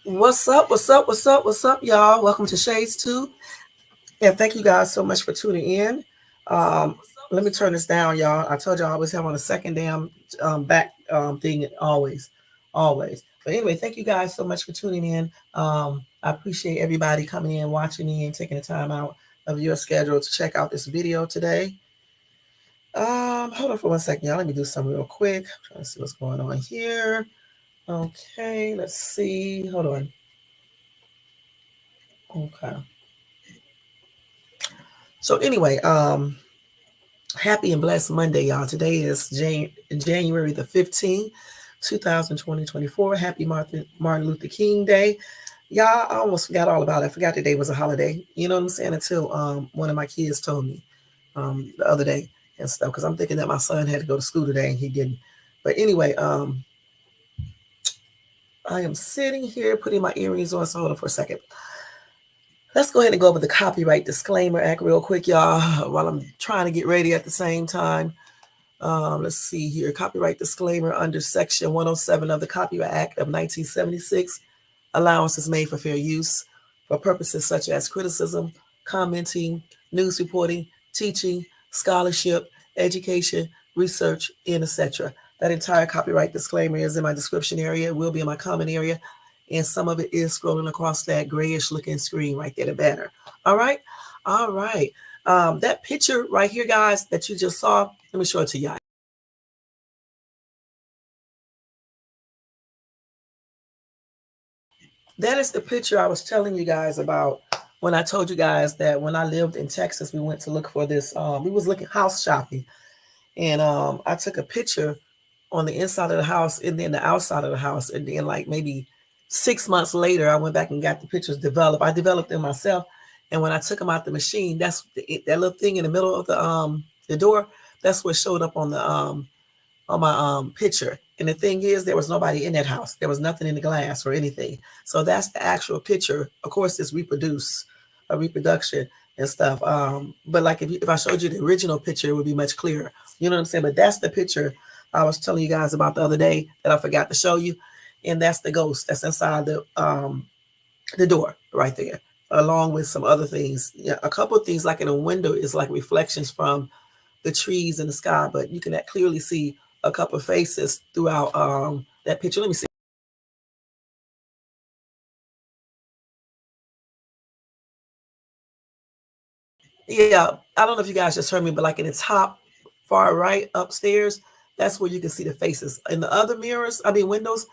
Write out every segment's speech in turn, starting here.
What's up? What's up? What's up? What's up, y'all? Welcome to Shades 2. And thank you guys so much for tuning in. Um, Let me turn this down, y'all. I told y'all I always have on a second damn back thing, always. But anyway, thank you guys so much for tuning in. I appreciate everybody coming in, watching me, and taking the time out of your schedule to check out this video today. Hold on for 1 second, y'all. Let me do something real quick. I'm trying to see what's going on here. Okay, let's see. Hold on. Okay. So anyway, happy and blessed Monday, y'all. Today is January the 15th, 2024. Happy Martin Luther King Day. Y'all, I almost forgot all about it. I forgot today was a holiday. You know what I'm saying? Until one of my kids told me the other day and stuff. Because I'm thinking that my son had to go to school today and he didn't. But anyway, I am sitting here putting my earrings on. So hold on for a second. Let's go ahead and go over the Copyright Disclaimer Act real quick, y'all, while I'm trying to get ready at the same time. Let's see here. Copyright disclaimer under Section 107 of the Copyright Act of 1976. Allowance is made for fair use for purposes such as criticism, commenting, news reporting, teaching, scholarship, education, research, and etc. That entire copyright disclaimer is in my description area. It will be in my comment area. And some of it is scrolling across that grayish looking screen right there, the banner. All right. All right. That picture right here, guys, that you just saw, let me show it to you. That is the picture I was telling you guys about when I told you guys that when I lived in Texas, we went to look for this. We was looking house shopping, and I took a picture on the inside of the house and then the outside of the house, and then like maybe 6 months later, I went back and got the pictures developed. I developed them myself, and when I took them out the machine, that little thing in the middle of the door. That's what showed up on my picture. And the thing is, there was nobody in that house. There was nothing in the glass or anything. So that's the actual picture. Of course, it's a reproduction and stuff. But like if I showed you the original picture, it would be much clearer. You know what I'm saying? But that's the picture I was telling you guys about the other day that I forgot to show you. And that's the ghost that's inside the door right there, along with some other things. Yeah, a couple of things like in a window is like reflections from the trees in the sky, but you can clearly see a couple of faces throughout that picture. Let me see. Yeah, I don't know if you guys just heard me, but like in the top far right upstairs, that's where you can see the faces. In the other windows,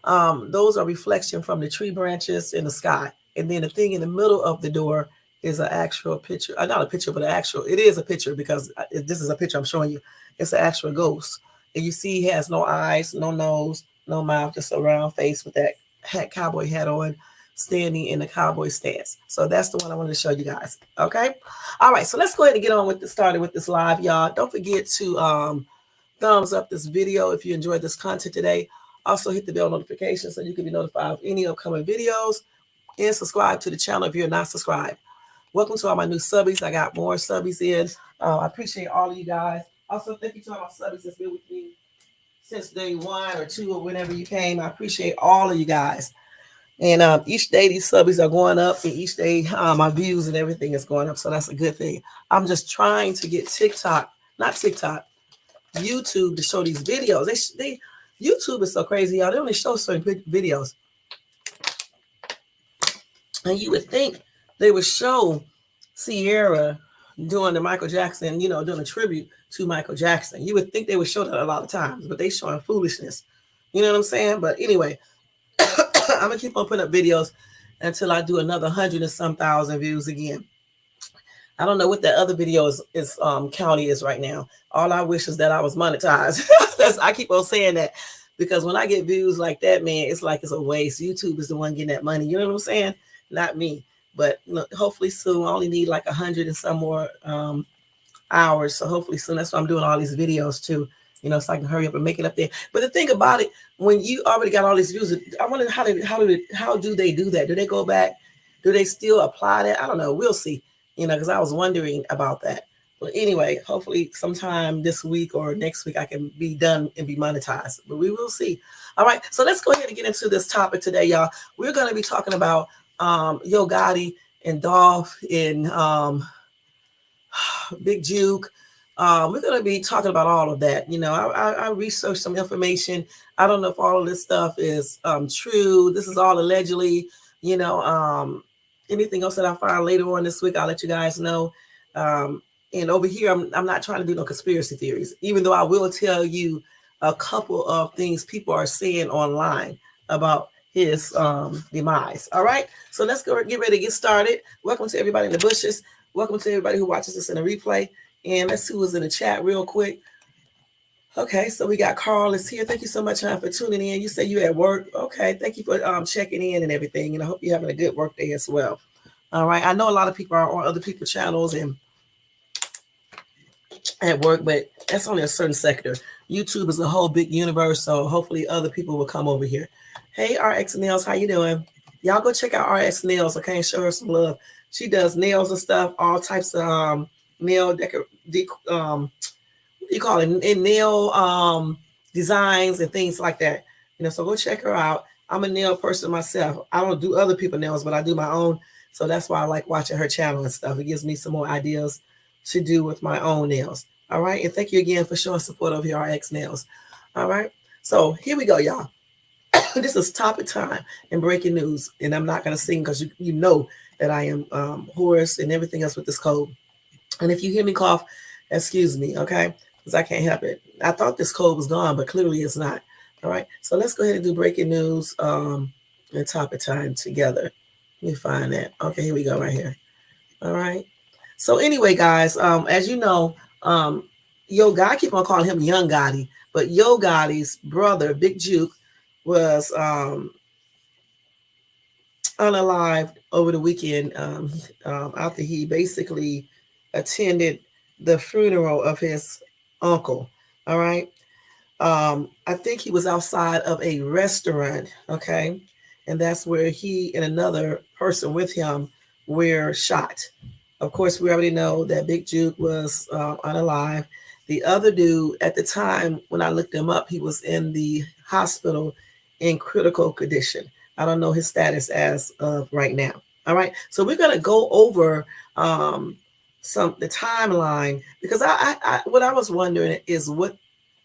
those are reflection from the tree branches in the sky. And then the thing in the middle of the door is an actual picture. Not a picture, but it is a picture because this is a picture I'm showing you. It's an actual ghost. And you see he has no eyes, no nose, no mouth, just a round face with that cowboy hat on, standing in the cowboy stance. So that's the one I wanted to show you guys. Okay. All right. So let's go ahead and get on with started with this live, y'all. Don't forget to thumbs up this video if you enjoyed this content today. Also hit the bell notification so you can be notified of any upcoming videos, and subscribe to the channel if you're not subscribed. Welcome to all my new subbies. I got more subbies in. I appreciate all of you guys. Also, thank you to all my subbies that's been with me since day 1 or 2 or whenever you came. I appreciate all of you guys. And each day these subbies are going up, and each day my views and everything is going up. So that's a good thing. I'm just trying to get YouTube to show these videos. YouTube is so crazy, y'all. They only show certain videos. And you would think they would show Sierra doing the Michael Jackson, doing a tribute to Michael Jackson. You would think they would show that a lot of times, but they showing foolishness. You know what I'm saying? But anyway, I'm going to keep on putting up videos until I do another 100 and some thousand views again. I don't know what that other video is county is right now. All I wish is that I was monetized. I keep on saying that because when I get views like that, man, it's like it's a waste. YouTube is the one getting that money. You know what I'm saying? Not me. But hopefully soon. I only need like 100 and some more hours. So hopefully soon. That's why I'm doing all these videos too. So I can hurry up and make it up there. But the thing about it, when you already got all these views, I wonder how do they do that? Do they go back? Do they still apply that? I don't know. We'll see. Because I was wondering about that. But anyway, hopefully sometime this week or next week I can be done and be monetized. But we will see. All right. So let's go ahead and get into this topic today, y'all. We're going to be talking about Yo Gotti and Dolph and Big Jook. We're going to be talking about all of that. I researched some information. I don't know if all of this stuff is true. This is all allegedly. You know, anything else that I find later on this week, I'll let you guys know. And over here, I'm not trying to do no conspiracy theories, even though I will tell you a couple of things people are saying online about his demise. All right, so let's go get ready to get started. Welcome to everybody in the bushes. Welcome to everybody who watches this in a replay. And let's see who's in the chat real quick. Okay, so we got Carl is here. Thank you so much, for tuning in. You said you're at work. Okay, thank you for checking in and everything. And I hope you're having a good work day as well. All right, I know a lot of people are on other people's channels and at work, but that's only a certain sector. YouTube is a whole big universe, so hopefully other people will come over here. Hey, RX Nails, how you doing? Y'all go check out RX Nails, okay, and show her some love. She does nails and stuff, all types of nail what do you call it? In nail designs and things like that. So go check her out. I'm a nail person myself. I don't do other people's nails, but I do my own. So that's why I like watching her channel and stuff. It gives me some more ideas to do with my own nails. All right. And thank you again for showing support of your RX Nails. All right. So here we go, y'all. This is topic time and breaking news. And I'm not going to sing because you know that I am hoarse and everything else with this cold. And if you hear me cough, excuse me, okay? Because I can't help it. I thought this cold was gone, but clearly it's not. All right. So let's go ahead and do breaking news and topic time together. Let me find that. Okay, here we go right here. All right. So anyway, guys, as you know, Yo Gotti, I keep on calling him Young Gotti, but Yo Gotti's brother, Big Jook, was unalived over the weekend after he basically attended the funeral of his uncle. All right. I think he was outside of a restaurant. Okay. And that's where he and another person with him were shot. Of course, we already know that Big Jook was unalive. The other dude, at the time when I looked him up, he was in the hospital in critical condition. I don't know his status as of right now. All right. So we're going to go over the timeline, because I what I was wondering is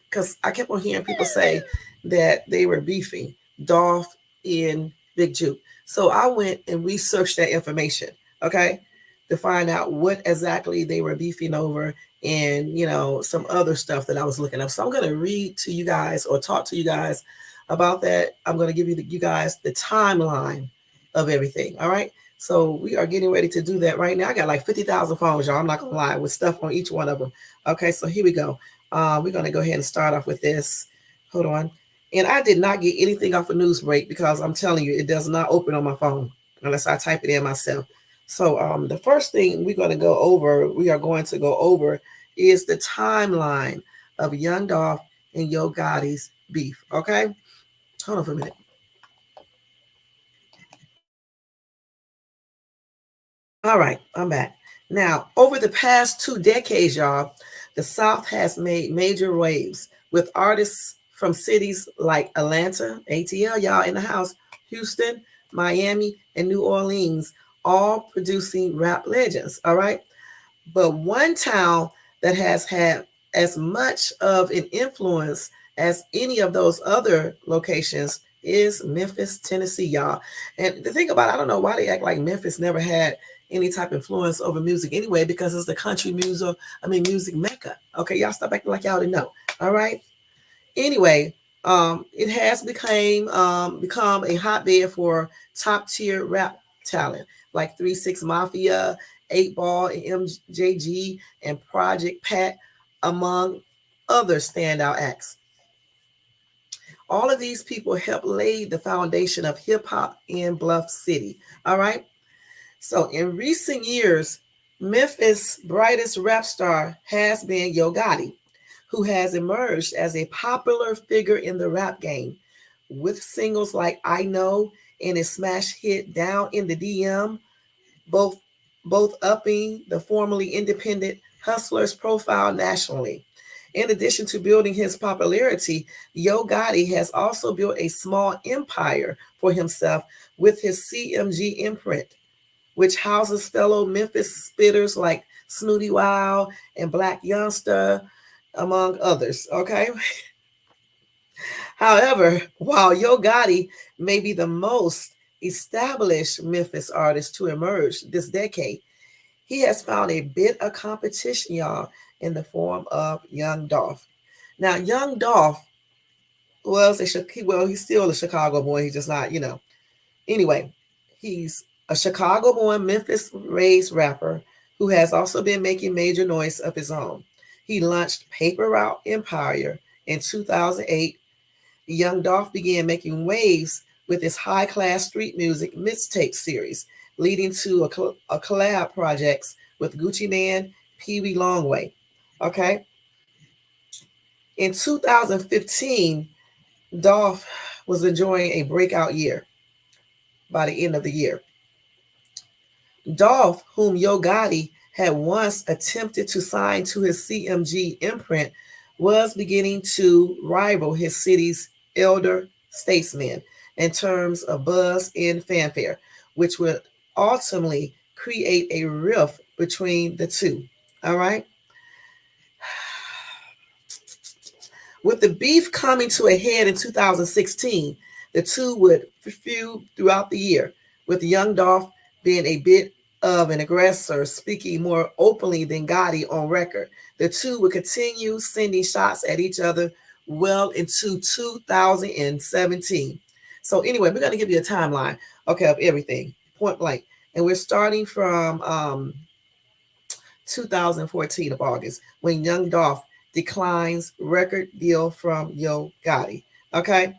because I kept on hearing people say that they were beefing Dolph and Big Jook. So I went and researched that information, okay, to find out what exactly they were beefing over and, some other stuff that I was looking up. So I'm going to read to you guys or talk to you guys about that. I'm going to give you guys the timeline of everything, all right? So we are getting ready to do that right now. I got like 50,000 phones, y'all. I'm not going to lie, with stuff on each one of them. Okay, so here we go. We're going to go ahead and start off with this. Hold on. And I did not get anything off of Newsbreak because I'm telling you, it does not open on my phone unless I type it in myself. So the first thing we are going to go over is the timeline of Young Dolph and Yo Gotti's beef. Okay? Hold on for a minute. All right, I'm back. Now, over the past 2 decades, y'all, the South has made major waves with artists from cities like Atlanta, ATL, y'all in the house, Houston, Miami, and New Orleans, all producing rap legends, all right? But one town that has had as much of an influence as any of those other locations is Memphis, Tennessee, y'all. And the thing about it, I don't know why they act like Memphis never had any type of influence over music anyway, because it's the country music mecca. Okay, y'all stop acting like y'all didn't know. All right. Anyway, it has become a hotbed for top tier rap talent like 3-6 Mafia, 8 Ball, and MJG, and Project Pat, among other standout acts. All of these people helped lay the foundation of hip hop in Bluff City. All right. So in recent years, Memphis' brightest rap star has been Yo Gotti, who has emerged as a popular figure in the rap game with singles like I Know and his smash hit Down in the DM, both upping the formerly independent hustler's profile nationally. In addition to building his popularity, Yo Gotti has also built a small empire for himself with his CMG imprint, which houses fellow Memphis spitters like Snooty Wow and Black Youngster, among others. Okay. However, while Yo Gotti may be the most established Memphis artist to emerge this decade, he has found a bit of competition, y'all, in the form of Young Dolph. Now, Young Dolph he's still a Chicago boy. He's just not, Anyway, he's a Chicago-born, Memphis-raised rapper who has also been making major noise of his own. He launched Paper Route Empire in 2008. Young Dolph began making waves with his high-class street music mixtape series, leading to a collab projects with Gucci Man, Pee Wee Longway. Okay. In 2015, Dolph was enjoying a breakout year by the end of the year. Dolph, whom Yo Gotti had once attempted to sign to his CMG imprint, was beginning to rival his city's elder statesmen in terms of buzz and fanfare, which would ultimately create a rift between the two. All right. With the beef coming to a head in 2016, the two would feud throughout the year, with Young Dolph being a bit of an aggressor, speaking more openly than Gotti on record. The two would continue sending shots at each other well into 2017. So anyway, we're going to give you a timeline, okay, of everything, point blank. And we're starting from 2014 of August, when Young Dolph declines record deal from Yo Gotti. Okay,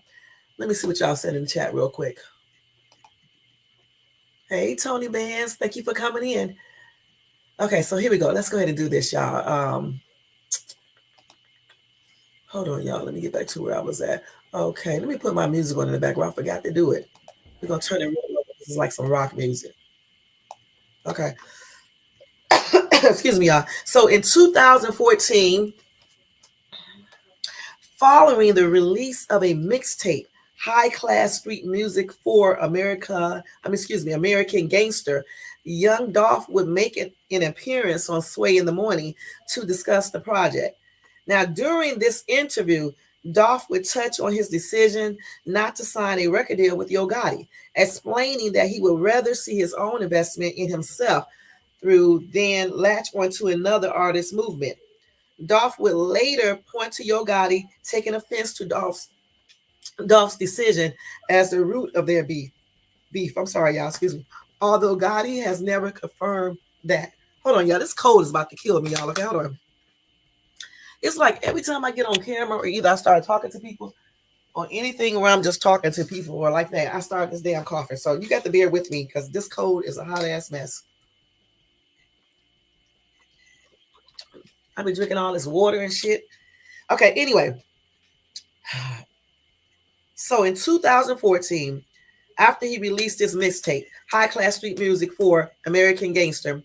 let me see what y'all said in the chat real quick. Hey, Tony Bands, thank you for coming in. Okay, so here we go. Let's go ahead and do this, y'all. Hold on, y'all. Let me get back to where I was at. Okay, let me put my music on in the background. I forgot to do it. We're going to turn it real low. This is like some rock music. Okay. Excuse me, y'all. So in 2014, following the release of a mixtape, High Class Street Music for American Gangster, Young Dolph would make an appearance on Sway in the Morning to discuss the project. Now, during this interview, Dolph would touch on his decision not to sign a record deal with Yo Gotti, explaining that he would rather see his own investment in himself through than latch onto another artist's movement. Dolph would later point to Yo Gotti taking offense to Dolph's decision as the root of their beef. I'm sorry, y'all. Excuse me. Although Gotti has never confirmed that. Hold on, y'all. This cold is about to kill me, y'all. Okay, hold on. It's like every time I get on camera or either I start talking to people or anything where I'm just talking to people or like that, I start this damn coughing. So you got to bear with me because this cold is a hot ass mess. I've been drinking all this water and shit. Okay, anyway. So in 2014, after he released his mixtape, High Class Street Music for American Gangster,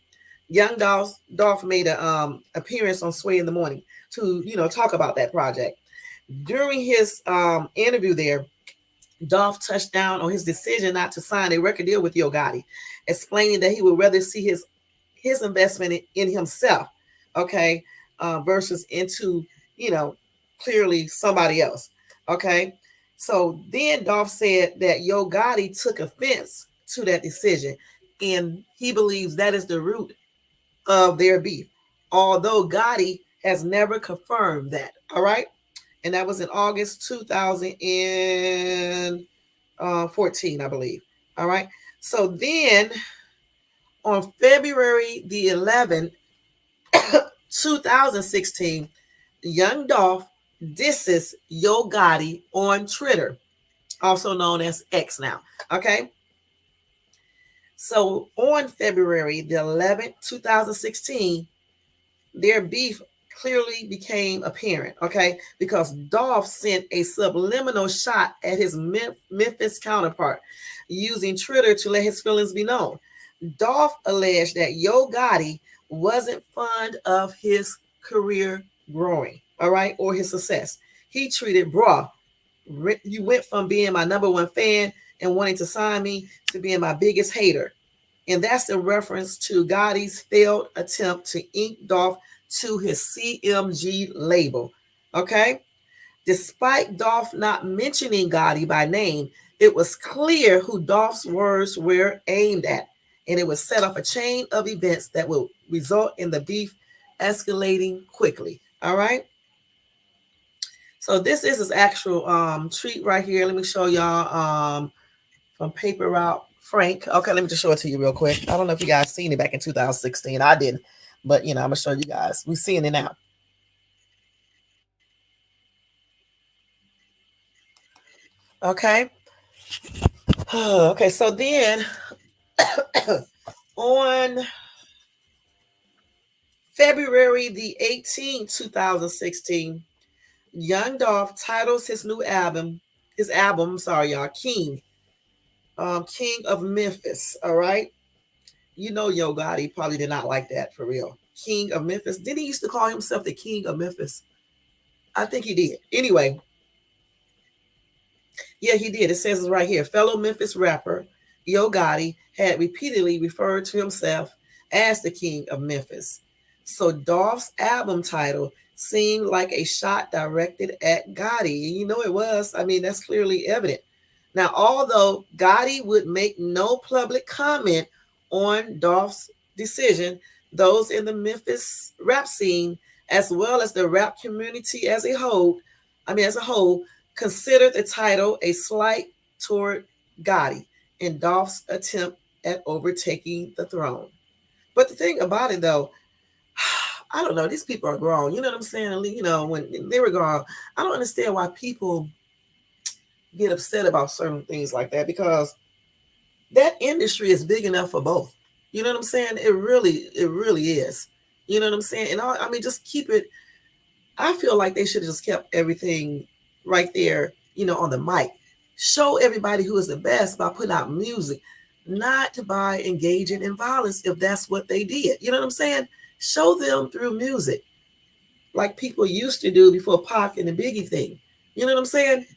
Young Dolph made an appearance on Sway in the Morning to, talk about that project. During his interview there, Dolph touched down on his decision not to sign a record deal with Yo Gotti, explaining that he would rather see his investment in himself, okay, versus into, clearly somebody else, okay? So then Dolph said that Yo Gotti took offense to that decision, and he believes that is the root of their beef, although Gotti has never confirmed that, all right? And that was in August 2014, I believe, all right? So then on February the 11th, 2016, Young Dolph disses Yo Gotti on Twitter, also known as X now, okay? So on February the 11th, 2016, their beef clearly became apparent, okay? Because Dolph sent a subliminal shot at his Memphis counterpart using Twitter to let his feelings be known. Dolph alleged that Yo Gotti wasn't fond of his career growing, all right, or his success. He treated Bra, you went from being my number one fan and wanting to sign me to being my biggest hater. And that's in reference to Gotti's failed attempt to ink Dolph to his CMG label. Okay? Despite Dolph not mentioning Gotti by name, it was clear who Dolph's words were aimed at. And it would set off a chain of events that will result in the beef escalating quickly. All right? So this is his actual tweet right here. Let me show y'all from Paper Route Frank. Okay, let me just show it to you real quick. I don't know if you guys seen it back in 2016. I didn't, but I'm gonna show you guys. We're seeing it now. Okay. Okay, so then on February the 18th, 2016, Young Dolph titles his new album, sorry, y'all, King of Memphis. All right. Yo Gotti probably did not like that for real. King of Memphis. Didn't he used to call himself the King of Memphis? I think he did. Anyway, yeah, he did. It says it right here. Fellow Memphis rapper Yo Gotti had repeatedly referred to himself as the King of Memphis. So Dolph's album title seemed like a shot directed at Gotti. And it was. I mean, that's clearly evident. Now, although Gotti would make no public comment on Dolph's decision, those in the Memphis rap scene, as well as the rap community as a whole, considered the title a slight toward Gotti in Dolph's attempt at overtaking the throne. But the thing about it, though, I don't know. These people are grown. You know what I'm saying? When they were grown, I don't understand why people get upset about certain things like that, because that industry is big enough for both. You know what I'm saying? It really is. You know what I'm saying? And just keep it. I feel like they should have just kept everything right there, on the mic. Show everybody who is the best by putting out music, not by engaging in violence if that's what they did. You know what I'm saying? Show them through music, like people used to do before Pac and the Biggie thing. You know what I'm saying?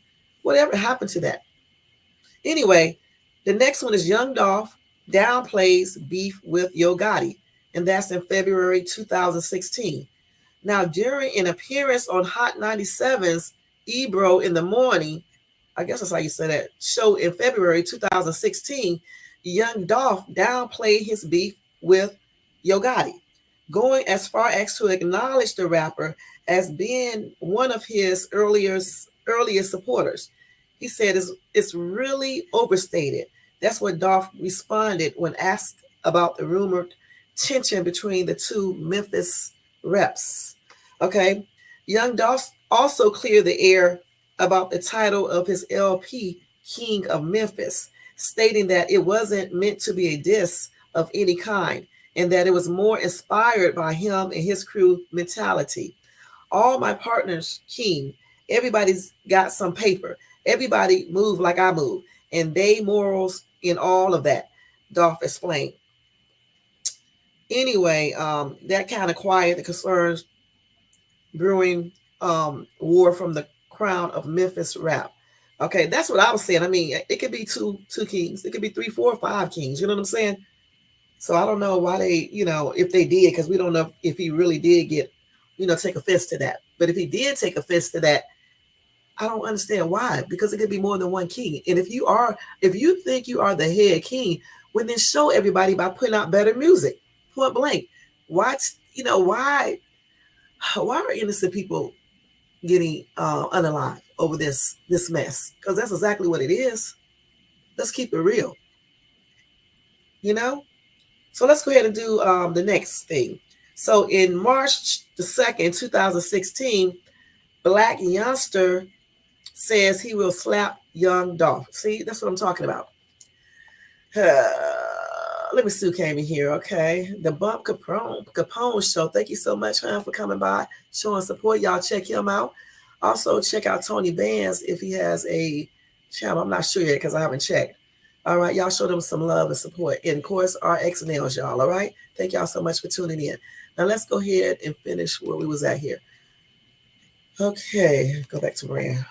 Whatever happened to that? Anyway, the next one is Young Dolph downplays beef with Yo Gotti, and that's in February 2016. Now, during an appearance on Hot 97's Ebro in the Morning, I guess that's how you say that, show in February 2016, Young Dolph downplayed his beef with Yo Gotti, going as far as to acknowledge the rapper as being one of his earliest supporters. He said it's really overstated. That's what Dolph responded when asked about the rumored tension between the two Memphis reps. Okay. Young Dolph also cleared the air about the title of his LP, King of Memphis, stating that it wasn't meant to be a diss of any kind, and that it was more inspired by him and his crew mentality. All my partners, King, everybody's got some paper. Everybody move like I move, and they morals in all of that, Dolph explained. Anyway, that kind of quieted the concerns brewing war from the crown of Memphis rap. Okay, that's what I was saying. I mean, it could be two kings. It could be 3, 4, 5 kings. You know what I'm saying? So I don't know why they, if they did, because we don't know if he really did get, take offense to that. But if he did take offense to that, I don't understand why, because it could be more than one king. And if you think you are the head king, well, then show everybody by putting out better music. Point blank. Why are innocent people getting unalive over this mess? Because that's exactly what it is. Let's keep it real. So let's go ahead and do the next thing. So in March the 2nd, 2016, Black Youngster says he will slap Young Dolph. See, that's what I'm talking about. Let me see who came in here, okay? The Bump Capone Show. Thank you so much, for coming by, showing support. Y'all check him out. Also, check out Tony Bands if he has a channel. I'm not sure yet because I haven't checked. All right, y'all show them some love and support. And of course, our X nails, y'all. All right. Thank y'all so much for tuning in. Now let's go ahead and finish where we was at here. Okay, go back to brand.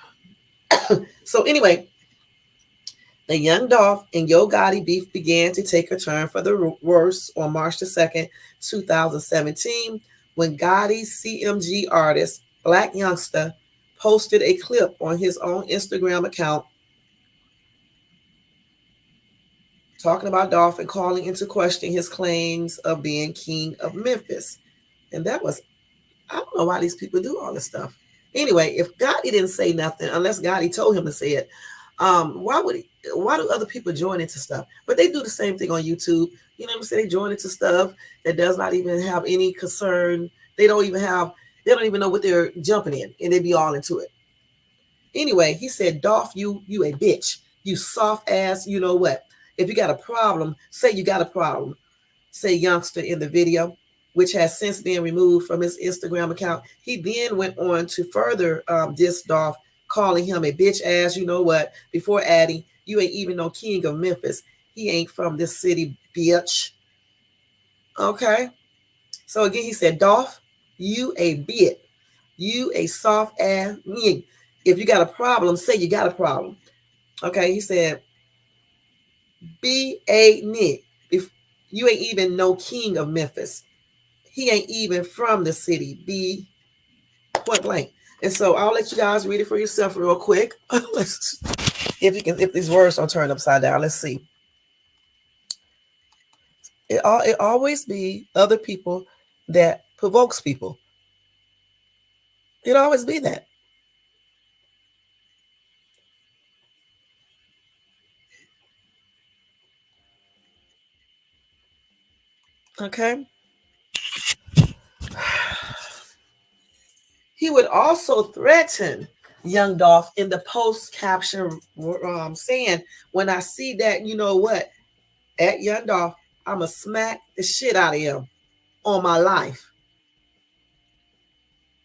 So anyway, the Young Dolph and Yo Gotti beef began to take a turn for the worse on March the 2nd, 2017, when Gotti's CMG artist, Black Youngster, posted a clip on his own Instagram account talking about Dolph and calling into question his claims of being king of Memphis. And that was, I don't know why these people do all this stuff. Anyway, if Gotti didn't say nothing, unless Gotti told him to say it, why do other people join into stuff? But they do the same thing on YouTube. You know what I'm saying? They join into stuff that does not even have any concern. They don't even know what they're jumping in, and they be all into it. Anyway, he said, Dolph, you a bitch. You soft ass, you know what? If you got a problem, say you got a problem. Say Youngster in the video, which has since been removed from his Instagram account. He then went on to further diss Dolph, calling him a bitch ass, you know what, before adding, you ain't even no king of Memphis. He ain't from this city, bitch. Okay. So again, he said, Dolph, you a bitch. You a soft ass nigga. If you got a problem, say you got a problem. Okay. He said, be a nigga. If you ain't even no king of Memphis. He ain't even from the city. Be point blank. And so I'll let you guys read it for yourself real quick. If these words don't turn upside down, let's see. It always be other people that provokes people. It always be that. Okay. He would also threaten Young Dolph in the post caption, saying, "When I see that, you know what, at Young Dolph, I'ma smack the shit out of him on my life,"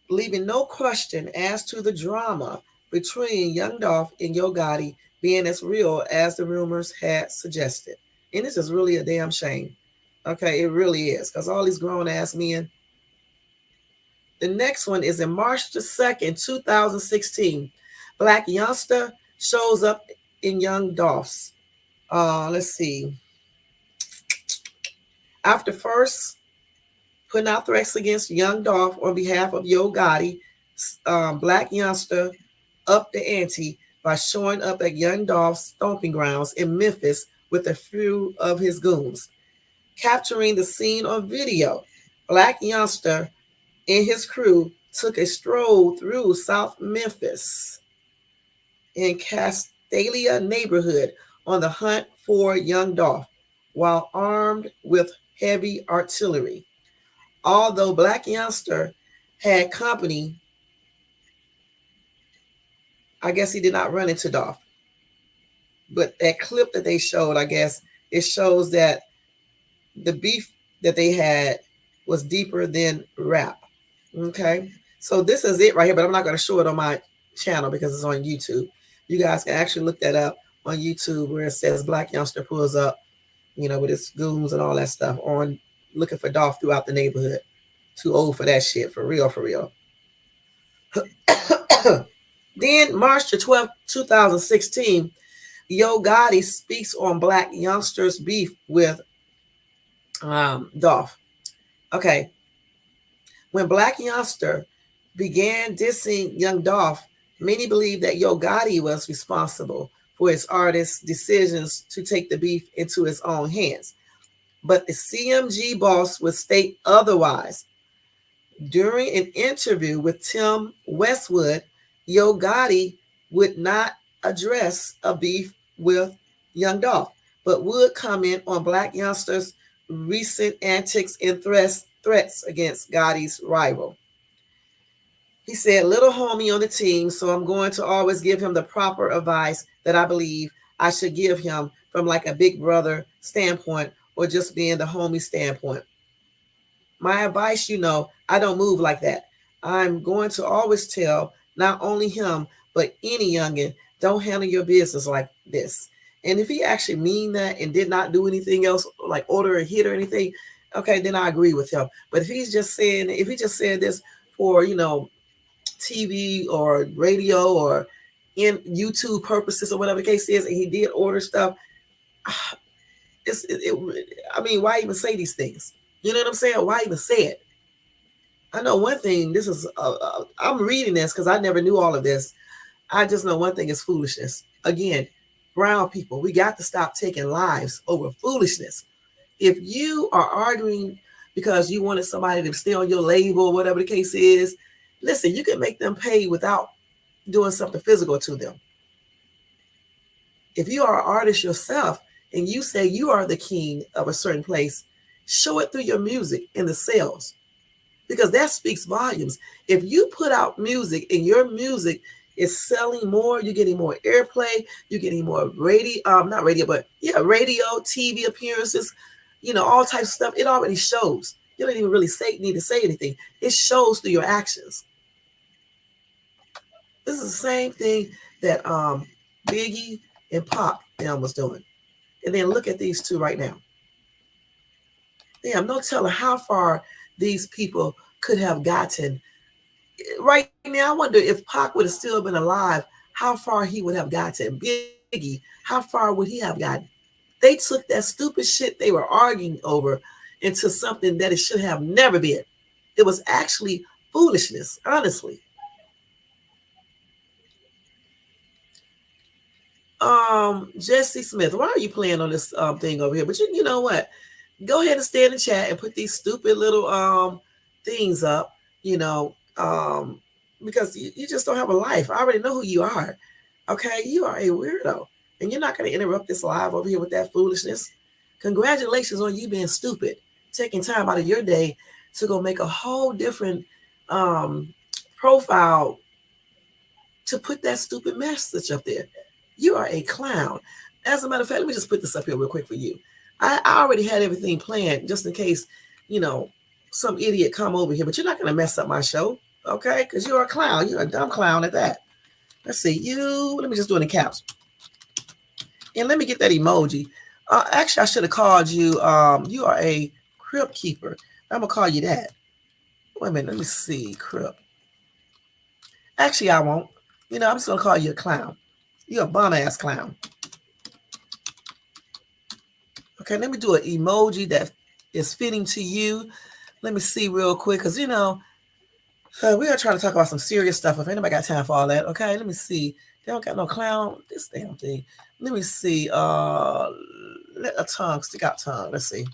leaving no question as to the drama between Young Dolph and Yo Gotti being as real as the rumors had suggested. And this is really a damn shame. Okay, it really is, because all these grown ass men. The next one is in March the 2nd, 2016. Black Youngster shows up in Young Dolph's. Let's see. After first putting out threats against Young Dolph on behalf of Yo Gotti, Black Youngster upped the ante by showing up at Young Dolph's stomping grounds in Memphis with a few of his goons. Capturing the scene on video, Black Youngster and his crew took a stroll through South Memphis in Castalia neighborhood on the hunt for Young Dolph while armed with heavy artillery. Although Black Youngster had company, I guess he did not run into Dolph. But that clip that they showed, I guess, it shows that the beef that they had was deeper than rap. Okay. So this is it right here, but I'm not going to show it on my channel because it's on YouTube. You guys can actually look that up on YouTube where it says Black Youngster pulls up, with his goons and all that stuff on looking for Dolph throughout the neighborhood. Too old for that shit, for real, for real. Then March the 12th, 2016, Yo Gotti speaks on Black Youngster's beef with Dolph. Okay. When Black Youngster began dissing Young Dolph, many believe that Yo Gotti was responsible for his artist's decisions to take the beef into his own hands. But the CMG boss would state otherwise. During an interview with Tim Westwood, Yo Gotti would not address a beef with Young Dolph, but would comment on Black Youngster's recent antics and threats against Gotti's rival. He said, little homie on the team, so I'm going to always give him the proper advice that I believe I should give him from like a big brother standpoint or just being the homie standpoint. My advice, I don't move like that. I'm going to always tell not only him, but any youngin, don't handle your business like this. And if he actually mean that and did not do anything else, like order a hit or anything, okay, then I agree with him. But if he just said this for, TV or radio or in YouTube purposes or whatever the case is, and he did order stuff, I mean, why even say these things? You know what I'm saying? Why even say it? I know one thing. I'm reading this because I never knew all of this. I just know one thing is foolishness. Again, brown people, we got to stop taking lives over foolishness. If you are arguing because you wanted somebody to stay on your label, whatever the case is, listen, you can make them pay without doing something physical to them. If you are an artist yourself and you say you are the king of a certain place, show it through your music and the sales, because that speaks volumes. If you put out music and your music is selling more, you're getting more airplay, you're getting more radio, not radio, but yeah, radio, TV appearances, all types of stuff. It already shows. You don't even really need to say anything. It shows through your actions. This is the same thing that Biggie and Pop was doing. And then look at these two right now. Damn, no telling how far these people could have gotten. Right now, I wonder if Pac would have still been alive, how far he would have gotten. Biggie, how far would he have gotten? They took that stupid shit they were arguing over into something that it should have never been. It was actually foolishness, honestly. Jesse Smith, why are you playing on this thing over here? But you know what? Go ahead and stay in the chat and put these stupid little things up, because you just don't have a life. I already know who you are. Okay, you are a weirdo, and you're not going to interrupt this live over here with that foolishness. Congratulations on you being stupid, taking time out of your day to go make a whole different profile to put that stupid message up there. You are a clown. As a matter of fact, let me just put this up here real quick for you. I already had everything planned just in case, some idiot come over here, but you're not going to mess up my show, okay? Because you're a clown. You're a dumb clown at that. Let's see. Let me just do it in caps. And let me get that emoji. Actually, I should have called you, you are a crypt keeper. I'm going to call you that. Wait a minute. Let me see. Crypt. Actually, I won't. I'm just going to call you a clown. You're a bum-ass clown. Okay, let me do an emoji that is fitting to you. Let me see real quick, because, we are trying to talk about some serious stuff. If anybody got time for all that, okay, let me see. They don't got no clown, this damn thing. Let me see. Let a tongue, stick out tongue. Let's see.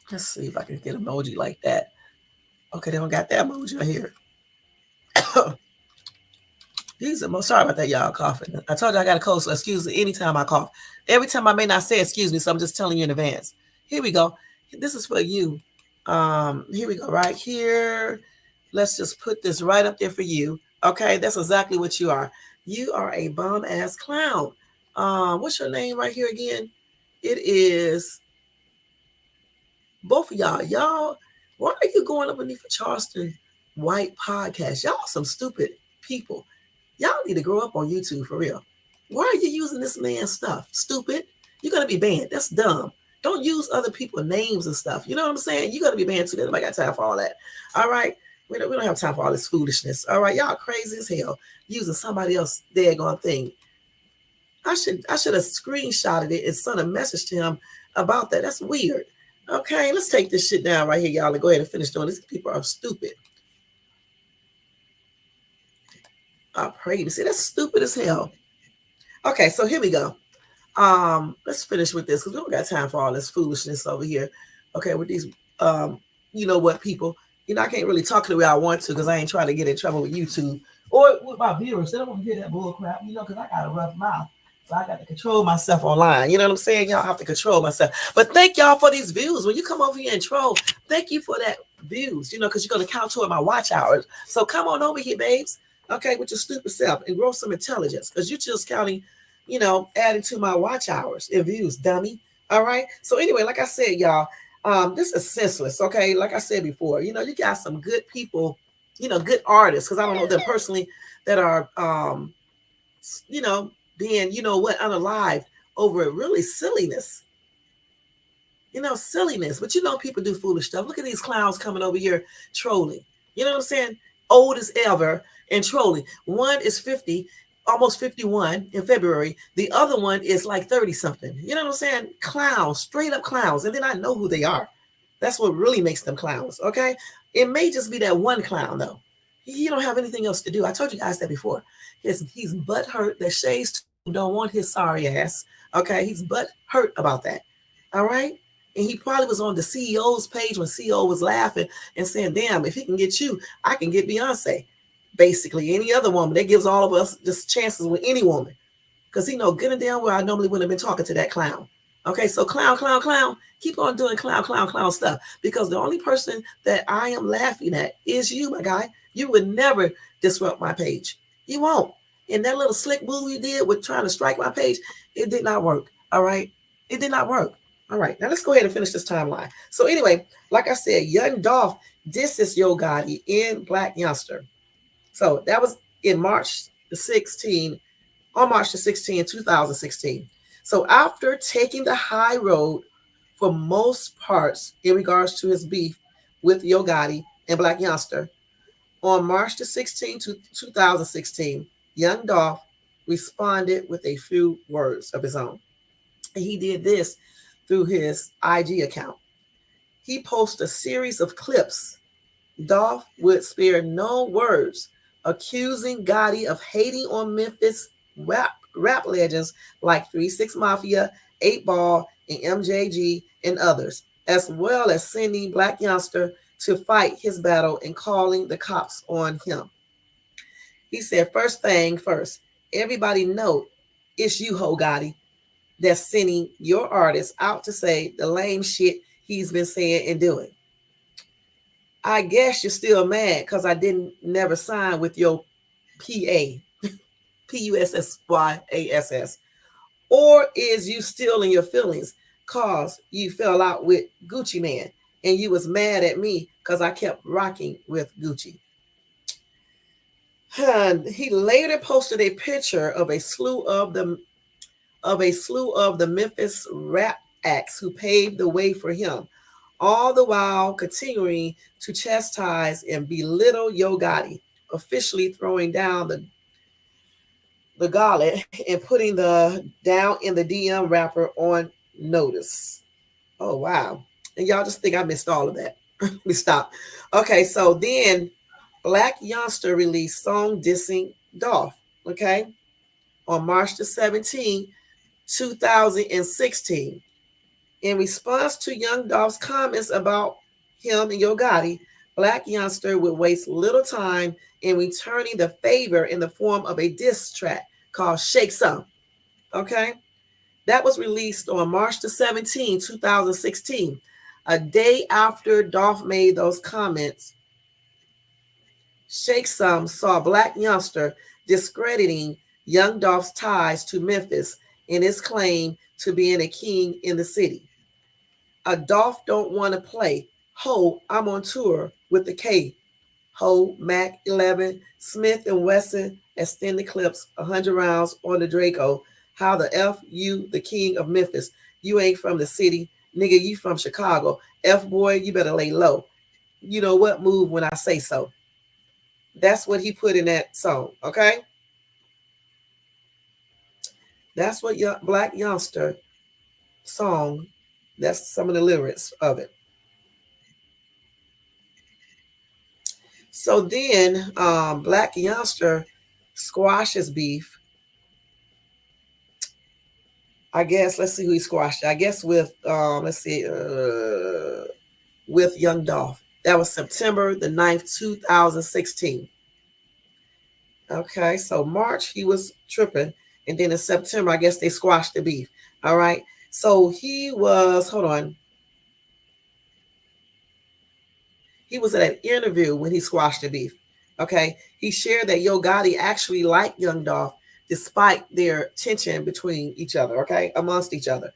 Let's see if I can get an emoji like that. Okay, they don't got that emoji right here. These are sorry about that, y'all coughing. I told you I got a cold, so excuse me anytime I cough. Every time I may not say excuse me, so I'm just telling you in advance. Here we go. This is for you. Here we go, right here. Let's just put this right up there for you. Okay, that's exactly what you are. You are a bum-ass clown. What's your name right here again? It is both of y'all. Y'all, why are you going underneath a Charleston White podcast? Y'all some stupid people. Y'all need to grow up on YouTube for real. Why are you using this man's stuff? Stupid. You're going to be banned. That's dumb. Don't use other people's names and stuff. You know what I'm saying? You're going to be banned too. Nobody got time for all that. All right? We don't have time for all this foolishness. All right? Y'all crazy as hell using somebody else's daggone thing. I should have screenshotted it and sent a message to him about that. That's weird. Okay, let's take this shit down right here, y'all, and go ahead and finish doing this. People are stupid. I pray to see that's stupid as hell. Okay, so here we go. Let's finish with this because we don't got time for all this foolishness over here. Okay, with these you know what, people. I can't really talk the way I want to because I ain't trying to get in trouble with YouTube or with my viewers. They don't want to hear that bull crap, because I got a rough mouth. So I got to control myself online. You know what I'm saying? Y'all have to control myself. But thank y'all for these views. When you come over here and troll, thank you for that views, because you're going to count toward my watch hours. So come on over here, babes. Okay, with your stupid self and grow some intelligence because you're just counting, adding to my watch hours and views, dummy. All right. So anyway, like I said, y'all, this is senseless. Okay. Like I said before, you got some good people, good artists, because I don't know them personally that are you know, being, you know what, unalive over really silliness. You know, silliness. But you know, people do foolish stuff. Look at these clowns coming over here trolling. You know what I'm saying? Old as ever and trolling. One is 50, almost 51 in February. The other one is like 30 something. You know what I'm saying? Clowns, straight up clowns. And then I know who they are. That's what really makes them clowns. Okay. It may just be that one clown though. He don't have anything else to do. I told you guys that before. He's butt hurt that Shay's don't want his sorry ass. Okay. He's butt hurt about that. All right. And he probably was on the CEO's page when CEO was laughing and saying, damn, if he can get you, I can get Beyonce. Basically, any other woman. That gives all of us just chances with any woman. Because he know good and damn well I normally wouldn't have been talking to that clown. Okay, so clown, clown, clown. Keep on doing clown, clown, clown stuff. Because the only person that I am laughing at is you, my guy. You would never disrupt my page. You won't. And that little slick move you did with trying to strike my page, it did not work. All right? It did not work. All right, now let's go ahead and finish this timeline. So anyway, like I said, young Dolph disses Yo Gotti in Black Youngster. So that was in March the 16th, on March the 16th, 2016. So after taking the high road for most parts in regards to his beef with Yo Gotti and Black Youngster, on March the 16th, 2016, young Dolph responded with a few words of his own. And he did this through his IG account. He posted a series of clips. Dolph would spare no words, accusing Gotti of hating on Memphis rap legends like 3-6 Mafia, 8 Ball, and MJG, and others, as well as sending Black Youngster to fight his battle and calling the cops on him. He said, first thing first, everybody know it's you, Ho Gotti, that's sending your artist out to say the lame shit he's been saying and doing. I guess you're still mad because I didn't never sign with your PA, PUSSYASS. Or is you still in your feelings cause you fell out with Gucci Man and you was mad at me because I kept rocking with Gucci? He later posted a picture of a slew of the Memphis rap acts who paved the way for him, all the while continuing to chastise and belittle Yo Gotti, officially throwing down the gauntlet and putting the down in the DM rapper on notice. Oh wow. And y'all just think I missed all of that. Let me stop. Okay, so then Black Youngster released song dissing Dolph, okay, on March the 17th, 2016. In response to Young Dolph's comments about him and Yo Gotti, Black Youngster would waste little time in returning the favor in the form of a diss track called Shake Some. Okay? That was released on March the 17th, 2016, a day after Dolph made those comments. Shake Some saw Black Youngster discrediting Young Dolph's ties to Memphis and his claim to being a king in the city. A Dolph don't want to play. Ho, I'm on tour with the K. Ho, Mac 11, Smith and Wesson extended clips, 100 rounds on the Draco. How the F you, the king of Memphis? You ain't from the city. Nigga, you from Chicago. F boy, you better lay low. You know what? Move when I say so. That's what he put in that song, okay? That's what Black Youngster song, that's some of the lyrics of it. So then Black Youngster squashes beef. I guess, let's see who he squashed. I guess with, with Young Dolph. That was September the 9th, 2016. Okay, so March, he was tripping. And then in September, I guess they squashed the beef. All right. So he was, hold on. He was at an interview when he squashed the beef. Okay. He shared that Yo Gotti actually liked Young Dolph despite their tension between each other, okay, amongst each other.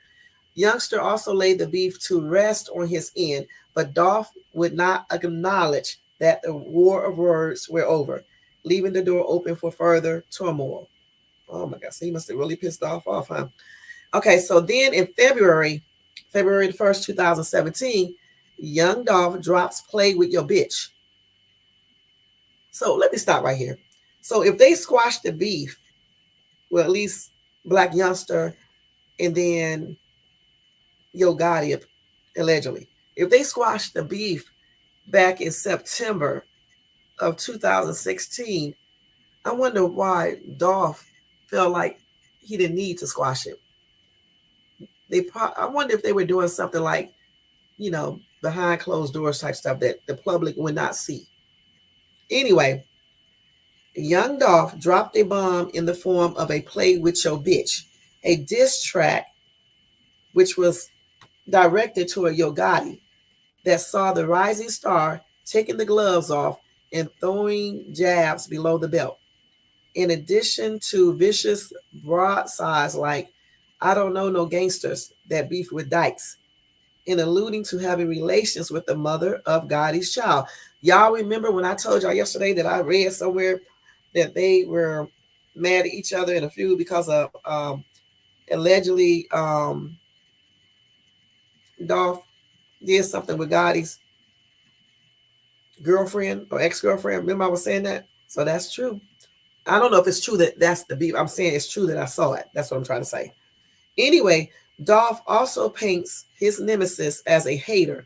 Youngster also laid the beef to rest on his end, but Dolph would not acknowledge that the war of words were over, leaving the door open for further turmoil. Oh my God. So he must have really pissed off, huh? Okay, so then in February the 1st, 2017, Young Dolph drops Play With Your Bitch. So let me stop right here. So if they squash the beef, well, at least Black Youngster and then Yo Gotti, allegedly, if they squashed the beef back in September of 2016, I wonder why Dolph felt like he didn't need to squash it. I wonder if they were doing something like, behind closed doors type stuff that the public would not see. Anyway, Young Dolph dropped a bomb in the form of a Play With Your Bitch, a diss track which was directed to a Yo Gotti that saw the rising star taking the gloves off and throwing jabs below the belt. In addition to vicious broadsides like, I don't know no gangsters that beef with dykes, in alluding to having relations with the mother of Gotti's child. Y'all remember when I told y'all yesterday that I read somewhere that they were mad at each other in a feud because of allegedly Dolph did something with Gotti's girlfriend or ex-girlfriend. Remember I was saying that? So that's true. I don't know if it's true that that's the beef. I'm saying it's true that I saw it. That's what I'm trying to say. Anyway, Dolph also paints his nemesis as a hater.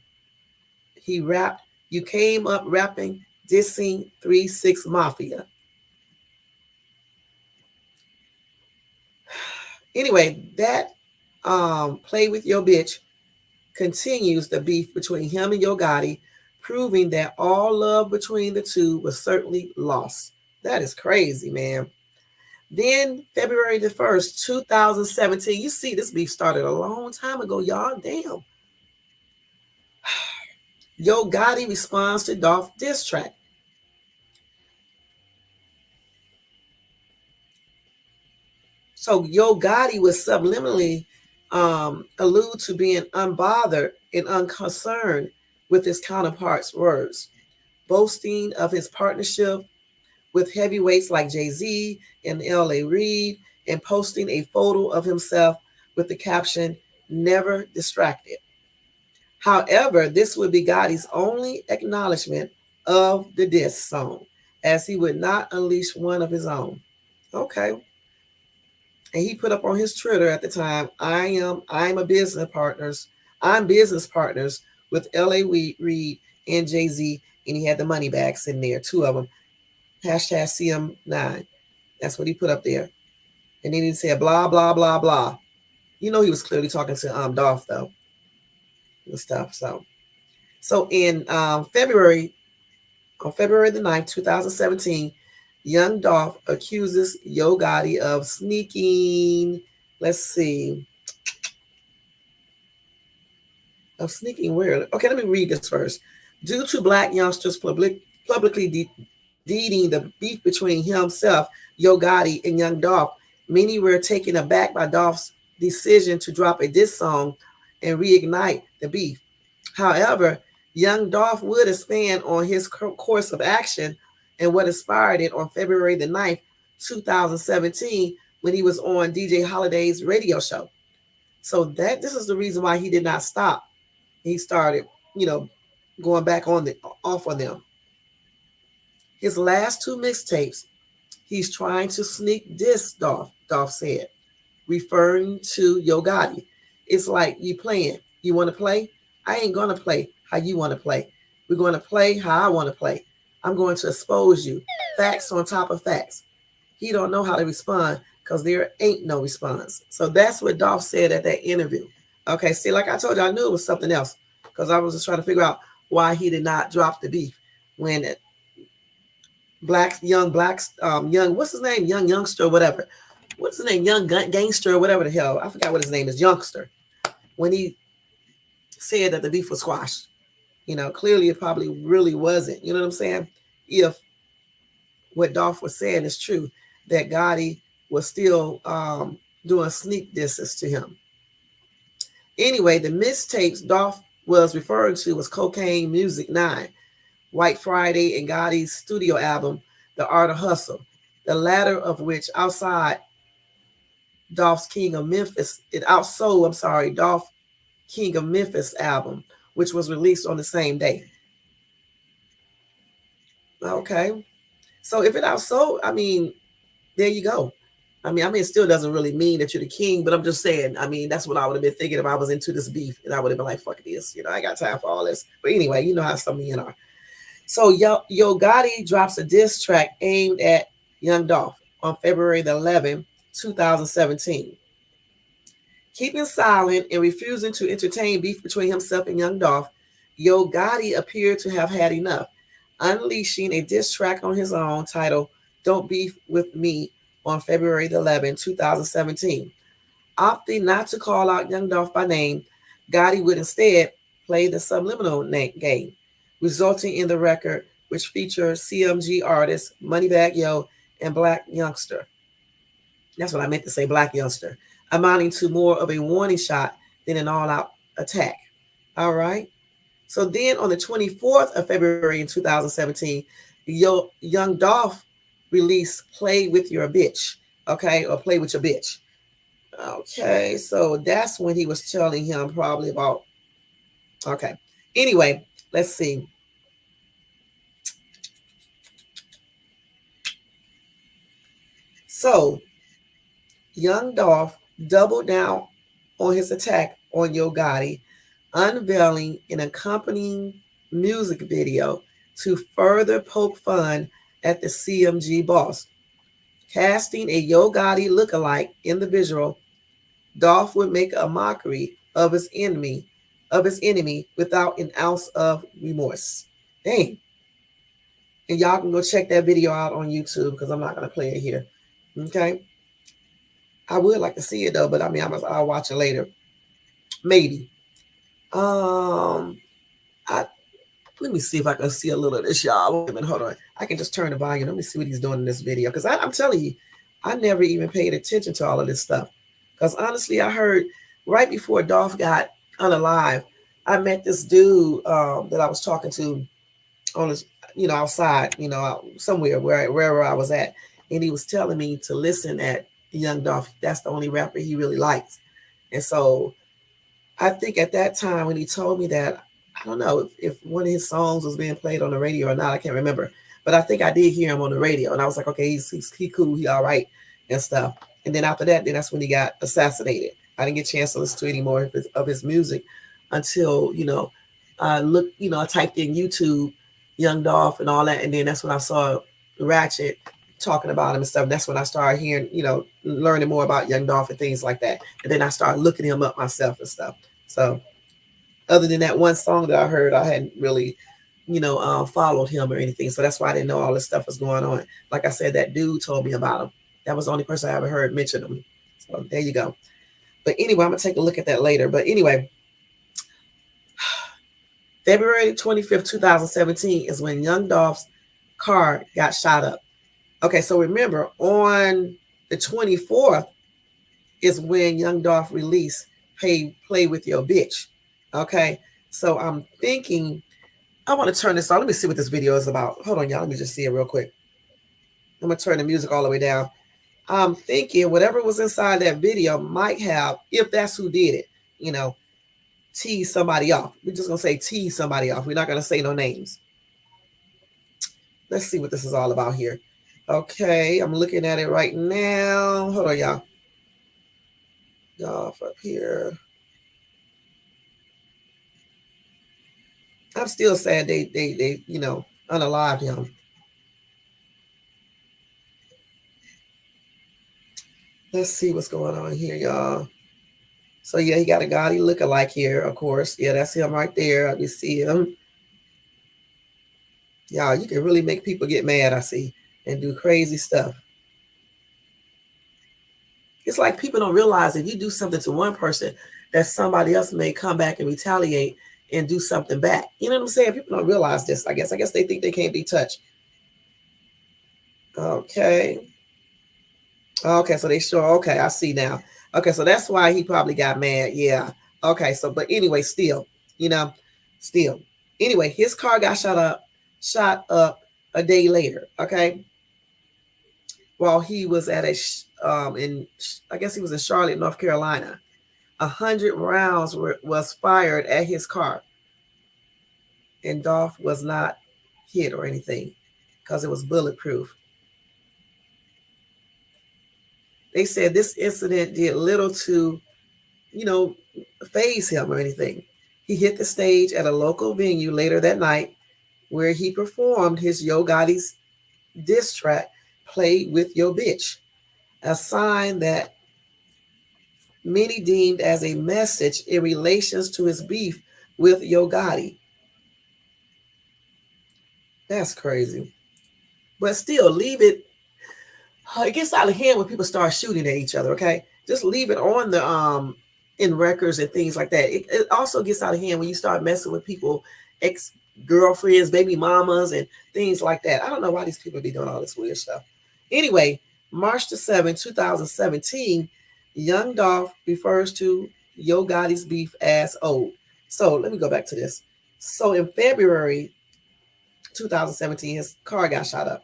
He rapped, "You came up rapping, dissing 3-6 Mafia." Anyway, that Play With Your Bitch continues the beef between him and Yo Gotti, proving that all love between the two was certainly lost. That is crazy, man. Then February the 1st, 2017, you see this beef started a long time ago, y'all. Damn. Yo Gotti responds to Dolph diss track. So Yo Gotti was subliminally allude to being unbothered and unconcerned with his counterpart's words, boasting of his partnership with heavyweights like Jay-Z and L.A. Reid, and posting a photo of himself with the caption, "Never distracted." However, this would be Gotti's only acknowledgement of the diss song, as he would not unleash one of his own. Okay. And he put up on his Twitter at the time, I'm business partners with L.A. Reid and Jay-Z, and he had the money bags in there, two of them. Hashtag CM9. That's what he put up there. And then he said blah, blah, blah, blah. You know he was clearly talking to Dolph, though. And stuff. So in February the 9th, 2017, Young Dolph accuses Yo Gotti of sneaking, let's see, of sneaking where? Okay, let me read this first. Due to Black youngsters publicly deeding the beef between himself, Yo Gotti, and Young Dolph, many were taken aback by Dolph's decision to drop a diss song and reignite the beef. However, Young Dolph would expand on his course of action and what inspired it on February the 9th, 2017, when he was on DJ Holiday's radio show. So this is the reason why he did not stop. He started, going back off on them. His last two mixtapes, he's trying to sneak diss Dolph said, referring to Yo Gotti. It's like you playing. You want to play? I ain't going to play how you want to play. We're going to play how I want to play. I'm going to expose you. Facts on top of facts. He don't know how to respond because there ain't no response. So that's what Dolph said at that interview. Okay, see, like I told you, I knew it was something else because I was just trying to figure out why he did not drop the beef when young, what's his name? Young youngster or whatever. What's his name? Young gangster or whatever the hell. I forgot what his name is. Youngster. When he said that the beef was squashed. Clearly it probably really wasn't. You know what I'm saying? If what Dolph was saying is true, that Gotti was still doing sneak disses to him. Anyway, the mixtapes Dolph was referring to was Cocaine Music 9, White Friday, and Gotti's studio album, The Art of Hustle, the latter of which, outside Dolph's King of Memphis. It outsold, I'm sorry, Dolph King of Memphis album, which was released on the same day. Okay. So if it outsold, I mean, there you go. I mean, it still doesn't really mean that you're the king, but I'm just saying, I mean, that's what I would have been thinking if I was into this beef. And I would have been like, fuck this, I ain't got time for all this. But anyway, you know how some men are. So Yo Gotti drops a diss track aimed at Young Dolph on February the 11th, 2017. Keeping silent and refusing to entertain beef between himself and Young Dolph, Yo Gotti appeared to have had enough, unleashing a diss track on his own titled Don't Beef With Me on February the 11th, 2017. Opting not to call out Young Dolph by name, Gotti would instead play the subliminal game, resulting in the record, which features CMG artists Moneybagg Yo and Black Youngster. That's what I meant to say, Black Youngster, amounting to more of a warning shot than an all-out attack. All right. So then on the 24th of February in 2017, Young Dolph released Play With Your Bitch, okay, or Play With Your Bitch. Okay, so that's when he was telling him probably about, okay. Anyway, let's see. So Young Dolph doubled down on his attack on Yo Gotti, unveiling an accompanying music video to further poke fun at the CMG boss. Casting a Yo Gotti lookalike in the visual, Dolph would make a mockery of his enemy without an ounce of remorse. Dang. And y'all can go check that video out on YouTube because I'm not going to play it here. Okay. I would like to see it though, but I mean, I'll watch it later. Maybe. I Let me see if I can see a little of this, y'all. Wait a minute, hold on. I can just turn the volume. Let me see what he's doing in this video. Because I'm telling you, I never even paid attention to all of this stuff. Because honestly, I heard right before Dolph got unalive, I met this dude that I was talking to on his, outside, somewhere wherever I was at. And he was telling me to listen at Young Dolph. That's the only rapper he really likes. And so I think at that time when he told me that, I don't know if one of his songs was being played on the radio or not. I can't remember. But I think I did hear him on the radio. And I was like, okay, he cool. He all right and stuff. And then after that, then that's when he got assassinated. I didn't get a chance to listen to any more of his music until, I looked, I typed in YouTube, Young Dolph and all that. And then that's when I saw Ratchet talking about him and stuff. That's when I started hearing, learning more about Young Dolph and things like that. And then I started looking him up myself and stuff. So other than that one song that I heard, I hadn't really, followed him or anything. So that's why I didn't know all this stuff was going on. Like I said, that dude told me about him. That was the only person I ever heard mention him. So there you go. But anyway, I'm going to take a look at that later. But anyway, February 25th, 2017 is when Young Dolph's car got shot up. Okay, so remember, on the 24th is when Young Dolph released Play With Your Bitch. Okay, so I'm thinking, I want to turn this on. Let me see what this video is about. Hold on, y'all. Let me just see it real quick. I'm going to turn the music all the way down. I'm thinking whatever was inside that video might have, if that's who did it, tease somebody off. We're just going to say tease somebody off. We're not going to say no names. Let's see what this is all about here. Okay, I'm looking at it right now. Hold on, y'all. Dolph up here. I'm still sad they unalived him. Let's see what's going on here, y'all. So yeah, he got a Gotti lookalike here, of course. Yeah, that's him right there. You see him. Y'all, you can really make people get mad, I see, and do crazy stuff. It's like people don't realize if you do something to one person, that somebody else may come back and retaliate and do something back. You know what I'm saying? People don't realize this, I guess. I guess they think they can't be touched. Okay. Okay, so they sure, okay, I see now. Okay, so that's why he probably got mad. Yeah. Okay, so, but anyway, still. Anyway, his car got shot up a day later. Okay. while he was at I guess he was in Charlotte, North Carolina. 100 rounds was fired at his car, and Dolph was not hit or anything because it was bulletproof. They said this incident did little to, you know, phase him or anything. He hit the stage at a local venue later that night where he performed his Yo Gotti's diss track, Play With Your Bitch, a sign that many deemed as a message in relations to his beef with Yo Gotti. That's crazy. But still, leave it. It gets out of hand when people start shooting at each other. Okay, just leave it on the in records and things like that. It also gets out of hand when you start messing with people, ex girlfriends, baby mamas, and things like that. I don't know why these people be doing all this weird stuff. Anyway, March the 7th, 2017, Young Dolph refers to Yo Gotti's beef as old. So let me go back to this. So in February 2017, his car got shot up.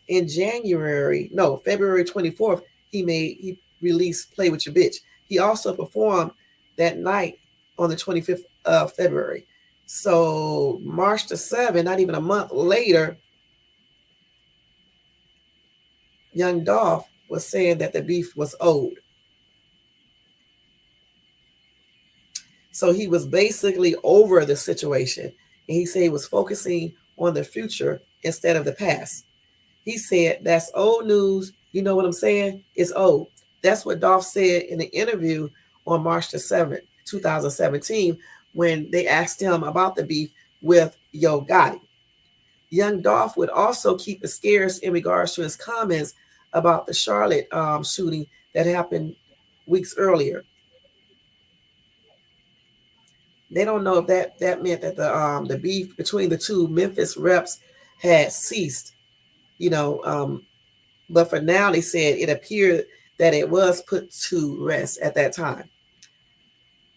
In February 24th, he released Play With Your Bitch. He also performed that night on the 25th of February. So March the 7th, not even a month later, Young Dolph was saying that the beef was old. So he was basically over the situation. And he said he was focusing on the future instead of the past. He said, that's old news. You know what I'm saying? It's old. That's what Dolph said in the interview on March the 7th, 2017, when they asked him about the beef with Yo Gotti. Young Dolph would also keep it scarce in regards to his comments about the Charlotte shooting that happened weeks earlier. They don't know if that meant that the beef between the two Memphis reps had ceased, you know. But for now, they said it appeared that it was put to rest at that time.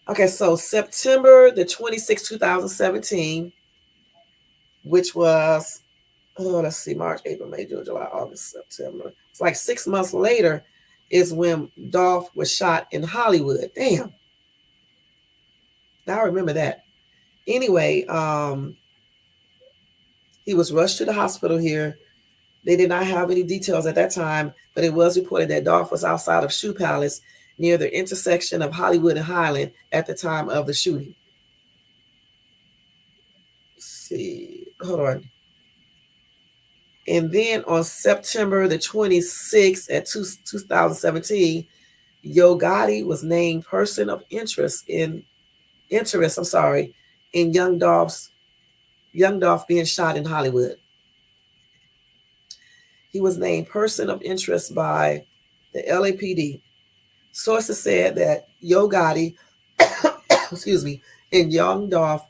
Okay, so September the 26th, 2017, which was, let's see, March, April, May, June, July, August, September. It's like 6 months later is when Dolph was shot in Hollywood. Damn. Now I remember that. Anyway, he was rushed to the hospital here. They did not have any details at that time, but it was reported that Dolph was outside of Shoe Palace near the intersection of Hollywood and Highland at the time of the shooting. Let's see, hold on. And then on September the 26th at 2017, Yo Gotti was named person of interest in Young Dolph being shot in Hollywood. He was named person of interest by the LAPD. Sources said that Yo Gotti, excuse me, and Young Dolph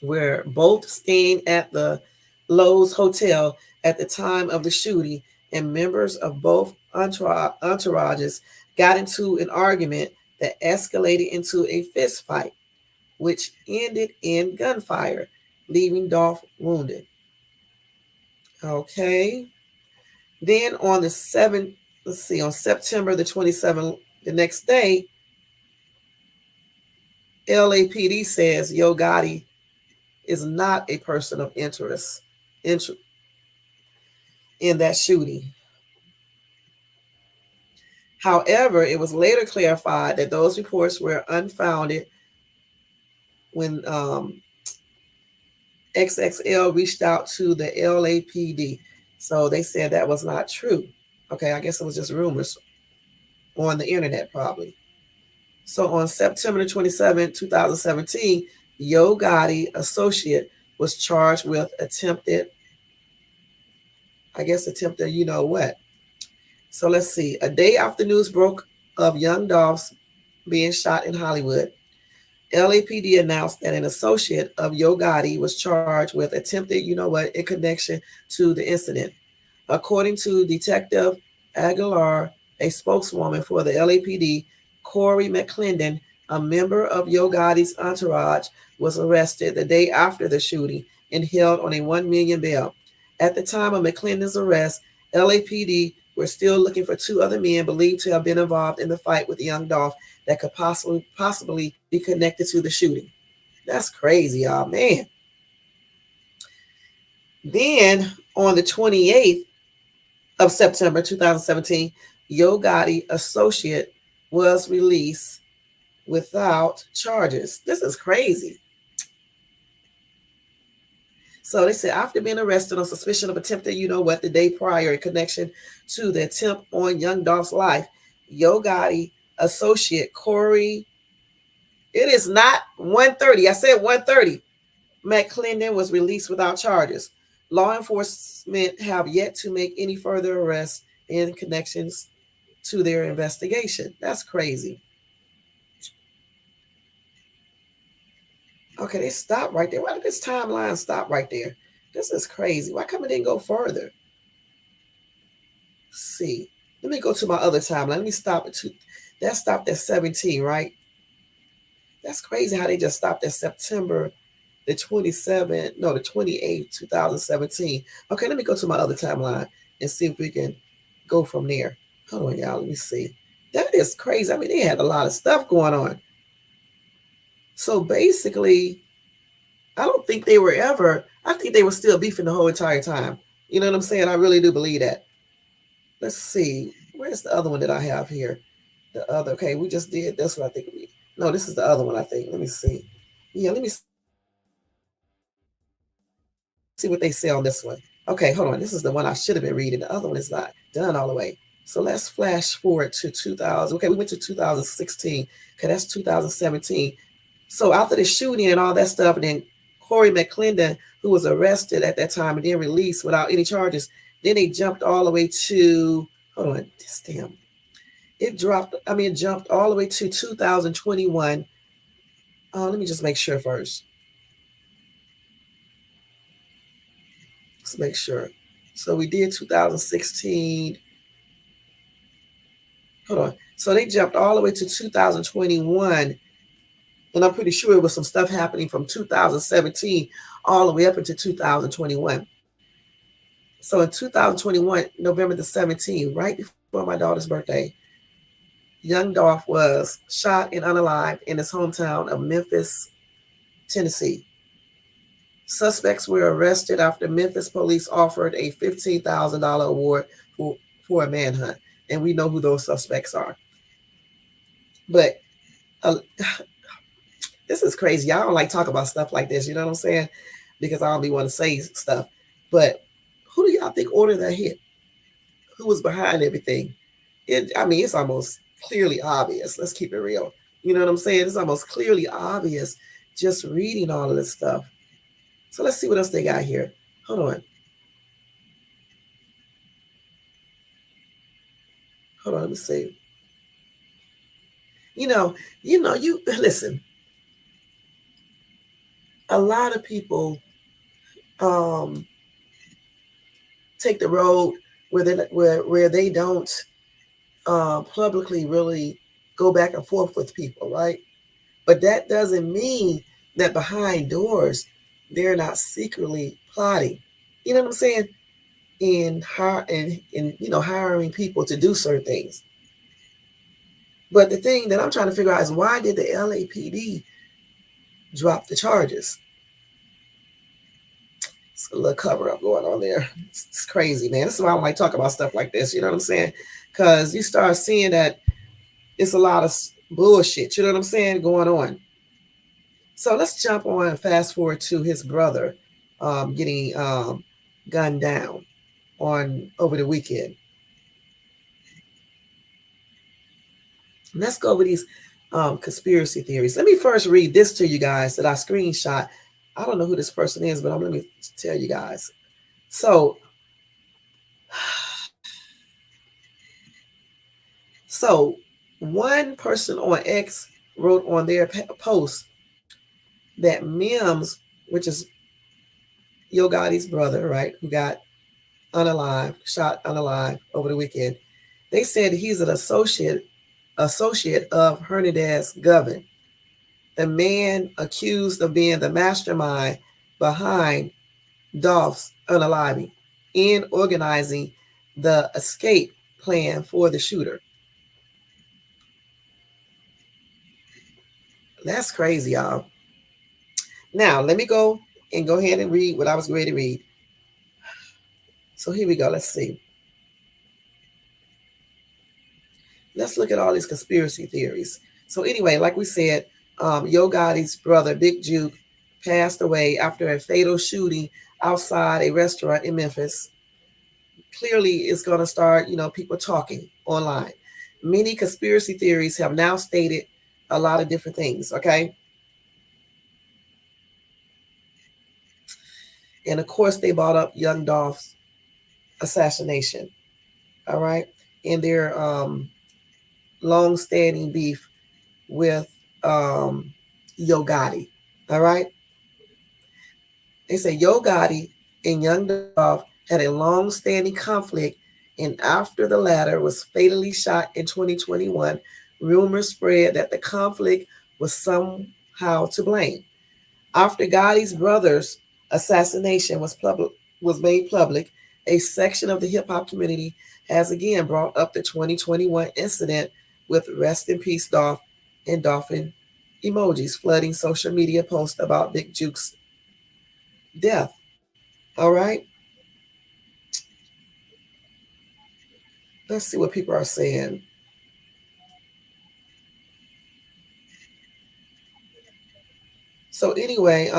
were both staying at the Lowe's Hotel at the time of the shooting, and members of both entourages got into an argument that escalated into a fist fight, which ended in gunfire, leaving Dolph wounded. Okay. Then on the 7th, on September the 27th, the next day, LAPD says Yo Gotti is not a person of interest in that shooting. However, it was later clarified that those reports were unfounded when XXL reached out to the LAPD. So they said that was not true. Okay, I guess it was just rumors on the internet probably. So on September 27, 2017, Yo Gotti associate was charged with attempted, you know what. So let's see. A day after news broke of Young Dolph's being shot in Hollywood, LAPD announced that an associate of Yo Gotti was charged with attempted, you know what, in connection to the incident. According to Detective Aguilar, a spokeswoman for the LAPD, Corey McClendon, a member of Yo Gotti's entourage, was arrested the day after the shooting and held on a $1 million bail. At the time of McClendon's arrest, LAPD We're still looking for two other men believed to have been involved in the fight with young Dolph that could possibly be connected to the shooting. That's crazy, y'all, man. Then on the 28th of September 2017, Yo Gotti associate was released without charges. This is crazy. So they said after being arrested on suspicion of attempted, you know what, the day prior in connection to the attempt on young Dolph's life, Yo Gotti associate Corey, it is not 1:30. I said 1:30. McClendon was released without charges. Law enforcement have yet to make any further arrests in connections to their investigation. That's crazy. Okay, they stopped right there. Why did this timeline stop right there? This is crazy. Why come it didn't go further? Let's see. Let me go to my other timeline. Let me stop at that stopped at 17, right? That's crazy how they just stopped at September the 27th, no, the 28th, 2017. Okay, let me go to my other timeline and see if we can go from there. Hold on, y'all. Let me see. That is crazy. I mean, they had a lot of stuff going on. So basically, I don't think they were ever, I think they were still beefing the whole entire time. You know what I'm saying? I really do believe that. Let's see. Where's the other one that I have here? The other, okay, we just did this one, I think. No, this is the other one, I think. Let me see. Yeah, let me see what they say on this one. Okay, hold on. This is the one I should have been reading. The other one is not done all the way. So let's flash forward to 2000. Okay, we went to 2016. Okay, that's 2017. So after the shooting and all that stuff, and then Corey McClendon, who was arrested at that time and then released without any charges, then they jumped all the way to, hold on, this damn, it jumped all the way to 2021. Let me just make sure first. Let's make sure. So we did 2016. Hold on. So they jumped all the way to 2021. And I'm pretty sure it was some stuff happening from 2017 all the way up into 2021. So in 2021, November the 17th, right before my daughter's birthday, young Dolph was shot and unalived in his hometown of Memphis, Tennessee. Suspects were arrested after Memphis police offered a $15,000 award for a manhunt. And we know who those suspects are. But this is crazy. Y'all don't like talk about stuff like this. You know what I'm saying? Because I don't be want to say stuff. But who do y'all think ordered that hit? Who was behind everything? It's almost clearly obvious. Let's keep it real. You know what I'm saying? It's almost clearly obvious just reading all of this stuff. So let's see what else they got here. Hold on. Hold on, let me see. You listen. A lot of people take the road where they don't publicly really go back and forth with people, right? But that doesn't mean that behind doors they're not secretly plotting. You know what I'm saying? In hiring people to do certain things. But the thing that I'm trying to figure out is why did the LAPD drop the charges? It's a little cover up going on there. It's crazy, man. This is why I don't like talk about stuff like this. You know what I'm saying? Because you start seeing that it's a lot of bullshit. You know what I'm saying? Going on. So let's jump on and fast forward to his brother getting gunned down over the weekend. Let's go over these conspiracy theories. Let me first read this to you guys that I screenshot. I don't know who this person is, but let me tell you guys. So one person on X wrote on their post that Mims, which is Yo Gotti's brother, right, who got shot unalive over the weekend, they said he's an associate of Hernandez Govan, the man accused of being the mastermind behind Dolph's unaliving and organizing the escape plan for the shooter. That's crazy, y'all. Now, let me go ahead and read what I was ready to read. So here we go. Let's see. Let's look at all these conspiracy theories. So anyway, like we said, Yo Gotti's brother, Big Jook, passed away after a fatal shooting outside a restaurant in Memphis. Clearly, it's going to start, people talking online. Many conspiracy theories have now stated a lot of different things, okay? And of course, they brought up young Dolph's assassination, all right? And their long-standing beef with Yo Gotti, all right? They say Yo Gotti and young Dolph had a long-standing conflict, and after the latter was fatally shot in 2021, rumors spread that the conflict was somehow to blame. After Gotti's brother's assassination was made public, a section of the hip hop community has again brought up the 2021 incident with "Rest in Peace, Dolph" and dolphin emojis flooding social media posts about Big Jook's death. All right, let's see what people are saying. So anyway,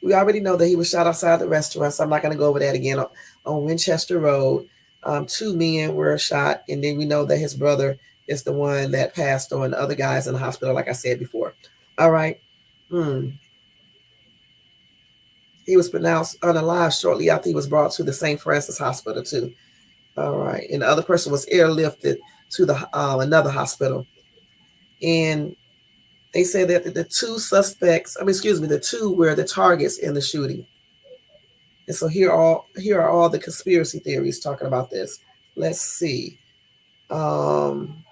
we already know that he was shot outside the restaurant, so I'm not going to go over that again. On Winchester Road, two men were shot, and then we know that his brother is the one that passed on. The other guys in the hospital, like I said before. All right. He was pronounced unalive shortly after he was brought to the St. Francis Hospital, too. All right. And the other person was airlifted to the another hospital. And they said that the two suspects, the two were the targets in the shooting. And so here are all the conspiracy theories talking about this. Let's see. Damn,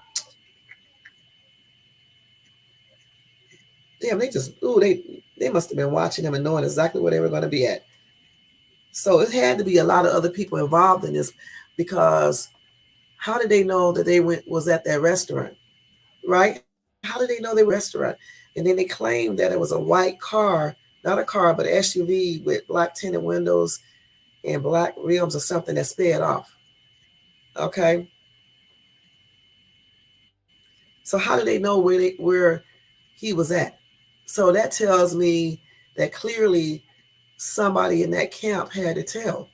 they must have been watching them and knowing exactly where they were going to be at. So it had to be a lot of other people involved in this, because how did they know that was at that restaurant, right? How did they know they were at the restaurant? And then they claimed that it was a white car, not a car, but an SUV with black tinted windows and black rims or something that sped off. Okay. So how did they know where he was at? So that tells me that clearly somebody in that camp had to tell.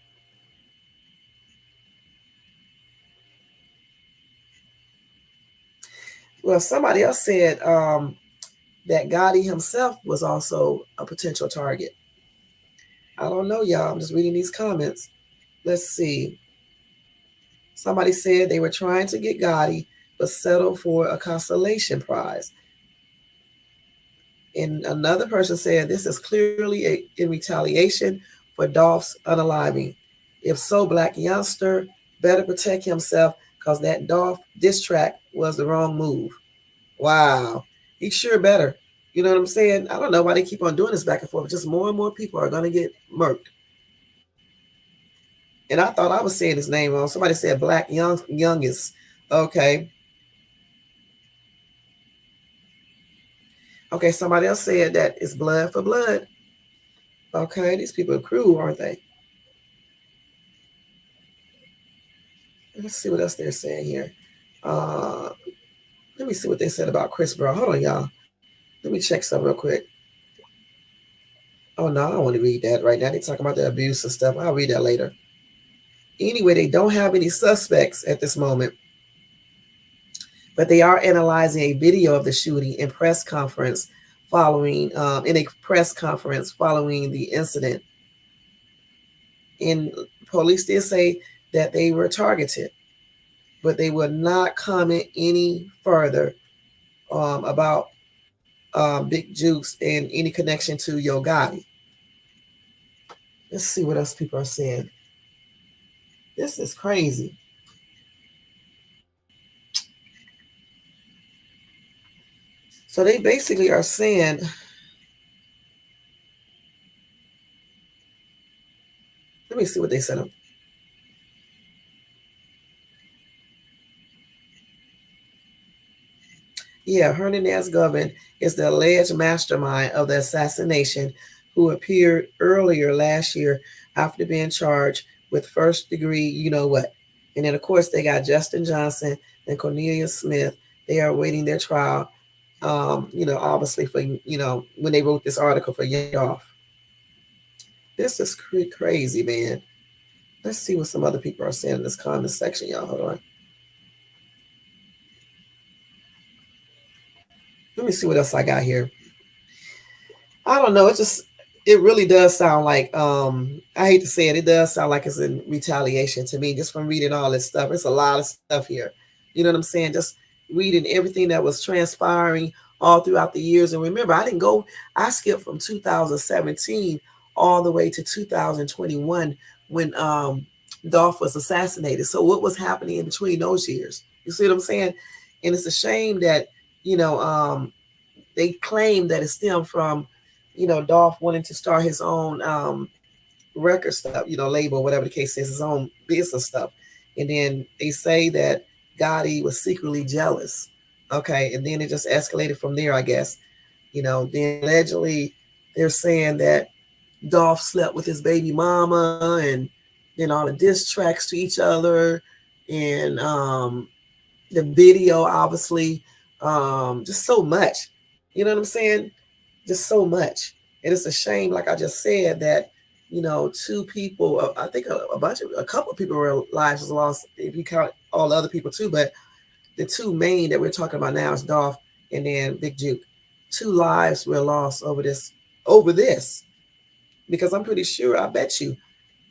Well, somebody else said that Gotti himself was also a potential target. I don't know, y'all. I'm just reading these comments. Let's see. Somebody said they were trying to get Gotti, but settled for a consolation prize. And another person said this is clearly in retaliation for Dolph's unaliving. If so, Black youngster better protect himself, because that Dolph diss track was the wrong move. Wow. He sure better. You know what I'm saying? I don't know why they keep on doing this back and forth. Just more and more people are going to get murked. And I thought I was saying his name wrong. Somebody said Black Youngest. Okay. Okay, somebody else said that it's blood for blood. Okay, these people are cruel, aren't they? Let's see what else they're saying here. Let me see what they said about Chris Brown. Hold on, y'all. Let me check something real quick. Oh, no, I don't want to read that right now. They're talking about the abuse and stuff. I'll read that later. Anyway, they don't have any suspects at this moment, but they are analyzing a video of the shooting in a press conference following the incident. And police did say that they were targeted, but they will not comment any further about Big Jukes and any connection to Yo Gotti. Let's see what else people are saying. This is crazy. So they basically are saying, let me see what they sent him. Yeah, Hernandez Govin is the alleged mastermind of the assassination who appeared earlier last year after being charged with first degree, you know what. And then, of course, they got Justin Johnson and Cornelia Smith. They are awaiting their trial, obviously for, when they wrote this article for Dolph. This is crazy, man. Let's see what some other people are saying in this comment section, y'all. Hold on. Let me see what else I got here. I don't know. It really does sound like I hate to say it, it does sound like it's in retaliation to me just from reading all this stuff. It's a lot of stuff here. You know what I'm saying? Just reading everything that was transpiring all throughout the years. And remember, I skipped from 2017 all the way to 2021 when Dolph was assassinated. So what was happening in between those years? You see what I'm saying? And it's a shame that, you know, they claim that it stemmed from, Dolph wanting to start his own record stuff, label, whatever the case is, his own business stuff. And then they say that Gotti was secretly jealous. Okay. And then it just escalated from there, I guess. Then allegedly they're saying that Dolph slept with his baby mama and then all the diss tracks to each other and the video, obviously, just so much. You know what I'm saying? Just so much. And it's a shame, like I just said, that two people, I think a couple of people lives was lost if you count all the other people too, but the two main that we're talking about now is Dolph and then Big Jook. 2 lives were lost over this, because I'm pretty sure, I bet you,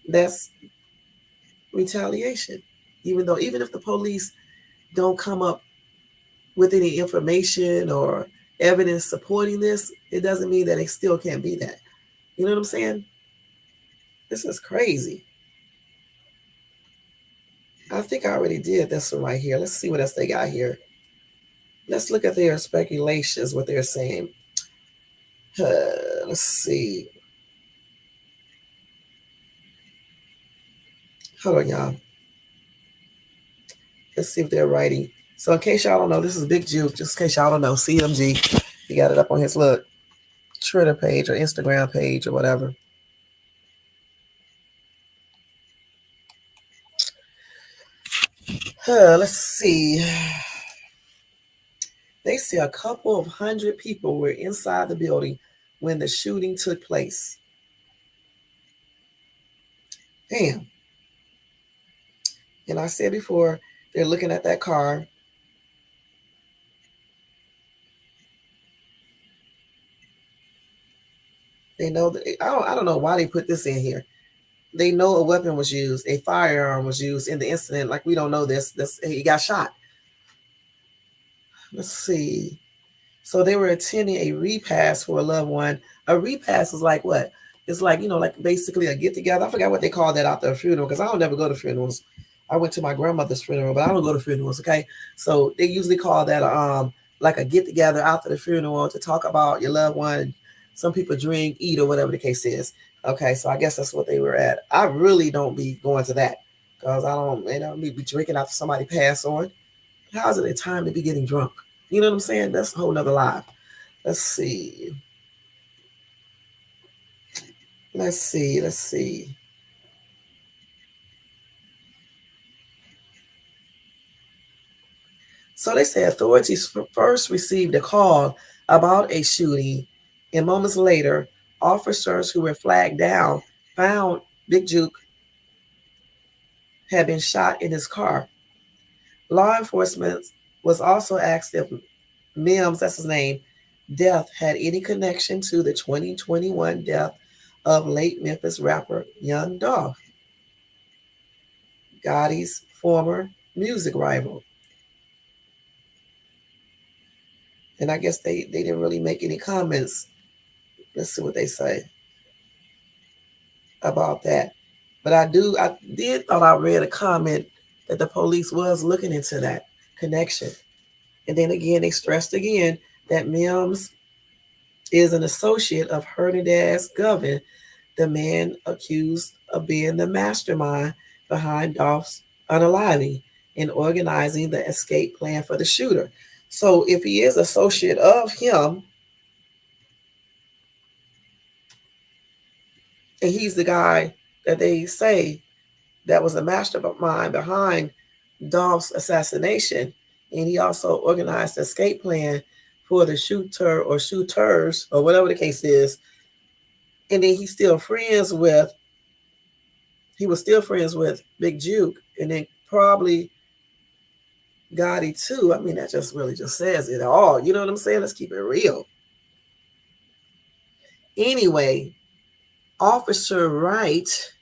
that's retaliation. Even if the police don't come up with any information or evidence supporting this, it doesn't mean that it still can't be that. You know what I'm saying? This is crazy. I think I already did this one right here. Let's see what else they got here. Let's look at their speculations, what they're saying. Let's see. Hold on, y'all. Let's see if they're writing. So in case y'all don't know, this is Big Jook. Just in case y'all don't know, CMG. He got it up on his little Twitter page or Instagram page or whatever. Let's see. They say a couple of 100 people were inside the building when the shooting took place. Damn. And I said before, they're looking at that car. They know that I don't know why they put this in here. They know a weapon was used, a firearm was used in the incident. Like, we don't know this. He got shot. Let's see. So they were attending a repast for a loved one. A repast is like what? It's like, like basically a get together. I forgot what they call that after a funeral, because I don't never go to funerals. I went to my grandmother's funeral, but I don't go to funerals. Okay. So they usually call that like a get together after the funeral to talk about your loved one. Some people drink, eat, or whatever the case is. Okay. So I guess that's what they were at. I really don't be going to that because I don't, be drinking after somebody passed on. How's it a time to be getting drunk? You know what I'm saying? That's a whole nother life. Let's see. Let's see. So they say authorities first received a call about a shooting, and moments later, officers who were flagged down found Big Jook had been shot in his car. Law enforcement was also asked if Mims, that's his name, death had any connection to the 2021 death of late Memphis rapper Young Dolph, Gotti's former music rival. And I guess they didn't really make any comments. Let's see what they say about that. But I did thought I read a comment that the police was looking into that connection. And then again, they stressed again that Mims is an associate of Hernandez Govin, the man accused of being the mastermind behind Dolph's unaliving and organizing the escape plan for the shooter. So if he is associate of him, and he's the guy that they say that was a mastermind behind Dolph's assassination, and he also organized the escape plan for the shooter or shooters or whatever the case is, and then he was still friends with Big Jook, and then probably Gotti too. I mean, that just really just says it all. You know what I'm saying? Let's keep it real. Anyway, Officer Wright,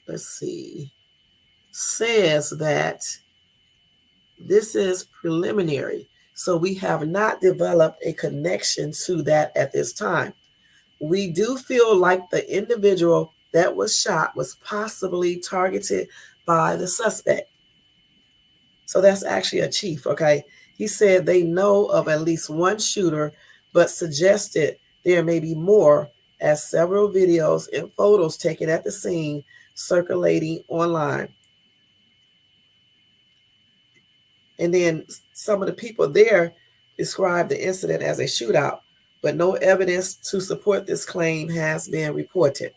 let's see, says that this is preliminary. So we have not developed a connection to that at this time. We do feel like the individual that was shot was possibly targeted by the suspect. So that's actually a chief, okay? He said they know of at least one shooter, but suggested there may be more, as several videos and photos taken at the scene circulating online. And then some of the people there described the incident as a shootout, but no evidence to support this claim has been reported.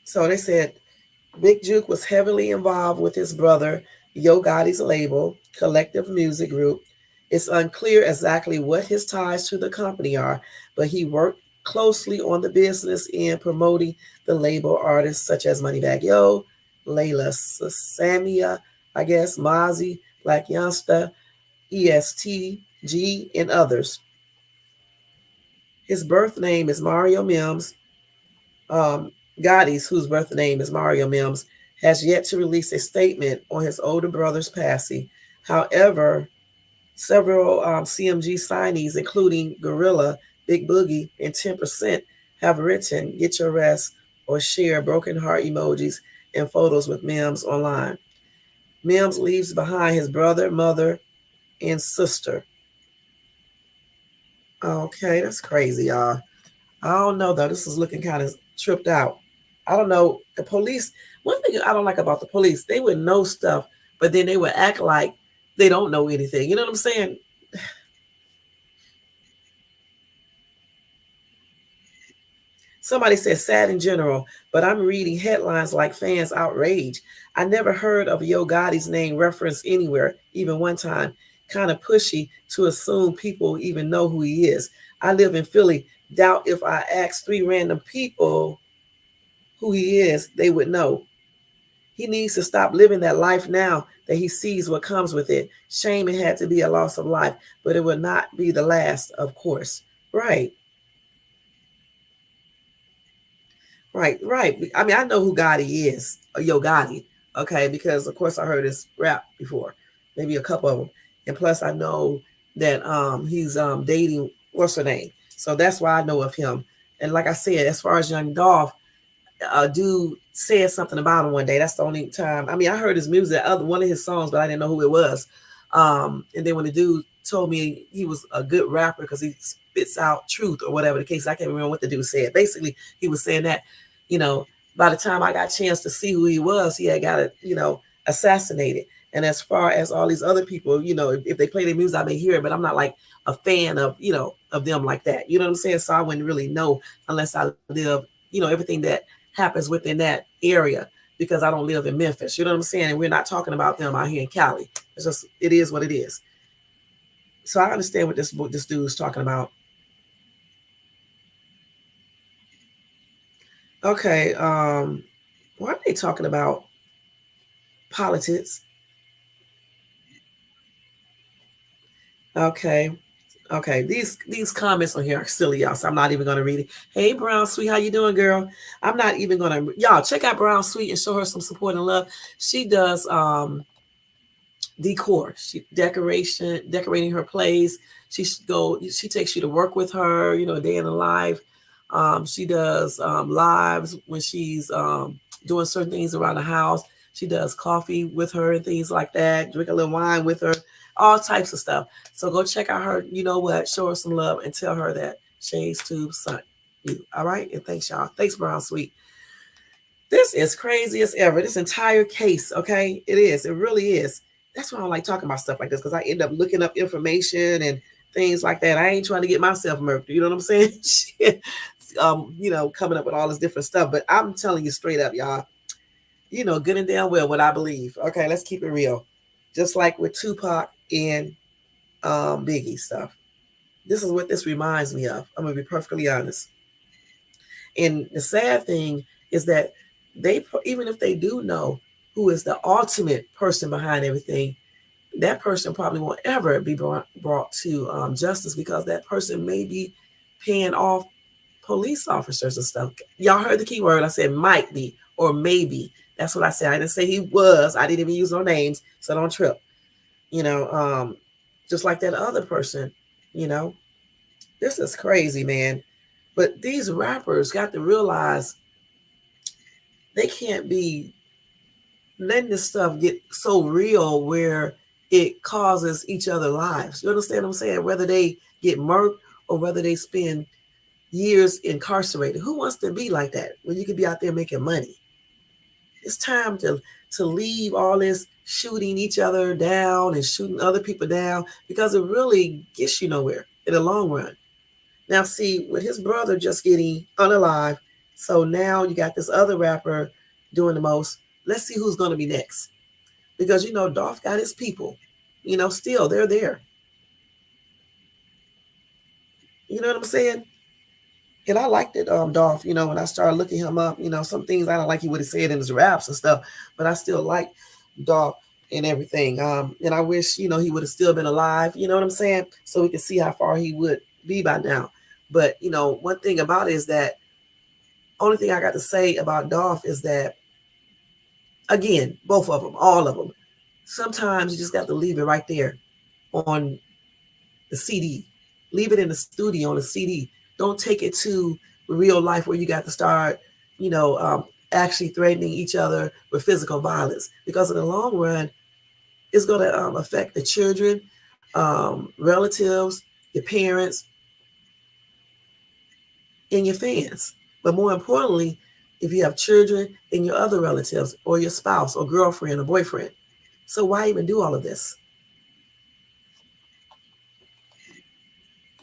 So they said Big Jook was heavily involved with his brother Yo Gotti's label, Collective Music Group. It's unclear exactly what his ties to the company are, but he worked closely on the business end promoting the label artists such as Moneybagg Yo, Layla Samia, I guess, Mozzie, Black Youngster, ESTG, and others. His birth name is Mario Mims. Gotti's, whose birth name is Mario Mims, has yet to release a statement on his older brother's passing. However, several CMG signees, including Gorilla, Big Boogie, and 10%, have written "Get Your Rest" or share broken heart emojis and photos with Mims online. Mims leaves behind his brother, mother, and sister. Okay, that's crazy, y'all. I don't know though. This is looking kind of tripped out. I don't know. The police, one thing I don't like about the police, they would know stuff, but then they would act like they don't know anything. You know what I'm saying? Somebody said sad in general, but I'm reading headlines like fans outrage. I never heard of Yo Gotti's name referenced anywhere, even one time. Kind of pushy to assume people even know who he is. I live in Philly. Doubt if I asked 3 random people who he is, they would know. He needs to stop living that life now that he sees what comes with it. Shame it had to be a loss of life, but it would not be the last, of course. Right. Right. I mean, I know who Gotti is, Yo Gotti, okay, because of course I heard his rap before, maybe a couple of them, and plus I know that he's dating what's her name, so that's why I know of him. And like I said, as far as Young Dolph, a dude said something about him one day. That's the only time. I mean, I heard his music, other one of his songs, but I didn't know who it was. And then when the dude told me he was a good rapper because he spits out truth or whatever the case, I can't remember what the dude said. Basically, he was saying that, you know, by the time I got a chance to see who he was, he had got it, assassinated. And as far as all these other people, if they play their music, I may hear it, but I'm not like a fan of, of them like that. You know what I'm saying? So I wouldn't really know unless I live, everything that happens within that area, because I don't live in Memphis. You know what I'm saying? And we're not talking about them out here in Cali. It's just, it is what it is. So I understand what this dude is talking about. Okay, why are they talking about politics? Okay. Okay, these comments on here are silly, y'all. So I'm not even gonna read it. Hey, Brown Sweet, how you doing, girl? I'm not even gonna, y'all check out Brown Sweet and show her some support and love. She does decor, decorating her place. She takes you to work with her, day in the life. She does lives when she's doing certain things around the house. She does coffee with her and things like that. Drink a little wine with her. all types of stuff. So go check out her, you know what, show her some love and tell her that Shades Tube sent you. All right. And thanks, y'all. Thanks, Brown Sweet. This is crazy as ever. This entire case, okay? It is. It really is. That's why I don't like talking about stuff like this, because I end up looking up information and things like that. I ain't trying to get myself murdered. You know what I'm saying? You know, coming up with all this different stuff. But I'm telling you straight up, y'all, you know, good and damn well what I believe. Okay, let's keep it real. Just like with Tupac and Biggie stuff. This is what this reminds me of. I'm going to be perfectly honest. And the sad thing is that they, even if they do know who is the ultimate person behind everything, that person probably won't ever be brought to justice, because that person may be paying off police officers and stuff. Y'all heard the key word. I said might be or maybe. That's what I said. I didn't say he was. I didn't even use no names, so don't trip. You know, just like that other person, you know. This is crazy, man. But these rappers got to realize they can't be letting this stuff get so real where it causes each other lives. You understand what I'm saying? Whether they get murked or whether they spend years incarcerated. Who wants to be like that when you could be out there making money? It's time to leave all this shooting each other down and shooting other people down, because it really gets you nowhere in the long run. Now, see, with his brother just getting unalive, so now you got this other rapper doing the most. Let's see who's going to be next. Because, you know, Dolph got his people. You know, still, they're there. You know what I'm saying? And I liked it, Dolph, you know, when I started looking him up, you know, some things I don't like he would have said in his raps and stuff, but I still like Dolph and everything. And I wish, you know, he would have still been alive, you know what I'm saying? So we can see how far he would be by now. But, you know, one thing about it is that only thing I got to say about Dolph is that, again, both of them, all of them, sometimes you just got to leave it right there on the CD. Leave it in the studio on the CD. Don't take it to real life where you got to start, you know, actually threatening each other with physical violence. Because in the long run, it's going to affect the children, relatives, your parents, and your fans. But more importantly, if you have children and your other relatives or your spouse or girlfriend or boyfriend. So why even do all of this?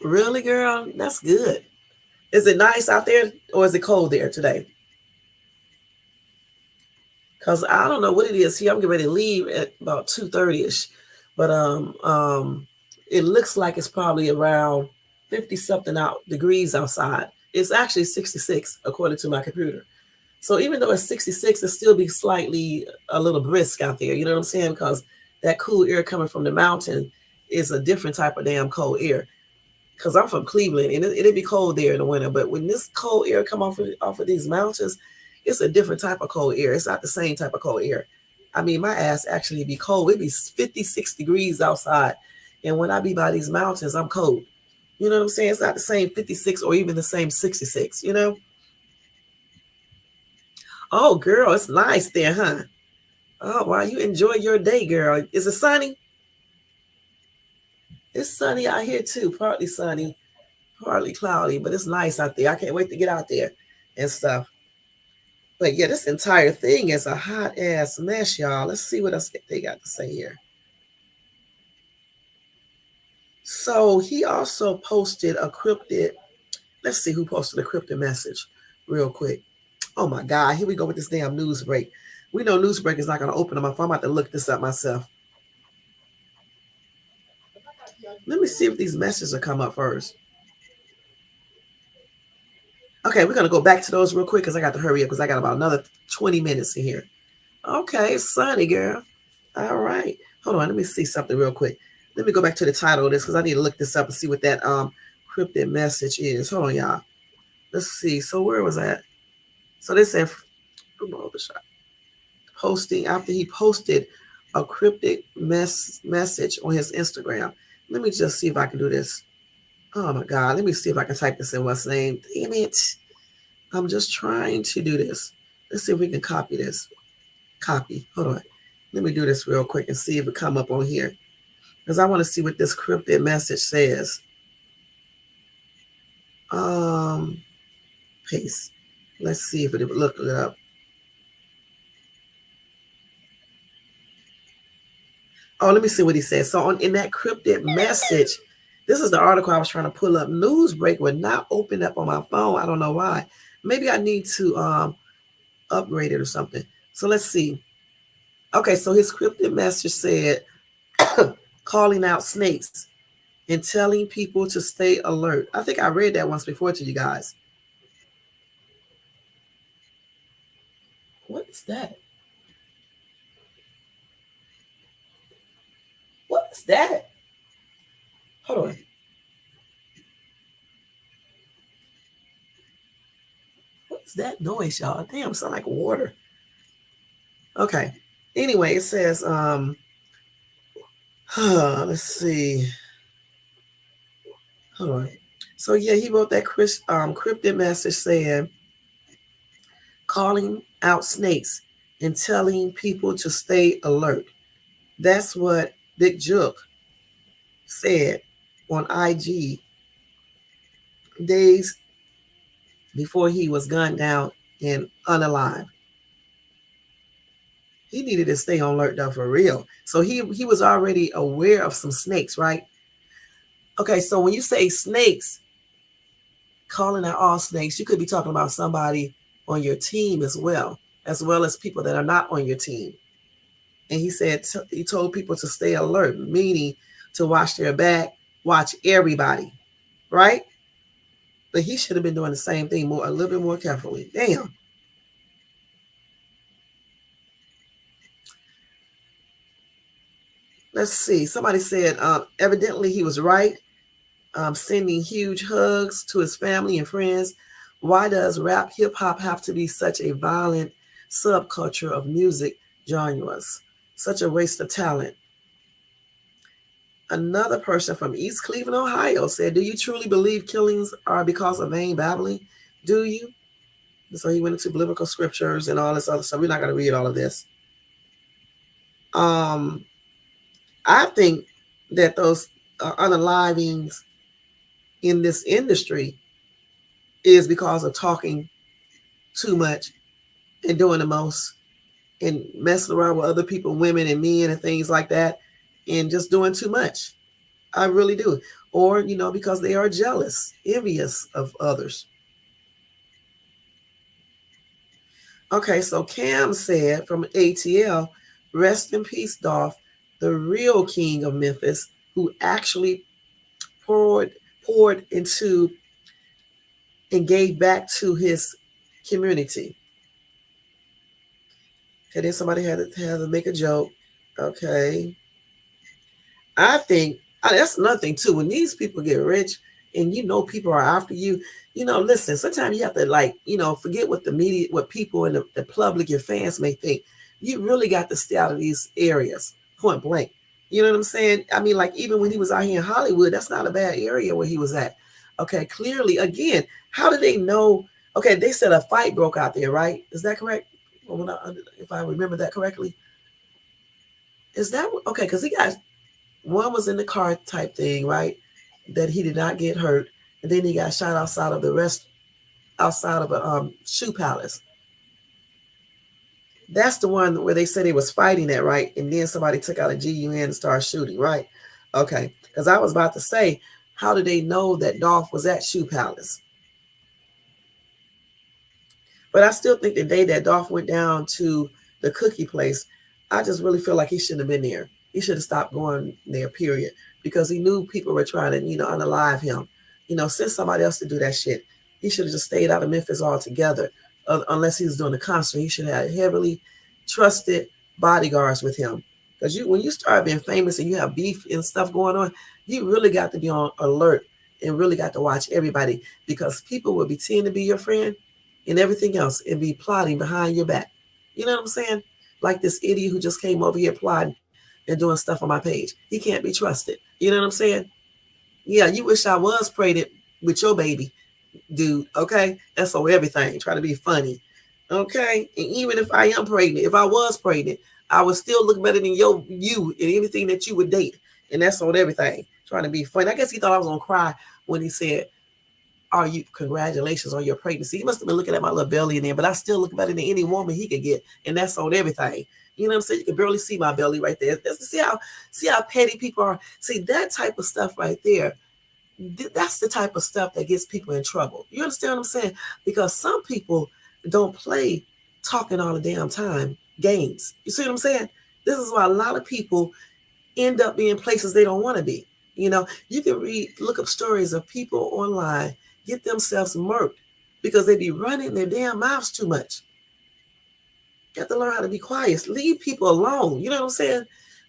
Really, girl? That's good. Is it nice out there or is it cold there today? Because I don't know what it is here. I'm getting ready to leave at about 2:30ish. But it looks like it's probably around 50 something degrees outside. It's actually 66 according to my computer. So even though it's 66, it still be slightly a little brisk out there. You know what I'm saying? Because that cool air coming from the mountain is a different type of damn cold air. Because I'm from Cleveland and it'd be cold there in the winter. But when this cold air come off of these mountains, it's a different type of cold air. It's not the same type of cold air. I mean, my ass actually be cold. It'd be 56 degrees outside. And when I be by these mountains, I'm cold. You know what I'm saying? It's not the same 56 or even the same 66, you know? Oh, girl, it's nice there, huh? Oh, wow, you enjoy your day, girl. Is it sunny? It's sunny out here, too. Partly sunny, partly cloudy, but it's nice out there. I can't wait to get out there and stuff. But yeah, this entire thing is a hot ass mess, y'all. Let's see what else they got to say here. So he also posted a cryptid. Let's see who posted a cryptid message real quick. Oh my God, here we go with this damn news break. We know Newsbreak is not going to open them up. I'm about to look this up myself. Let me see if these messages will come up first. Okay, we're going to go back to those real quick because I got to hurry up because I got about another 20 minutes in here. Okay, sunny girl. All right. Hold on, let me see something real quick. Let me go back to the title of this because I need to look this up and see what that cryptid message is. Hold on, y'all. Let's see. So where was that? So they said posting after he posted a cryptic message on his Instagram. Let me just see if I can do this. Oh my God. Let me see if I can type this in what's name. Damn it. I'm just trying to do this. Let's see if we can copy this. Copy. Hold on. Let me do this real quick and see if it come up on here. because I want to see what this cryptic message says. Um, Paste. Let's see if it would look it up. Oh, let me see what he says. So in that cryptic message, this is the article I was trying to pull up. Newsbreak would not open up on my phone. I don't know why. Maybe I need to upgrade it or something. So let's see. Okay, so his cryptic message said, calling out snakes and telling people to stay alert. I think I read that once before to you guys. What is that? What is that? Hold on. What is that noise, y'all? Damn, it sound like water. Okay. Anyway, it says, let's see. Hold on. So yeah, he wrote that cryptic message saying, calling out snakes and telling people to stay alert. That's what Big Jook said on IG days before he was gunned down and unalive. He needed to stay on alert though, for real. So he was already aware of some snakes, right? Okay, so when you say snakes, calling out all snakes, you could be talking about somebody on your team as well as people that are not on your team. And he said he told people to stay alert, meaning to watch their back, watch everybody, right? But he should have been doing the same thing a little bit more carefully. Damn. Let's see. Somebody said evidently he was right, sending huge hugs to his family and friends. Why does rap hip hop have to be such a violent subculture of music genres? Such a waste of talent. Another person from East Cleveland, Ohio said, do you truly believe killings are because of vain babbling? Do you? So he went into biblical scriptures and all this other stuff. We're not going to read all of this. I think that those unalivings in this industry is because of talking too much and doing the most and messing around with other people, women and men and things like that, and just doing too much. I really do. Or, because they are jealous, envious of others. Okay, so Cam said from ATL, rest in peace, Dolph, the real king of Memphis, who actually poured into and gave back to his community. Okay, then somebody had to make a joke. Okay. I think that's another thing too. When these people get rich and people are after you, listen, sometimes you have to forget what the media, what people in the public, your fans may think. You really got to stay out of these areas, point blank. You know what I'm saying? I mean, like even when he was out here in Hollywood, that's not a bad area where he was at. Okay, clearly, again, how do they know? Okay, they said a fight broke out there, right? Is that correct? If I remember that correctly. Is that okay? Because he got one was in the car type thing, right? That he did not get hurt, and then he got shot outside of outside of a shoe palace. That's the one where they said he was fighting at, right? And then somebody took out a GUN and started shooting, right? Okay, because I was about to say, how did they know that Dolph was at Shoe Palace? But I still think the day that Dolph went down to the cookie place, I just really feel like he shouldn't have been there. He should have stopped going there, period. Because he knew people were trying to, unalive him. Send somebody else to do that shit. He should have just stayed out of Memphis altogether. Unless he was doing a concert. He should have heavily trusted bodyguards with him. Because when you start being famous and you have beef and stuff going on, you really got to be on alert and really got to watch everybody. Because people will pretend to be your friend and everything else and be plotting behind your back. You know what I'm saying? Like this idiot who just came over here plotting and doing stuff on my page. He can't be trusted. You know what I'm saying? Yeah, you wish I was pregnant with your baby, dude. Okay? That's on everything. Try to be funny. Okay? And even if I am pregnant, if I was pregnant, I would still look better than you and anything that you would date. And that's on everything, trying to be funny. I guess he thought I was gonna cry when he said, "Are you congratulations on your pregnancy?" He must have been looking at my little belly in there, but I still look better than any woman he could get, and that's on everything. You know what I'm saying? You can barely see my belly right there. See how petty people are. See that type of stuff right there. That's the type of stuff that gets people in trouble. You understand what I'm saying? Because some people don't play talking all the damn time games. You see what I'm saying? This is why a lot of people end up being places they don't want to be. You know, you can look up stories of people online get themselves murked because they be running their damn mouths too much. You have to learn how to be quiet. Leave people alone. You know what I'm saying?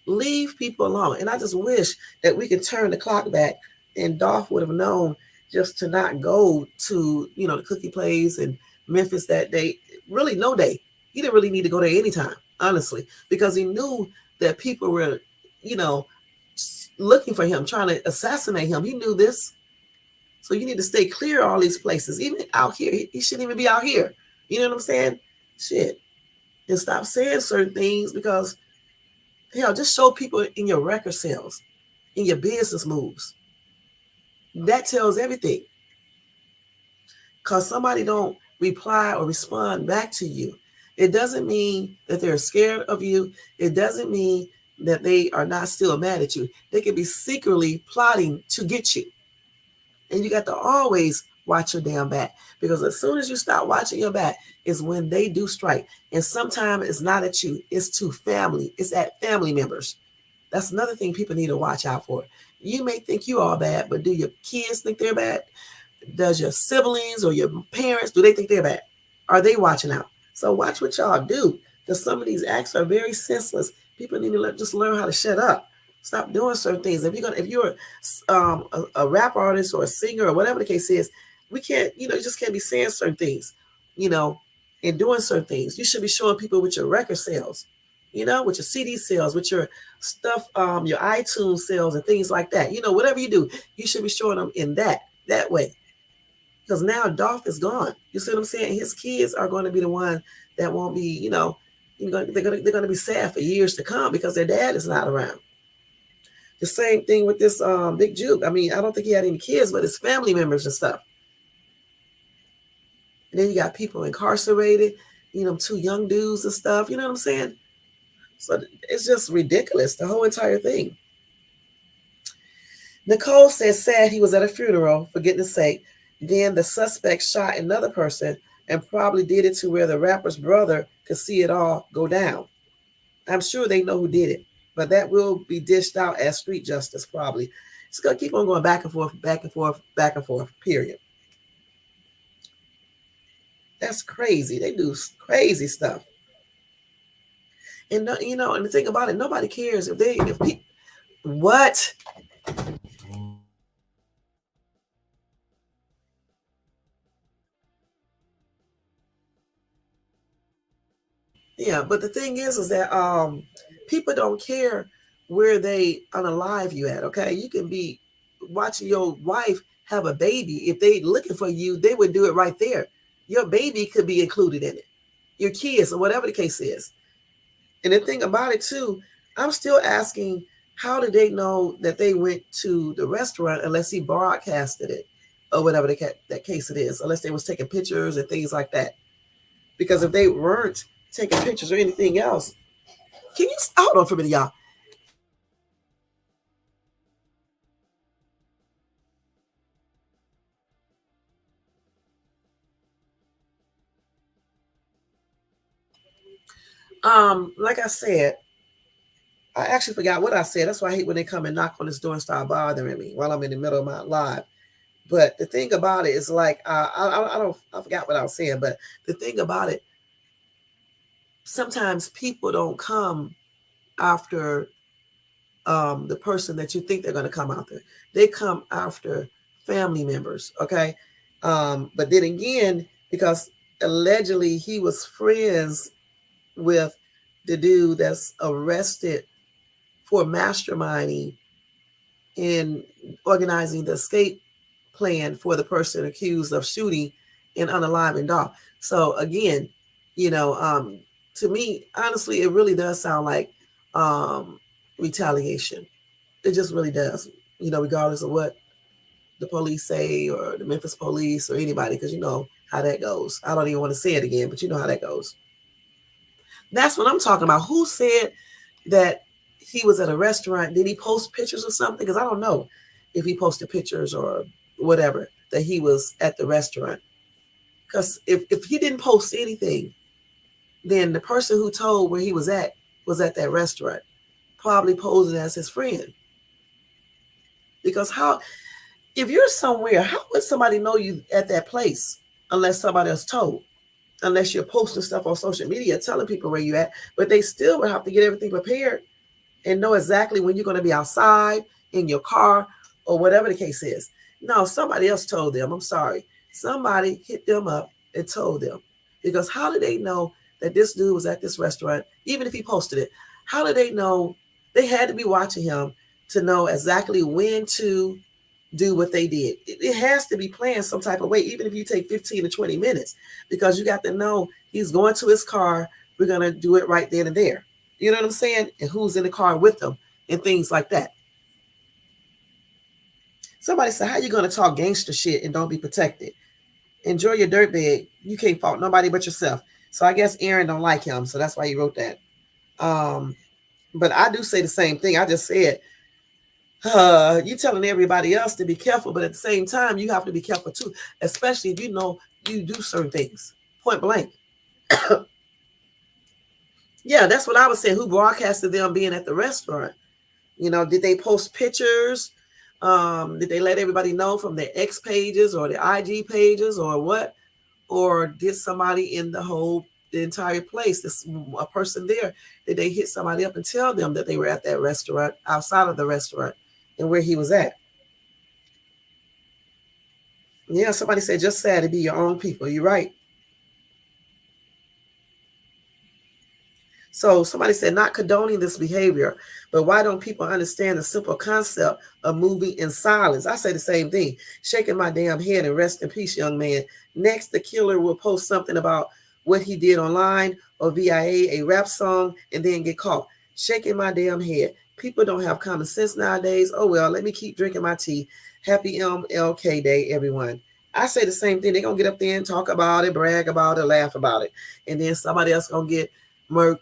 Leave people alone. And I just wish that we could turn the clock back and Dolph would have known just to not go to, you know, the cookie plays in Memphis that day. Really, no day. He didn't really need to go there anytime, honestly, because he knew that people were, you know, looking for him, trying to assassinate him. He knew this. So you need to stay clear of all these places, even out here. He shouldn't even be out here. You know what I'm saying? Shit. And stop saying certain things because, hell, just show people in your record sales, in your business moves. That tells everything. Because somebody don't reply or respond back to you, it doesn't mean that they're scared of you. It doesn't mean that they are not still mad at you. They could be secretly plotting to get you. And you got to always watch your damn back, because as soon as you stop watching your back is when they do strike. And sometimes it's not at you, it's to family, it's at family members. That's another thing people need to watch out for. You may think you are bad, but do your kids think they're bad? Does your siblings or your parents, do they think they're bad? Are they watching out? So watch what y'all do, because some of these acts are very senseless. People need to just learn how to shut up. Stop doing certain things. If you're a rap artist or a singer or whatever the case is, we can't, you just can't be saying certain things, you know, and doing certain things. You should be showing people with your record sales, with your CD sales, with your stuff, your iTunes sales and things like that. Whatever you do, you should be showing them in that way. Because now Dolph is gone. You see what I'm saying? His kids are going to be the ones that won't be, they're going to be sad for years to come because their dad is not around. The same thing with this Big Jook. I mean, I don't think he had any kids, but his family members and stuff. And then you got people incarcerated, two young dudes and stuff. You know what I'm saying? So it's just ridiculous, the whole entire thing. Nicole says, sad he was at a funeral, for goodness sake. Then the suspect shot another person and probably did it to where the rapper's brother could see it all go down. I'm sure they know who did it, but that will be dished out as street justice probably. It's going to keep on going back and forth, back and forth, back and forth, period. That's crazy. They do crazy stuff. And, and the thing about it, nobody cares if people, what? Yeah, but the thing is that people don't care where they unalive you at. Okay, you can be watching your wife have a baby. If they looking for you, they would do it right there. Your baby could be included in it, your kids, or whatever the case is. And the thing about it too, I'm still asking, how did they know that they went to the restaurant unless he broadcasted it, or whatever that case it is, unless they was taking pictures and things like that? Because if they weren't taking pictures or anything else, can you hold on for a minute, y'all? Like I said, I actually forgot what I said. That's why I hate when they come and knock on this door and start bothering me while I'm in the middle of my live. But the thing about it is, like, I forgot what I was saying. But the thing about it, sometimes people don't come after the person that you think they're going to come after. They come after family members. Okay, but then again, because allegedly he was friends with the dude that's arrested for masterminding in organizing the escape plan for the person accused of shooting and unaliving Dolph. So again, to me, honestly, it really does sound like retaliation. It just really does. Regardless of what the police say or the Memphis police or anybody, because you know how that goes. I don't even want to say it again, but you know how that goes. That's what I'm talking about. Who said that he was at a restaurant? Did he post pictures or something? Because I don't know if he posted pictures or whatever that he was at the restaurant. Because if he didn't post anything, then the person who told where he was at that restaurant, probably posing as his friend. Because if you're somewhere, how would somebody know you at that place unless somebody else told? Unless you're posting stuff on social media telling people where you're at, but they still would have to get everything prepared and know exactly when you're going to be outside, in your car, or whatever the case is. No, somebody else told them. I'm sorry. Somebody hit them up and told them. Because how did they know that this dude was at this restaurant, even if he posted it? How did they know? They had to be watching him to know exactly when to do what they did. It has to be planned some type of way, even if you take 15 to 20 minutes, because you got to know he's going to his car. We're going to do it right then and there. You know what I'm saying? And who's in the car with them and things like that. Somebody said, how you going to talk gangster shit and don't be protected? Enjoy your dirt bag. You can't fault nobody but yourself. So I guess Aaron don't like him. So that's why he wrote that. But I do say the same thing. I just said, you telling everybody else to be careful, but at the same time, you have to be careful too, especially if you know you do certain things. Point blank. Yeah, that's what I was saying. Who broadcasted them being at the restaurant? Did they post pictures? Did they let everybody know from their X pages or their IG pages or what? Or did somebody in the entire place, a person there, did they hit somebody up and tell them that they were at that restaurant, outside of the restaurant, and where he was at? Yeah, somebody said, just sad to be your own people. You're right. So somebody said, not condoning this behavior, but why don't people understand the simple concept of moving in silence? I say the same thing, shaking my damn head and rest in peace, young man. Next, the killer will post something about what he did online or via a rap song and then get caught. Shaking my damn head. People don't have common sense nowadays. Oh, well, let me keep drinking my tea. Happy MLK Day, everyone. I say the same thing. They're going to get up there and talk about it, brag about it, laugh about it. And then somebody else going to get murked,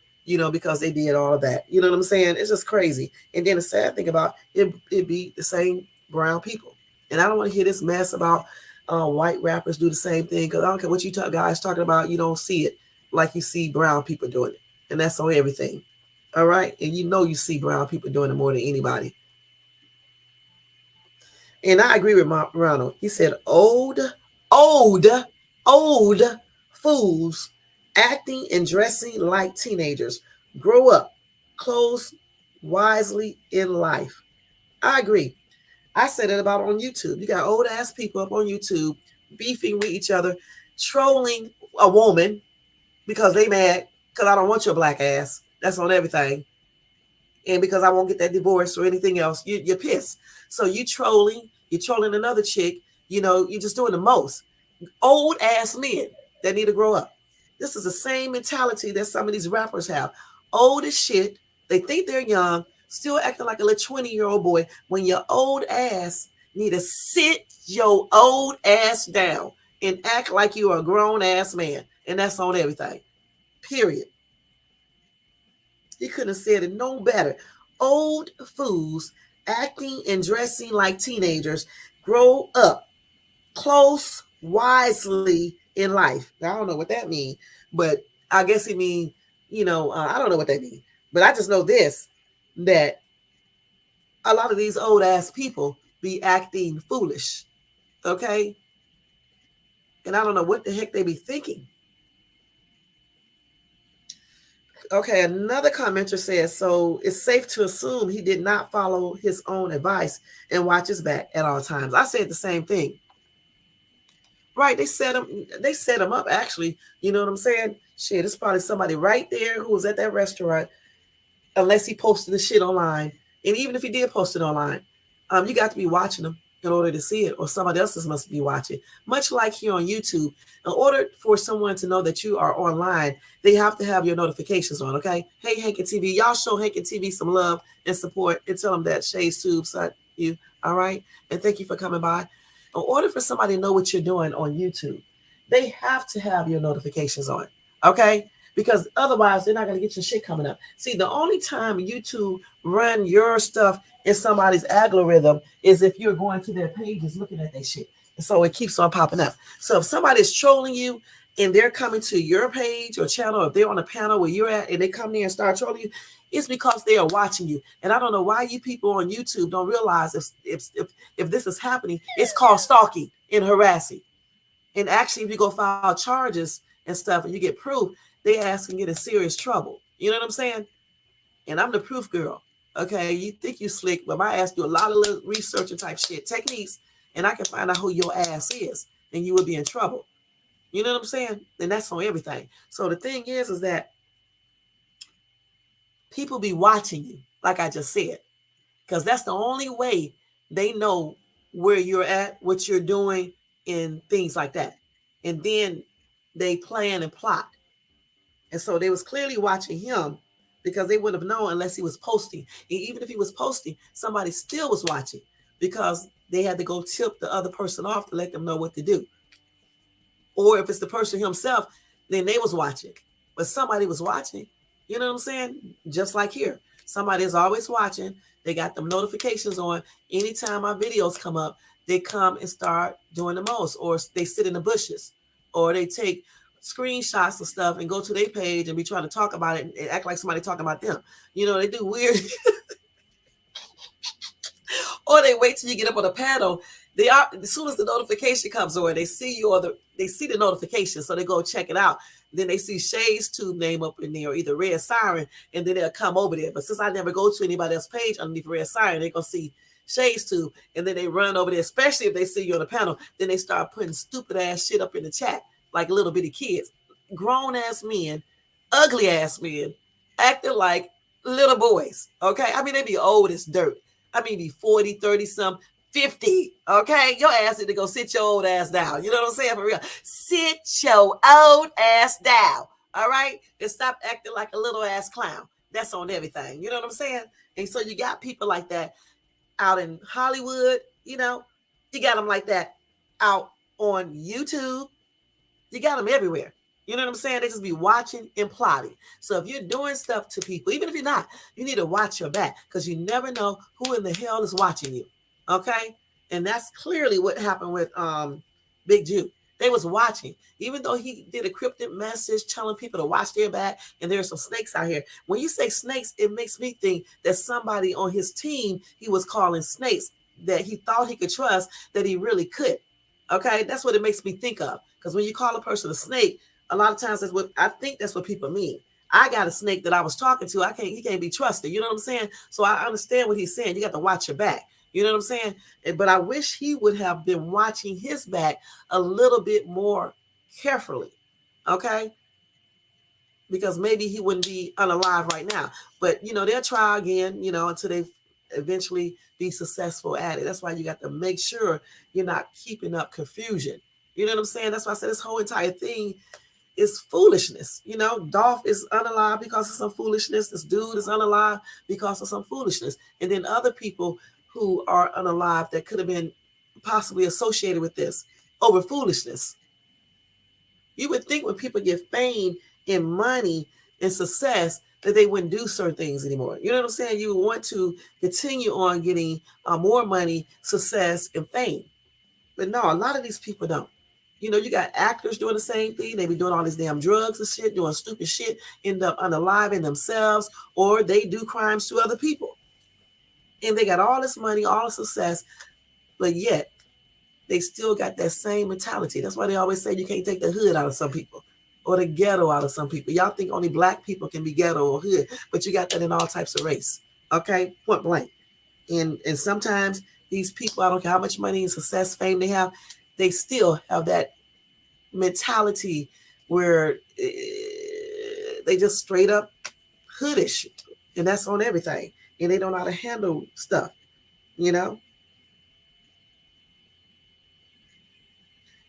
because they did all of that. You know what I'm saying? It's just crazy. And then the sad thing about it be the same brown people. And I don't want to hear this mess about white rappers do the same thing, because I don't care what you guys talking about. You don't see it like you see brown people doing it. And that's on everything. All right? And you see brown people doing it more than anybody. And I agree with Ronald. He said, old fools acting and dressing like teenagers. Grow up. Close wisely in life. I agree. I said it about on YouTube. You got old ass people up on YouTube beefing with each other, trolling a woman because they mad because I don't want your black ass. That's on everything. And because I won't get that divorce or anything else, you're pissed. So you're trolling another chick. You're just doing the most. Old ass men that need to grow up. This is the same mentality that some of these rappers have. Old as shit. They think they're young, still acting like a little 20-year-old boy when your old ass need to sit your old ass down and act like you're a grown ass man. And that's on everything. Period. He couldn't have said it no better. Old fools acting and dressing like teenagers. Grow up. Close wisely in life. Now, I don't know what that means, but I guess it means, I don't know what that means. But I just know this, that a lot of these old ass people be acting foolish. Okay? And I don't know what the heck they be thinking. Okay, another commenter says, so it's safe to assume he did not follow his own advice and watch his back at all times. I said the same thing. Right, they set him up, actually. You know what I'm saying? Shit, it's probably somebody right there who was at that restaurant, unless he posted the shit online. And even if he did post it online, you got to be watching him. in order to see it, or somebody else's must be watching. Much like here on YouTube, in order for someone to know that you are online, they have to have your notifications on, okay? Hey, Hank and TV, y'all show Hank and TV some love and support and tell them that Shay's Tube sent you, all right? And thank you for coming by. In order for somebody to know what you're doing on YouTube, they have to have your notifications on, okay? Because otherwise, they're not going to get your shit coming up. See, the only time YouTube run your stuff in somebody's algorithm is if you're going to their pages looking at their shit. And so it keeps on popping up. So if somebody's trolling you and they're coming to your page or channel, if they're on a panel where you're at and they come there and start trolling you, it's because they are watching you. And I don't know why you people on YouTube don't realize if this is happening, it's called stalking and harassing. And actually, if you go file charges and stuff and you get proof, they ask and get in serious trouble. You know what I'm saying? And I'm the proof girl. Okay, you think you slick, but my ass do a lot of little research and type shit techniques, and I can find out who your ass is, and you would be in trouble. You know what I'm saying? And that's on everything. So the thing is that people be watching you, like I just said, because that's the only way they know where you're at, what you're doing, and things like that. And then they plan and plot. And so they was clearly watching him because they wouldn't have known unless he was posting. And even if he was posting, somebody still was watching because they had to go tip the other person off to let them know what to do. Or if it's the person himself, then they was watching. But somebody was watching. You know what I'm saying? Just like here. Somebody is always watching. They got them notifications on. Anytime my videos come up, they come and start doing the most. Or they sit in the bushes. Or they take screenshots of stuff and go to their page and be trying to talk about it and act like somebody talking about them. You know, they do weird. Or they wait till you get up on the panel. They are, as soon as the notification comes on, they see you, or they see the notification, so they go check it out. Then they see Shay's Tube name up in there, or either Red Siren, and then they'll come over there. But since I never go to anybody else's page underneath Red Siren, they're gonna see Shay's Tube, and then they run over there, especially if they see you on the panel. Then they start putting stupid ass shit up in the chat, like little bitty kids, grown ass men, ugly ass men, acting like little boys. Okay, I mean they be old as dirt. I mean be 40, 30 some. 50, okay? Your ass need to go sit your old ass down. You know what I'm saying? For real. Sit your old ass down, all right? And stop acting like a little ass clown. That's on everything. You know what I'm saying? And so you got people like that out in Hollywood, you know? You got them like that out on YouTube. You got them everywhere. You know what I'm saying? They just be watching and plotting. So if you're doing stuff to people, even if you're not, you need to watch your back because you never know who in the hell is watching you. Okay, and that's clearly what happened with Big Jook. They was watching, even though he did a cryptic message telling people to watch their back, and there's some snakes out here. When you say snakes, it makes me think that somebody on his team he was calling snakes that he thought he could trust that he really could. Okay, that's what it makes me think of. Because when you call a person a snake, a lot of times that's what I think that's what people mean. I got a snake that I was talking to. He can't be trusted. You know what I'm saying? So I understand what he's saying. You got to watch your back. You know what I'm saying? But I wish he would have been watching his back a little bit more carefully. Okay? Because maybe he wouldn't be unalive right now. But, you know, they'll try again, you know, until they eventually be successful at it. That's why you got to make sure you're not keeping up confusion. You know what I'm saying? That's why I said this whole entire thing is foolishness. You know, Dolph is unalive because of some foolishness. This dude is unalive because of some foolishness. And then other people who are unalive that could have been possibly associated with this over foolishness. You would think when people get fame and money and success that they wouldn't do certain things anymore. You know what I'm saying? You would want to continue on getting more money, success, and fame. But no, a lot of these people don't. You know, you got actors doing the same thing. They be doing all these damn drugs and shit, doing stupid shit, end up unalive in themselves, or they do crimes to other people. And they got all this money, all this success, but yet they still got that same mentality. That's why they always say you can't take the hood out of some people or the ghetto out of some people. Y'all think only black people can be ghetto or hood, but you got that in all types of race. Okay, point blank. And sometimes these people, I don't care how much money and success, fame they have, they still have that mentality where they just straight up hoodish, and that's on everything. And they don't know how to handle stuff, you know?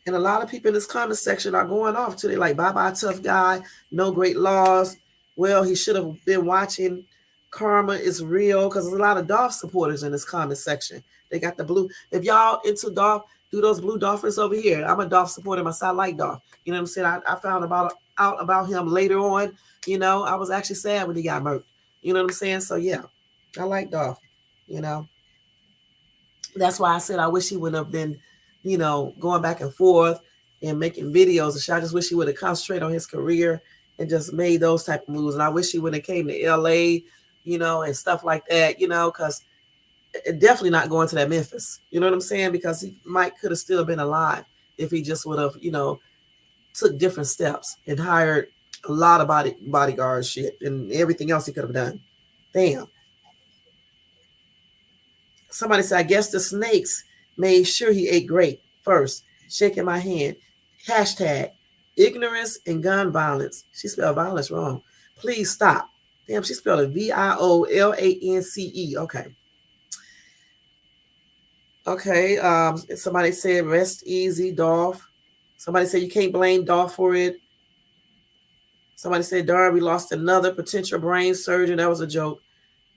And a lot of people in this comment section are going off to they like, bye bye, tough guy, no great laws. Well, he should have been watching. Karma is real, because there's a lot of Dolph supporters in this comment section. They got the blue. If y'all into Dolph, do those blue dolphins over here. I'm a Dolph supporter myself. I like Dolph. You know what I'm saying? I found out about him later on. You know, I was actually sad when he got murked. You know what I'm saying? So yeah, I like Dolph. You know, that's why I said I wish he would have been, you know, going back and forth and making videos and shit. I just wish he would have concentrated on his career and just made those type of moves. And I wish he would have came to LA, you know, and stuff like that, you know, because definitely not going to that Memphis. You know what I'm saying? Because he might could have still been alive if he just would have, you know, took different steps and hired a lot of bodyguard shit and everything else he could have done. Damn. Somebody said, I guess the snakes made sure he ate great first. Shaking my hand. Hashtag ignorance and gun violence. She spelled violence wrong. Please stop. Damn, she spelled it VIOLANCE. Okay. Okay. Somebody said rest easy, Dolph. Somebody said you can't blame Dolph for it. Somebody said, darn, we lost another potential brain surgeon. That was a joke.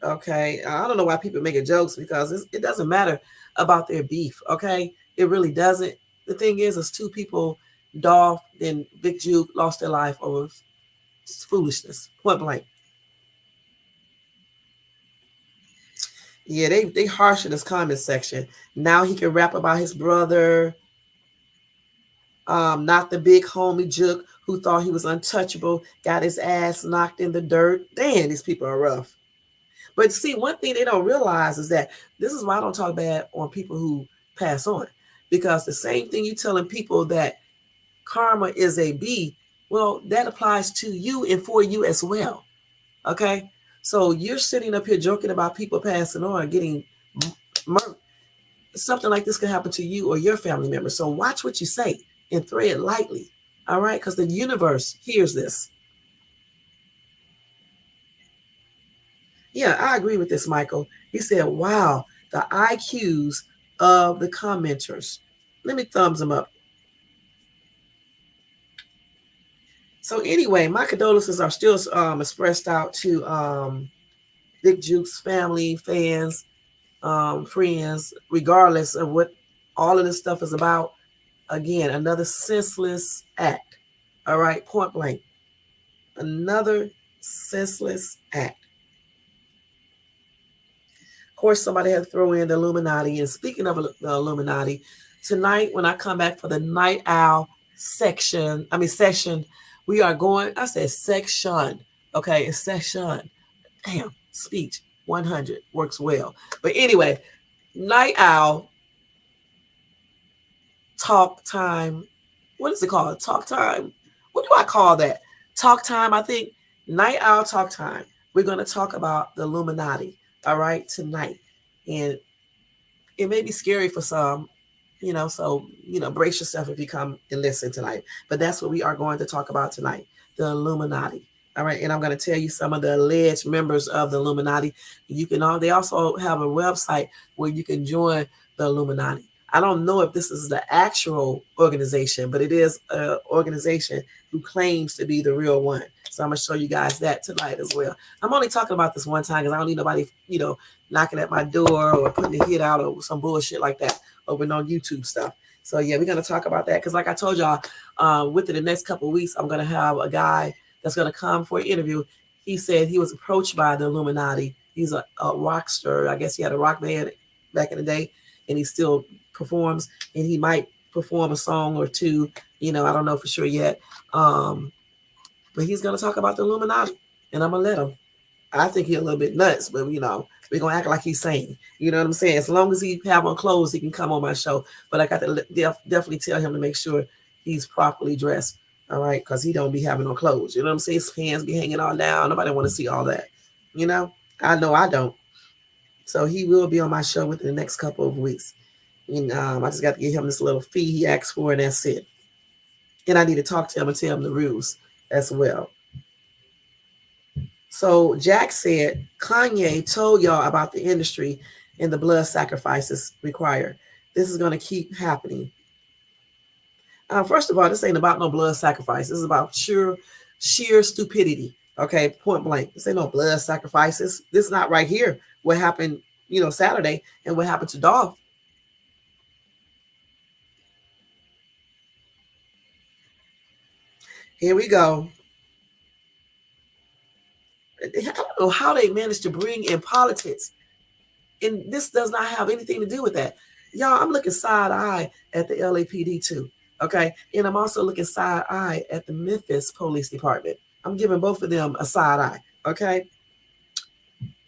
Okay. I don't know why people making jokes, because it doesn't matter about their beef. Okay. It really doesn't. The thing is two people, Dolph and Big Jook, lost their life over foolishness. Point blank. Yeah, they harsh in this comment section. Now he can rap about his brother. Not the big homie Jook, who thought he was untouchable, got his ass knocked in the dirt. Damn, these people are rough. But see, one thing they don't realize is that this is why I don't talk bad on people who pass on. Because the same thing you telling people that karma is a B, well, that applies to you and for you as well. Okay? So you're sitting up here joking about people passing on, getting murdered. Something like this could happen to you or your family member. So watch what you say and tread lightly. All right? Because the universe hears this. Yeah, I agree with this, Michael. He said, wow, the IQs of the commenters. Let me thumbs them up. So anyway, my condolences are still expressed out to Big Jook's family, fans, friends, regardless of what all of this stuff is about. Again, another senseless act. All right, point blank. Another senseless act. Of course, somebody had to throw in the Illuminati. And speaking of the Illuminati, tonight when I come back for the Night Owl session, we are going, I said section. Okay, it's session. Damn, speech 100 works well. But anyway, Night Owl talk time. What is it called? Talk time. What do I call that? Talk time, I think. Night Owl talk time. We're going to talk about the Illuminati, all right, tonight. And it may be scary for some, you know, so, you know, brace yourself if you come and listen tonight. But that's what we are going to talk about tonight, the Illuminati. All right, and I'm going to tell you some of the alleged members of the Illuminati. They also have a website where you can join the Illuminati. I don't know if this is the actual organization, but it is an organization who claims to be the real one. So I'm going to show you guys that tonight as well. I'm only talking about this one time because I don't need nobody, you know, knocking at my door or putting a hit out or some bullshit like that over on YouTube stuff. So yeah, we're going to talk about that because like I told y'all, within the next couple of weeks, I'm going to have a guy that's going to come for an interview. He said he was approached by the Illuminati. He's a rock star. I guess he had a rock band back in the day, and he still performs, and he might perform a song or two. You know, I don't know for sure yet. But he's going to talk about the Illuminati, and I'm going to let him. I think he's a little bit nuts, but, you know, we're going to act like he's sane. You know what I'm saying? As long as he have on clothes, he can come on my show. But I got to definitely tell him to make sure he's properly dressed. All right, because he don't be having on clothes. You know what I'm saying? His pants be hanging all down. Nobody want to see all that. You know I don't. So he will be on my show within the next couple of weeks. And I just got to give him this little fee he asked for, and that's it. And I need to talk to him and tell him the rules as well. So Jack said, Kanye told y'all about the industry and the blood sacrifices required. This is going to keep happening. First of all, this ain't about no blood sacrifice. This is about sheer stupidity. Okay, point blank. This ain't no blood sacrifices. This is not right here. What happened, Saturday, and what happened to Dolph. Here we go. I don't know how they managed to bring in politics, and this does not have anything to do with that. Y'all, I'm looking side eye at the LAPD too. Okay, and I'm also looking side eye at the Memphis Police Department. I'm giving both of them a side eye. Okay,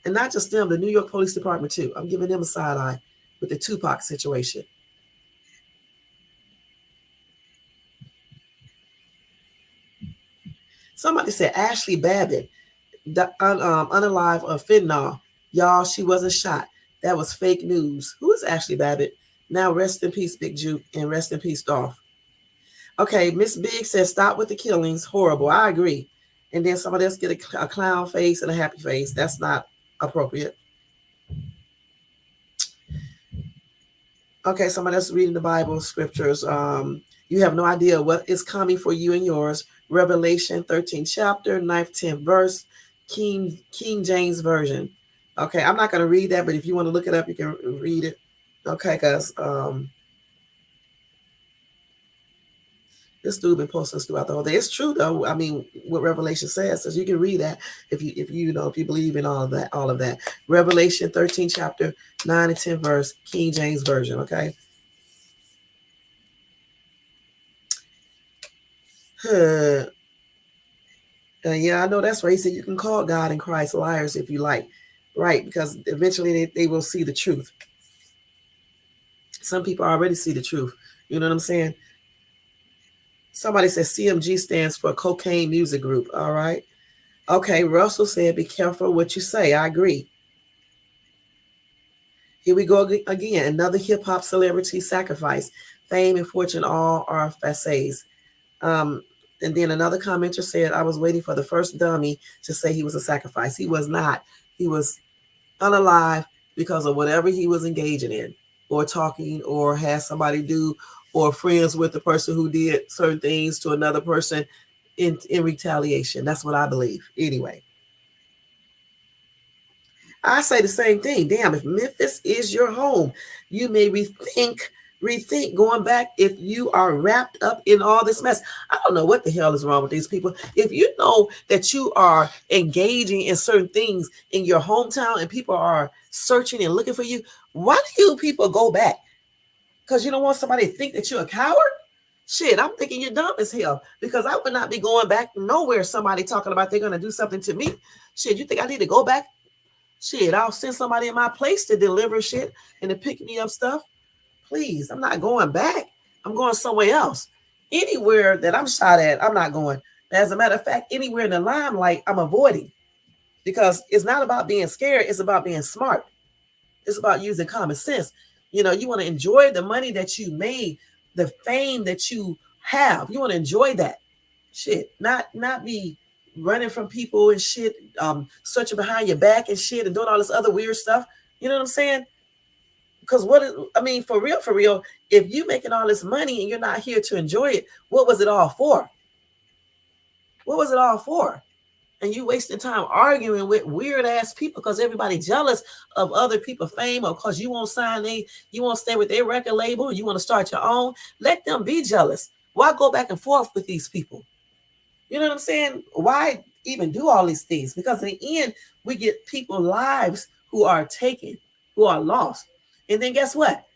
and not just them, the New York Police Department too. I'm giving them a side eye with the Tupac situation. Somebody said Ashley Babbitt, unalive of fentanyl. Y'all, she wasn't shot. That was fake news. Who is Ashley Babbitt? Now rest in peace, Big Jook, and rest in peace, Dolph. Okay, Miss Big says stop with the killings. Horrible. I agree. And then somebody else get a clown face and a happy face. That's not appropriate. Okay, somebody else reading the Bible scriptures. You have no idea what is coming for you and yours. Revelation 13th chapter, 9th, 10th verse, King James Version. Okay, I'm not going to read that, but if you want to look it up, you can read it. Okay, because this dude been posting this throughout the whole day. It's true though. I mean, what Revelation says, so you can read that if you believe in all of that. Revelation 13th chapter, 9 and 10 verse, King James Version. Okay. Yeah, I know that's right. He said you can call God and Christ liars if you like, right? Because eventually they will see the truth. Some people already see the truth. You know what I'm saying? Somebody says CMG stands for Cocaine Music Group. All right. Okay. Russell said, be careful what you say. I agree. Here we go again. Another hip hop celebrity sacrifice. Fame and fortune all are facades. And then another commenter said, I was waiting for the first dummy to say he was a sacrifice. He was not. He was unalive because of whatever he was engaging in or talking or had somebody do or friends with the person who did certain things to another person in retaliation. That's what I believe. Anyway, I say the same thing. Damn, if Memphis is your home, you may rethink going back if you are wrapped up in all this mess. I don't know what the hell is wrong with these people. If you know that you are engaging in certain things in your hometown and people are searching and looking for you, why do you people go back? Because you don't want somebody to think that you're a coward? Shit, I'm thinking you're dumb as hell because I would not be going back nowhere. Somebody talking about they're going to do something to me. Shit, you think I need to go back? Shit, I'll send somebody in my place to deliver shit and to pick me up stuff. Please, I'm not going back. I'm going somewhere else. Anywhere that I'm shot at, I'm not going. As a matter of fact, anywhere in the limelight, I'm avoiding because it's not about being scared. It's about being smart. It's about using common sense. You want to enjoy the money that you made, the fame that you have. You want to enjoy that shit, not be running from people and shit, searching behind your back and shit and doing all this other weird stuff. You know what I'm saying? Because for real, if you making all this money and you're not here to enjoy it, what was it all for? What was it all for? And you wasting time arguing with weird ass people because everybody jealous of other people's fame or because you won't you won't stay with their record label, you want to start your own. Let them be jealous. Why go back and forth with these people? You know what I'm saying? Why even do all these things? Because in the end, we get people's lives who are taken, who are lost. And then guess what?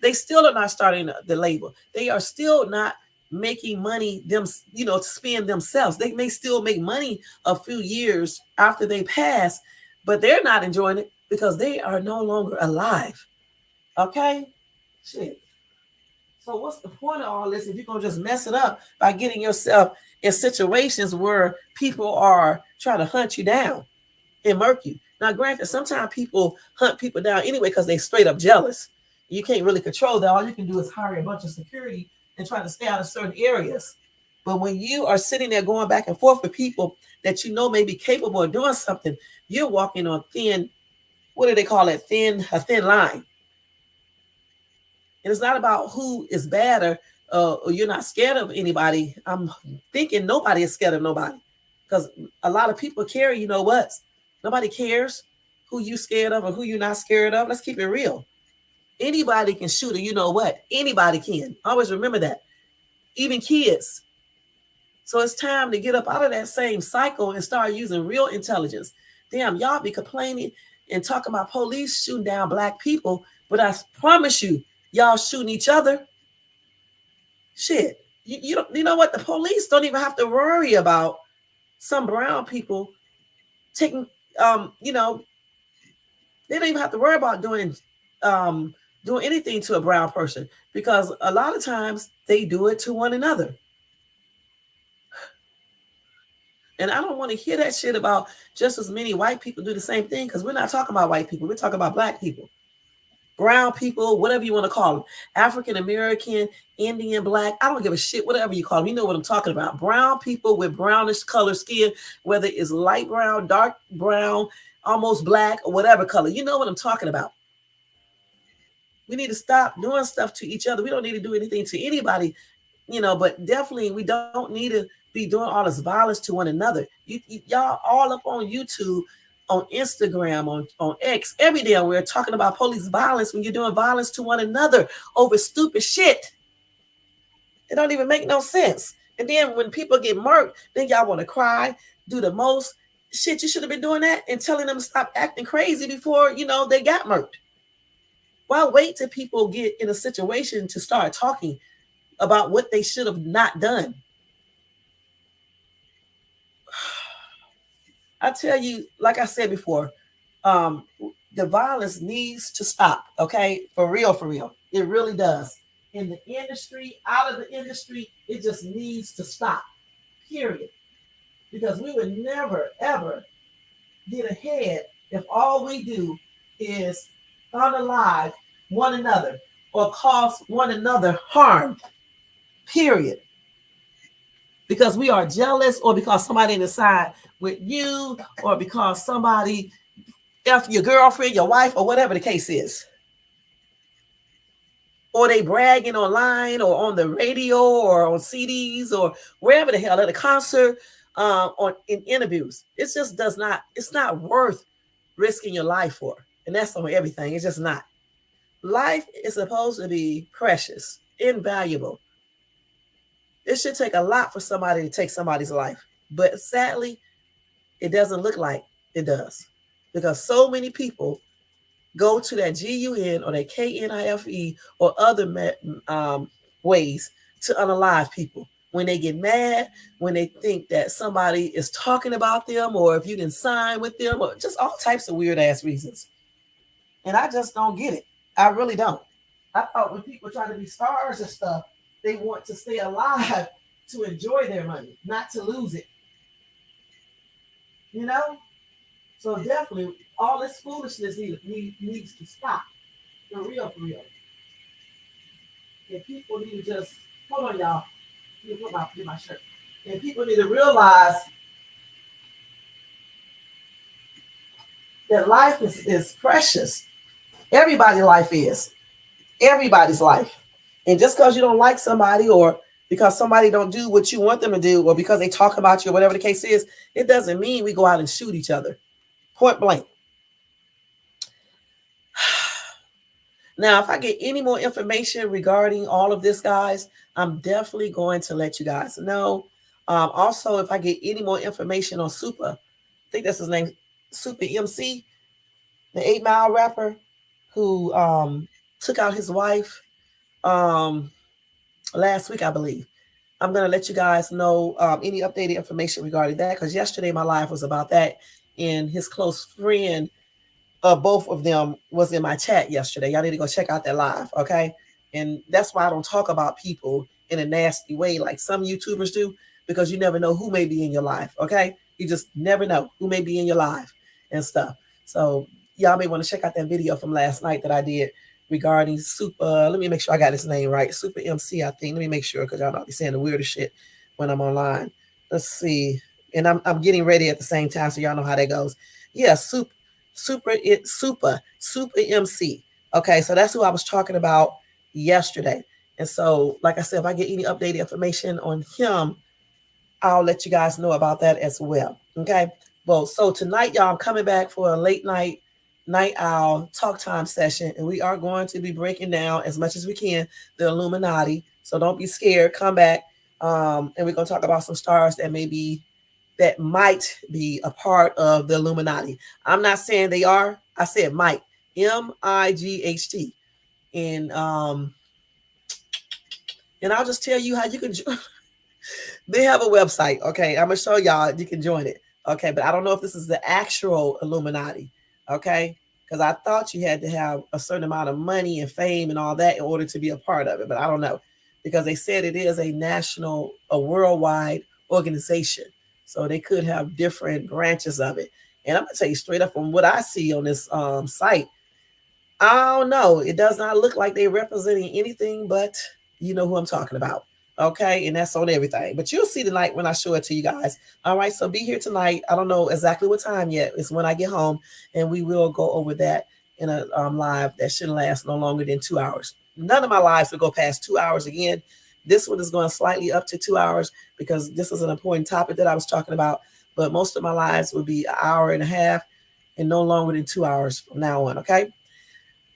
They still are not starting the label. They are still not making money to spend themselves. They may still make money a few years after they pass, but they're not enjoying it because they are no longer alive. Okay? Shit. So what's the point of all this if you're going to just mess it up by getting yourself in situations where people are trying to hunt you down and murk you? Now, granted, sometimes people hunt people down anyway because they straight up jealous. You can't really control that. All you can do is hire a bunch of security and try to stay out of certain areas. But when you are sitting there going back and forth with people that you know may be capable of doing something, you're walking on thin, what do they call it? A thin line. And it's not about who is better or you're not scared of anybody. I'm thinking nobody is scared of nobody, because a lot of people care. You know what? Nobody cares who you scared of or who you're not scared of. Let's keep it real. Anybody can shoot it. You know what? Anybody can. Always remember that. Even kids. So it's time to get up out of that same cycle and start using real intelligence. Damn, y'all be complaining and talking about police shooting down black people, but I promise you, y'all shooting each other. Shit. You know what? The police don't even have to worry about some brown people taking you know, they don't even have to worry about doing anything to a brown person, because a lot of times they do it to one another. And I don't want to hear that shit about just as many white people do the same thing, because we're not talking about white people. We're talking about black people, brown people, whatever you want to call them, African American, Indian, black. I don't give a shit, whatever you call them. You know what I'm talking about. Brown people with brownish color skin, whether it's light brown, dark brown, almost black, or whatever color. You know what I'm talking about. We need to stop doing stuff to each other. We don't need to do anything to anybody, but definitely we don't need to be doing all this violence to one another. Y'all all up on YouTube, on Instagram, on X, every day we're talking about police violence when you're doing violence to one another over stupid shit. It don't even make no sense. And then when people get murked, then y'all want to cry, do the most shit. You should have been doing that and telling them to stop acting crazy before, they got murked. Why wait till people get in a situation to start talking about what they should have not done? I tell you, like I said before, the violence needs to stop, okay? For real, for real. It really does. In the industry, out of the industry, it just needs to stop, period. Because we would never, ever get ahead if all we do is unalive one another or cause one another harm, period. Because we are jealous, or because somebody in the side with you, or because somebody, if your girlfriend, your wife, or whatever the case is, or they bragging online or on the radio or on CDs or wherever the hell, at a concert, or in interviews. It just does not, it's not worth risking your life for. And that's on everything. It's just not. Life is supposed to be precious, invaluable. It should take a lot for somebody to take somebody's life. But sadly, it doesn't look like it does. Because so many people go to that GUN or that KNIFE or other ways to unalive people. When they get mad, when they think that somebody is talking about them, or if you didn't sign with them, or just all types of weird ass reasons. And I just don't get it. I really don't. I thought when people try to be stars and stuff, they want to stay alive to enjoy their money, not to lose it. So definitely, all this foolishness needs to stop. For real, for real. And people need to just, hold on, y'all. Let me put my shirt. And people need to realize that life is precious. Everybody's life is. Everybody's life. And just because you don't like somebody, or because somebody don't do what you want them to do, or because they talk about you, or whatever the case is, it doesn't mean we go out and shoot each other. Point blank. Now, if I get any more information regarding all of this, guys, I'm definitely going to let you guys know. Also, if I get any more information on Super, I think that's his name, Super MC, the 8 Mile rapper who took out his wife last week, I believe. I'm going to let you guys know any updated information regarding that, because yesterday my live was about that, and his close friend, both of them, was in my chat yesterday. Y'all need to go check out that live, okay? And that's why I don't talk about people in a nasty way like some YouTubers do, because you never know who may be in your life, okay? You just never know who may be in your life and stuff. So y'all may want to check out that video from last night that I did regarding Super. Let me make sure I got his name right. Super MC, I think. Let me make sure, because y'all know I be saying the weirdest shit when I'm online. Let's see. And I'm getting ready at the same time, so y'all know how that goes. Yeah, Super MC. Okay, so that's who I was talking about yesterday. And so, like I said, if I get any updated information on him, I'll let you guys know about that as well. Okay. Well, so tonight, y'all, I'm coming back for a late night owl talk time session, and we are going to be breaking down as much as we can the Illuminati. So don't be scared. Come back, and we're gonna talk about some stars that might be a part of the Illuminati. I'm not saying they are. I said might. MIGHT. And and I'll just tell you how you can they have a website. Okay, I'm gonna show y'all. You can join it. Okay, but I don't know if this is the actual Illuminati. Okay, because I thought you had to have a certain amount of money and fame and all that in order to be a part of it. But I don't know, because they said it is a worldwide organization. So they could have different branches of it. And I'm gonna tell you straight up from what I see on this site, I don't know. It does not look like they're representing anything, but you know who I'm talking about. Okay. And that's on everything. But you'll see tonight when I show it to you guys. All right. So be here tonight. I don't know exactly what time yet. It's when I get home, and we will go over that in a live that shouldn't last no longer than 2 hours. None of my lives will go past 2 hours again. This one is going slightly up to 2 hours because this is an important topic that I was talking about. But most of my lives will be an hour and a half and no longer than 2 hours from now on. Okay.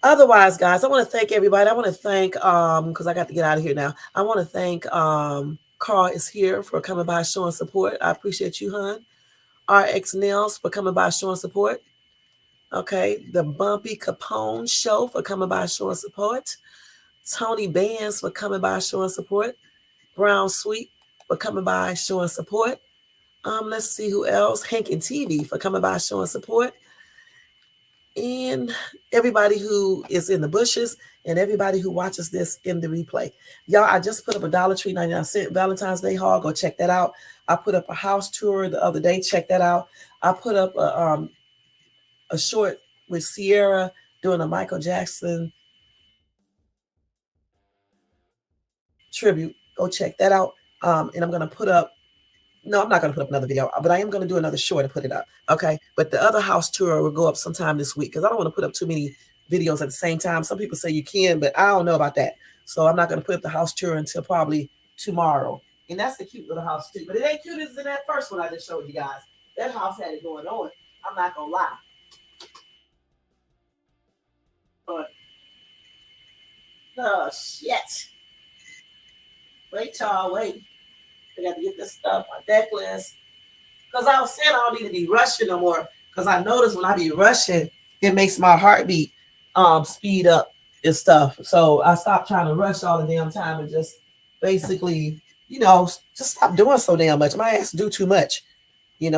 Otherwise, guys, I want to thank everybody. I want to thank because I got to get out of here now. I want to thank Carl is here for coming by showing support. I appreciate you, hon. RX Nails for coming by showing support. Okay, the Bumpy Capone Show for coming by showing support. Tony Bands for coming by showing support. Brown Sweet for coming by showing support. Let's see who else. Hankin TV for coming by showing support. And everybody who is in the bushes and everybody who watches this in the replay. Y'all, I just put up a Dollar Tree 99-cent Valentine's Day haul. Go check that out. I put up a house tour the other day. Check that out. I put up a short with Sierra doing a Michael Jackson tribute. Go check that out. And I'm going to put up, no, I'm not going to put up another video, but I am going to do another short and put it up. Okay. But the other house tour will go up sometime this week because I don't want to put up too many videos at the same time. Some people say you can, but I don't know about that. So I'm not going to put up the house tour until probably tomorrow. And that's the cute little house too. But it ain't cute as in that first one I just showed you guys. That house had it going on. I'm not going to lie. But, oh, shit. Wait, y'all, wait. I got to get this stuff, my necklace. Because I was saying I don't need to be rushing no more. Because I notice when I be rushing, it makes my heartbeat speed up and stuff. So I stopped trying to rush all the damn time and just basically, just stop doing so damn much. My ass do too much.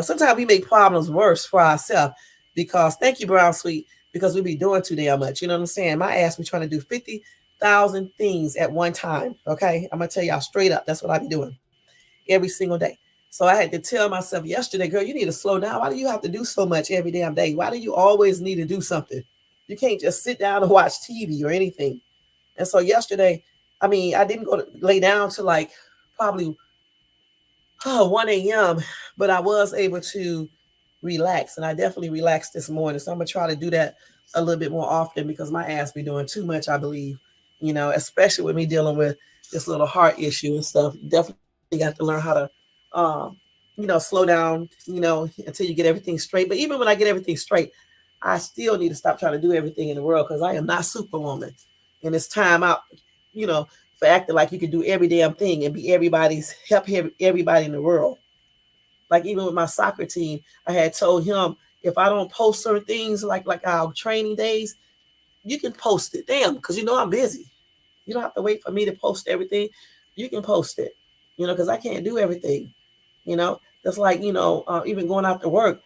Sometimes we make problems worse for ourselves because, thank you, Brown Sweet, because we be doing too damn much. You know what I'm saying? My ass be trying to do 50,000 things at one time. Okay? I'm going to tell y'all straight up. That's what I be doing every single day. So I had to tell myself yesterday, girl, you need to slow down. Why do you have to do so much every damn day? Why do you always need to do something? You can't just sit down and watch TV or anything. And so yesterday, I didn't go to lay down to like probably 1 a.m., but I was able to relax, and I definitely relaxed this morning. So I'm going to try to do that a little bit more often because my ass be doing too much, I believe, especially with me dealing with this little heart issue and stuff. Definitely got to learn how to slow down, until you get everything straight. But even when I get everything straight, I still need to stop trying to do everything in the world because I am not Superwoman. And it's time out, for acting like you can do every damn thing and be help everybody in the world. Like even with my soccer team, I had told him if I don't post certain things like our training days, you can post it. Damn, because I'm busy. You don't have to wait for me to post everything. You can post it, because I can't do everything. That's like, even going out to work,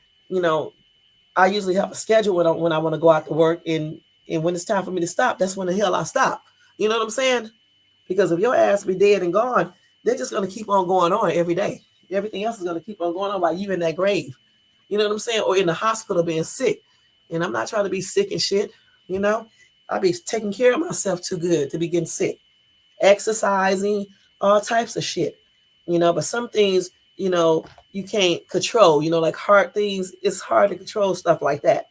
I usually have a schedule when I want to go out to work. And when it's time for me to stop, that's when the hell I stop. You know what I'm saying? Because if your ass be dead and gone, they're just going to keep on going on every day. Everything else is going to keep on going on while you in that grave. You know what I'm saying? Or in the hospital being sick. And I'm not trying to be sick and shit. I be taking care of myself too good to be getting sick. Exercising, all types of shit. But some things, you can't control, like hard things. It's hard to control stuff like that.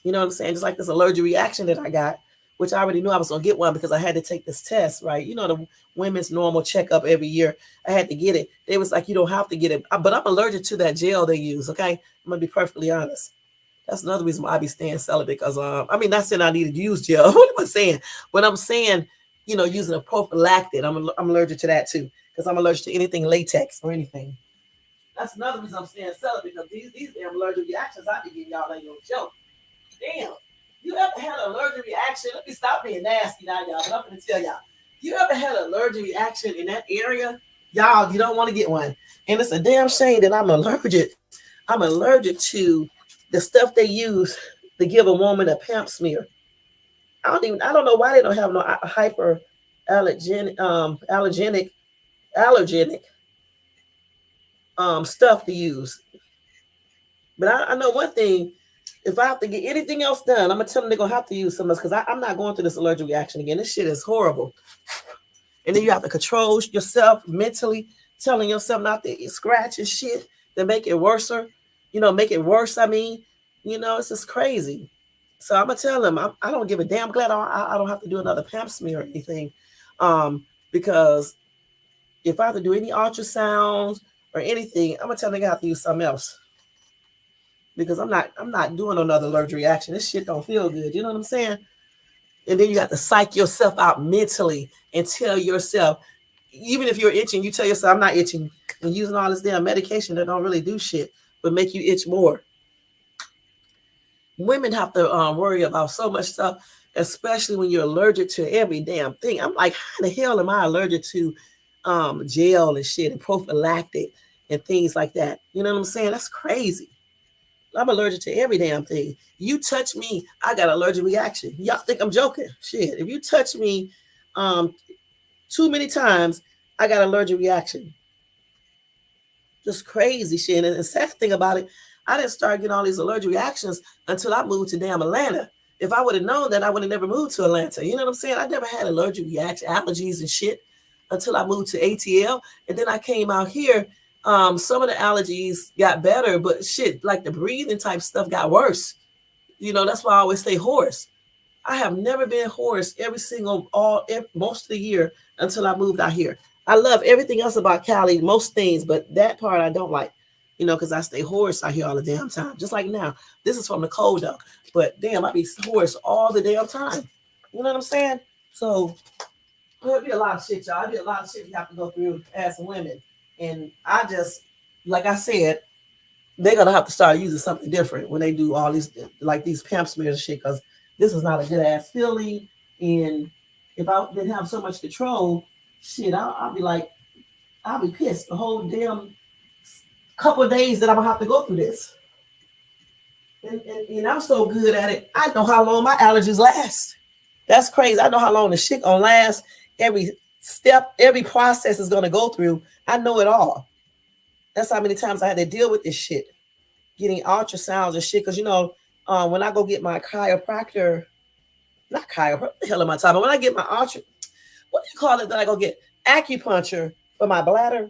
You know what I'm saying? Just like this allergic reaction that I got which I already knew I was gonna get one because I had to take this test, right? You know, the women's normal checkup every year. I had to get it. They was like, you don't have to get it, but I'm allergic to that gel they use. Okay, I'm gonna be perfectly honest. That's another reason why I be staying celibate because I mean, not saying I need to use gel. What am I saying? But I'm saying, you know, using a prophylactic. I'm allergic to that too because I'm allergic to anything latex or anything. That's another reason I'm staying celibate because these damn allergic reactions I be getting y'all ain't no joke. Damn. You ever had an allergic reaction? Let me stop being nasty now, y'all. But I'm gonna tell y'all. You ever had an allergic reaction in that area? Y'all, you don't want to get one. And it's a damn shame that I'm allergic. I'm allergic to the stuff they use to give a woman a pap smear. I don't know why they don't have no hyper allergenic stuff to use. But I know one thing. If I have to get anything else done, I'm gonna tell them they're gonna have to use some of this because I'm not going through this allergic reaction again. This shit is horrible. And then you have to control yourself mentally, telling yourself not to scratch and shit to make it worse. You know, make it worse. I mean, you know, it's just crazy. So I'm gonna tell them I don't give a damn. I'm glad I don't have to do another pap smear or anything, because if I have to do any ultrasounds or anything, I'm gonna tell them I have to use something else because I'm not doing another allergic reaction. This shit don't feel good. You know what I'm saying? And then you have to psych yourself out mentally and tell yourself, even if you're itching, you tell yourself, I'm not itching. And using all this damn medication that don't really do shit, but make you itch more. Women have to worry about so much stuff, especially when you're allergic to every damn thing. I'm like, how the hell am I allergic to gel and shit and prophylactic and things like that? You know what I'm saying? That's crazy. I'm allergic to every damn thing. You touch me, I got an allergic reaction. Y'all think I'm joking? Shit, if you touch me too many times, I got an allergic reaction. Just crazy shit. And the sad thing about it, I didn't start getting all these allergic reactions until I moved to damn Atlanta. If I would have known that, I would have never moved to Atlanta. You know what I'm saying? I never had allergic reaction, allergies and shit until I moved to ATL. And then I came out here. Some of the allergies got better, but shit, like the breathing type stuff got worse. You know, that's why I always stay hoarse. I have never been hoarse most of the year until I moved out here. I love everything else about Cali, most things, but that part I don't like, you know, because I stay hoarse out here all the damn time. Just like now. This is from the cold though. But damn, I be hoarse all the damn time. You know what I'm saying? So it'll be a lot of shit, y'all. It'll be a lot of shit you have to go through as women. And I just, like I said, they're gonna have to start using something different when they do all these like these pap smears and shit, because this is not a good ass feeling. And if I didn't have so much control, shit, I'll be like, I'll be pissed the whole damn couple of days that I'm gonna have to go through this. And I'm so good at it, I know how long my allergies last. That's crazy. I know how long the shit gonna last. Every step, every process is gonna go through. I know it all. That's how many times I had to deal with this shit, getting ultrasounds and shit. Because you know, when I go get my chiropractor, not chiropractor, what the hell am I talking about? When I get my what do you call it that I go get? Acupuncture for my bladder.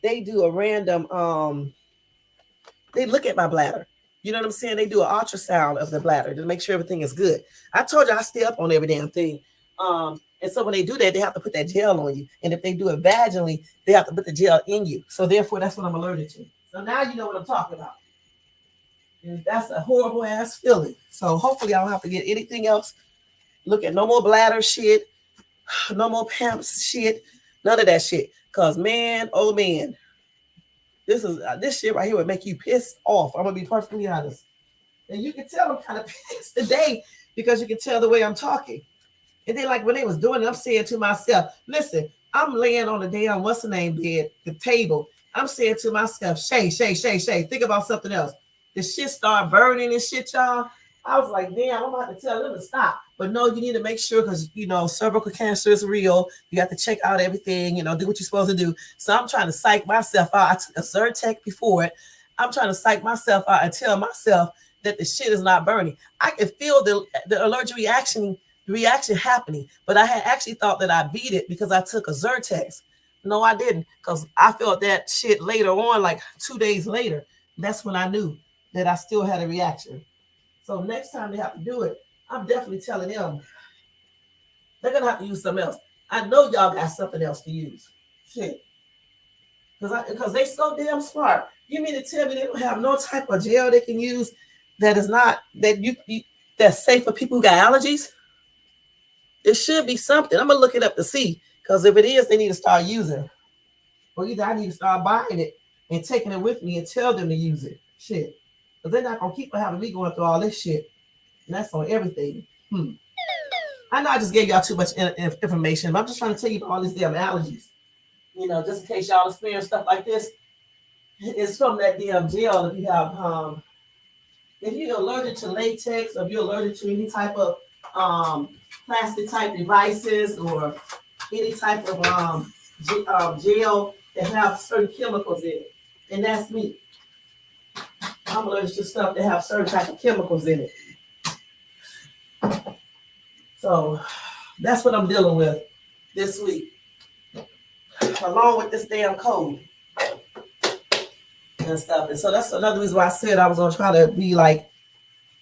They do a random, they look at my bladder. You know what I'm saying? They do an ultrasound of the bladder to make sure everything is good. I told you I stay up on every damn thing. And so when they do that, they have to put that gel on you. And if they do it vaginally, they have to put the gel in you. So therefore, that's what I'm allergic to. So now you know what I'm talking about. And that's a horrible ass feeling. So hopefully I don't have to get anything else. Look at no more bladder shit, no more pamps shit, none of that shit. Cause man, oh man, this shit right here would make you pissed off. I'm gonna be perfectly honest. And you can tell I'm kind of pissed today because you can tell the way I'm talking. And then, like when they was doing it, I'm saying to myself, listen, I'm laying on the damn what's the name bed, the table. I'm saying to myself, Shay, think about something else. The shit start burning and shit, y'all. I was like, damn, I'm about to tell them to stop. But no, you need to make sure because you know cervical cancer is real. You got to check out everything, you know, do what you're supposed to do. So I'm trying to psych myself out. I took a Zyrtec before it. I'm trying to psych myself out and tell myself that the shit is not burning. I can feel the allergic reaction happening, but I had actually thought that I beat it because I took a Zyrtec. No, I didn't, because I felt that shit later on, like 2 days later. That's when I knew that I still had a reaction. So next time they have to do it, I'm definitely telling them They're gonna have to use something else. I know y'all got something else to use. Shit. Because they so damn smart. You mean to tell me they don't have no type of gel they can use that is not that you that's safe for people who got allergies? It should be something. I'm gonna look it up to see. Because if it is, they need to start using it. Or either I need to start buying it and taking it with me and tell them to use it. Shit. Because they're not gonna keep having me going through all this shit. And that's on everything. I know I just gave y'all too much information, but I'm just trying to tell you about all these damn allergies. Just in case y'all experience stuff like this, it's from that damn gel. If you're allergic to latex, or if you're allergic to any type of plastic type devices, or any type of gel that have certain chemicals in it, and that's me. I'm allergic to stuff that have certain type of chemicals in it. So that's what I'm dealing with this week, along with this damn cold and stuff. And so that's another reason why I said I was gonna try to be like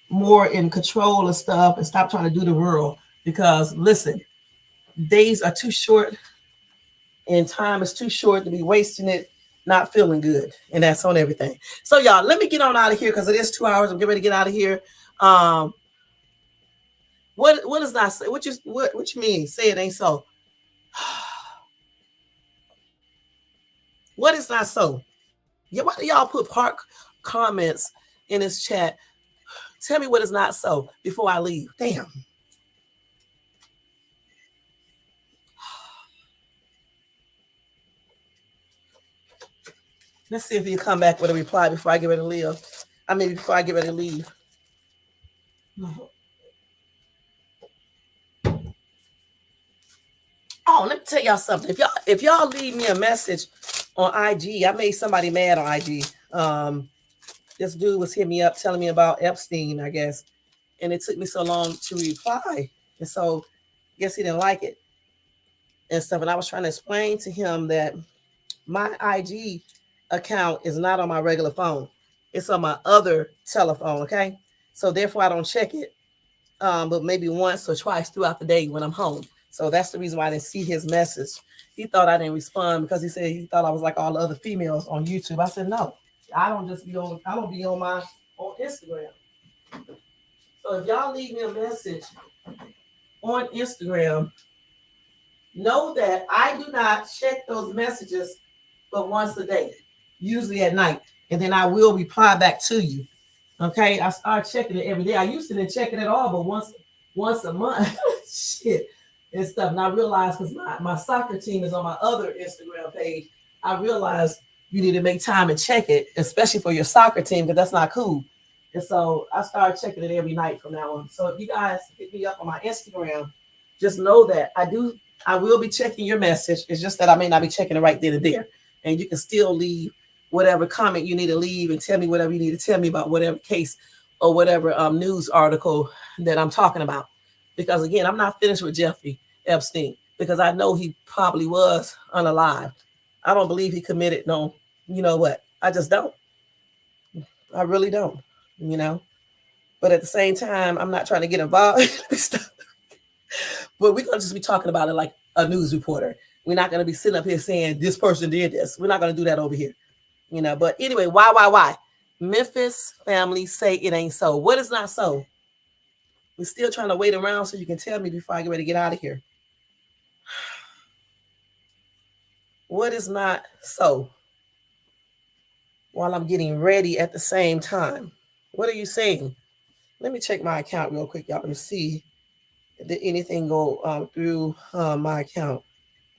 more in control of stuff and stop trying to do the world. Because listen, days are too short and time is too short to be wasting it not feeling good. And that's on everything. So y'all, let me get on out of here because it is 2 hours. I'm getting ready to get out of here. What is not say? What you mean? Say it ain't so. What is not so? Yeah, why do y'all put comments in this chat? Tell me what is not so before I leave. Damn. Let's see if you come back with a reply before I get ready to leave. Before I get ready to leave. Oh, let me tell y'all something. If y'all leave me a message on IG, I made somebody mad on IG. This dude was hitting me up telling me about Epstein, I guess, and it took me so long to reply, and so I guess he didn't like it and stuff. And I was trying to explain to him that my IG account is not on my regular phone; it's on my other telephone. Okay, so therefore I don't check it, but maybe once or twice throughout the day when I'm home. So that's the reason why I didn't see his message. He thought I didn't respond because he said he thought I was like all the other females on YouTube. I said, no, I don't be on Instagram. So if y'all leave me a message on Instagram, know that I do not check those messages but once a day, usually at night. And then I will reply back to you. Okay, I start checking it every day. I used to didn't check it at all, but once a month, shit. And stuff. And I realized because my soccer team is on my other Instagram page, I realized you need to make time and check it, especially for your soccer team, because that's not cool. And so I started checking it every night from now on. So if you guys hit me up on my Instagram, just know that I will be checking your message. It's just that I may not be checking it right then and there. And you can still leave whatever comment you need to leave and tell me whatever you need to tell me about whatever case or whatever news article that I'm talking about. Because again, I'm not finished with Jeffrey Epstein because I know he probably was unalived. I don't believe he committed no, you know what? I just don't. I really don't, But at the same time, I'm not trying to get involved in stuff. But we're going to just be talking about it like a news reporter. We're not going to be sitting up here saying this person did this. We're not going to do that over here, But anyway, why? Memphis family say it ain't so. What is not so? We're still trying to wait around so you can tell me before I get ready to get out of here. What is not so? While I'm getting ready at the same time. What are you saying? Let me check my account real quick, y'all, to see did anything go through my account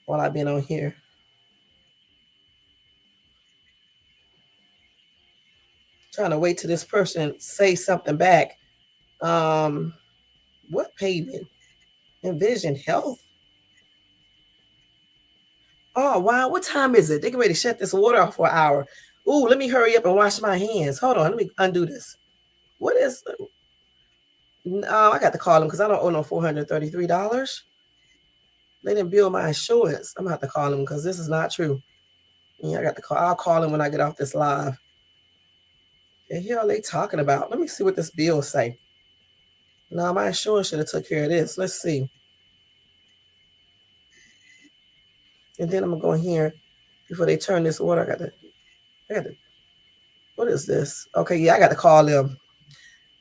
while I've been on here. Trying to wait till this person say something back. What payment? Envision Health. Oh, wow. What time is it? They get ready to shut this water off for an hour. Ooh, let me hurry up and wash my hands. Hold on. Let me undo this. What is... I got to call them because I don't owe no $433. They didn't bill my insurance. I'm going to have to call them because this is not true. Yeah, I got to call. I'll call them when I get off this live. The hell are they talking about? Let me see what this bill say. No, my insurance should have took care of this. Let's see. And then I'm gonna go in here before they turn this water. I got to, what is this? Okay, yeah, I got to call them.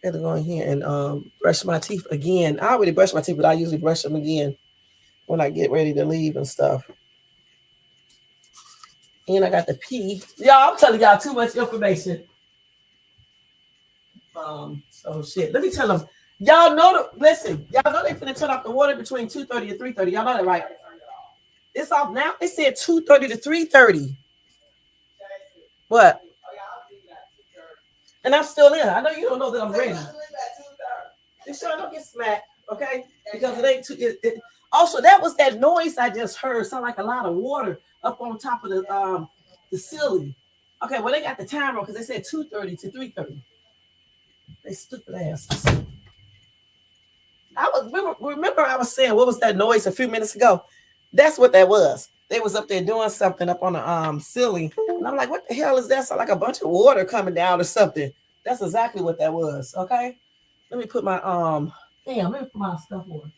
I got to go in here and brush my teeth again. I already brushed my teeth, but I usually brush them again when I get ready to leave and stuff. And I got the pee. Y'all, I'm telling y'all too much information. So shit. Let me tell them. Y'all know listen, y'all know they finna turn off the water between 2:30 and 3:30. Y'all know that, right? It's off now. It said 2:30 to 3:30. What? And I'm still in. I know you don't know that I'm ready. You sure don't get smacked, okay? Because it ain't too. Also, that was that noise I just heard. Sound like a lot of water up on top of the ceiling. Okay, well they got the timer because they said 2:30 to 3:30. They stupid asses. I was remember I was saying what was that noise a few minutes ago? That's what that was. They was up there doing something up on the ceiling, and I'm like, what the hell is that? Sound like a bunch of water coming down or something. That's exactly what that was. Okay, let me put my damn. Let me put my stuff on.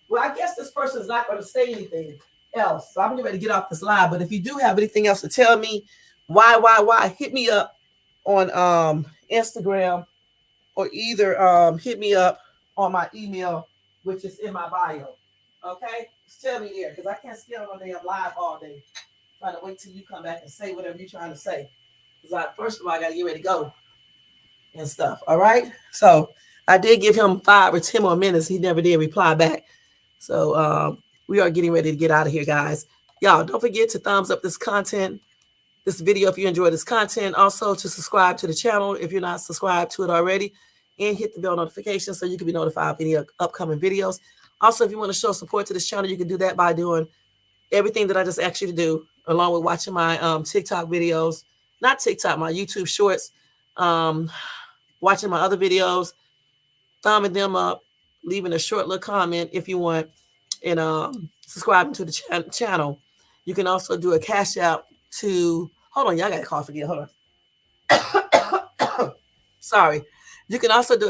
Well, I guess this person's not going to say anything else, so I'm getting ready to get off this live. But if you do have anything else to tell me, why, hit me up on Instagram or either hit me up on my email, which is in my bio. Okay? Just tell me there, because I can't stay on damn live all day. Trying to wait till you come back and say whatever you're trying to say. Because first of all, I got to get ready to go and stuff. All right? So I did give him 5 or 10 more minutes. He never did reply back. So we are getting ready to get out of here, guys. Y'all, don't forget to thumbs up this content, this video if you enjoy this content. Also to subscribe to the channel if you're not subscribed to it already. And hit the bell notification so you can be notified of any upcoming videos. Also, if you want to show support to this channel, you can do that by doing everything that I just asked you to do, along with watching my TikTok videos, not TikTok, my YouTube shorts, watching my other videos, thumbing them up, leaving a short little comment if you want, and subscribing to the channel. You can also do a cash out to, hold on, y'all got to cough again, hold on. Sorry. You can also do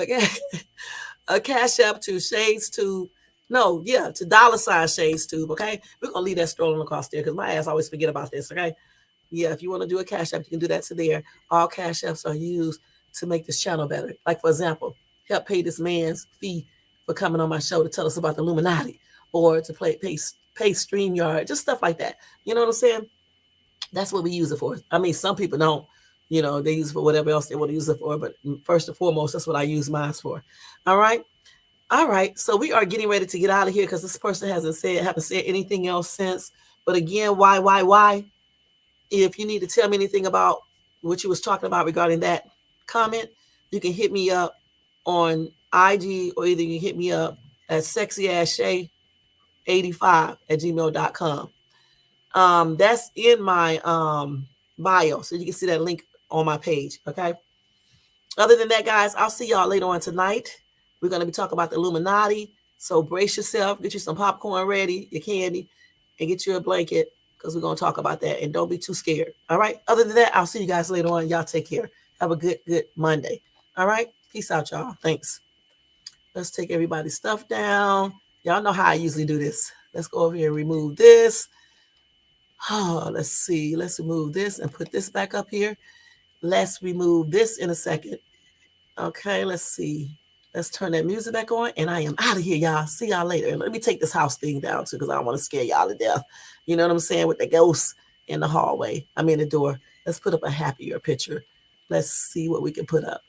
a cash app to Shades Tube. No, yeah, to $ Shades Tube, okay? We're going to leave that strolling across there because my ass always forget about this, okay? Yeah, if you want to do a cash app, you can do that to there. All cash apps are used to make this channel better. Like, for example, help pay this man's fee for coming on my show to tell us about the Illuminati or to pay StreamYard, just stuff like that. You know what I'm saying? That's what we use it for. I mean, some people don't. You know, they use it for whatever else they want to use it for. But first and foremost, that's what I use mine for. All right. All right. So we are getting ready to get out of here because this person haven't said anything else since. But again, why? If you need to tell me anything about what you was talking about regarding that comment, you can hit me up on IG or either you can hit me up at sexyasshay85@gmail.com. That's in my bio. So you can see that link on my page. Okay. Other than that, guys, I'll see y'all later on tonight. We're going to be talking about the Illuminati. So brace yourself, get you some popcorn ready, your candy, and get you a blanket because we're going to talk about that. And don't be too scared. All right. Other than that, I'll see you guys later on. Y'all take care. Have a good Monday. All right. Peace out, y'all. Thanks. Let's take everybody's stuff down. Y'all know how I usually do this. Let's go over here and remove this. Oh, let's see. Let's remove this and put this back up here. Let's remove this in a second. Okay, let's see. Let's turn that music back on, and I am out of here, y'all. See y'all later. Let me take this house thing down, too, because I don't want to scare y'all to death. You know what I'm saying? With the ghosts in the hallway. I mean, the door. Let's put up a happier picture. Let's see what we can put up.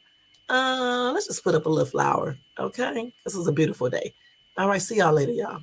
Let's just put up a little flower, okay? This is a beautiful day. All right, see y'all later, y'all.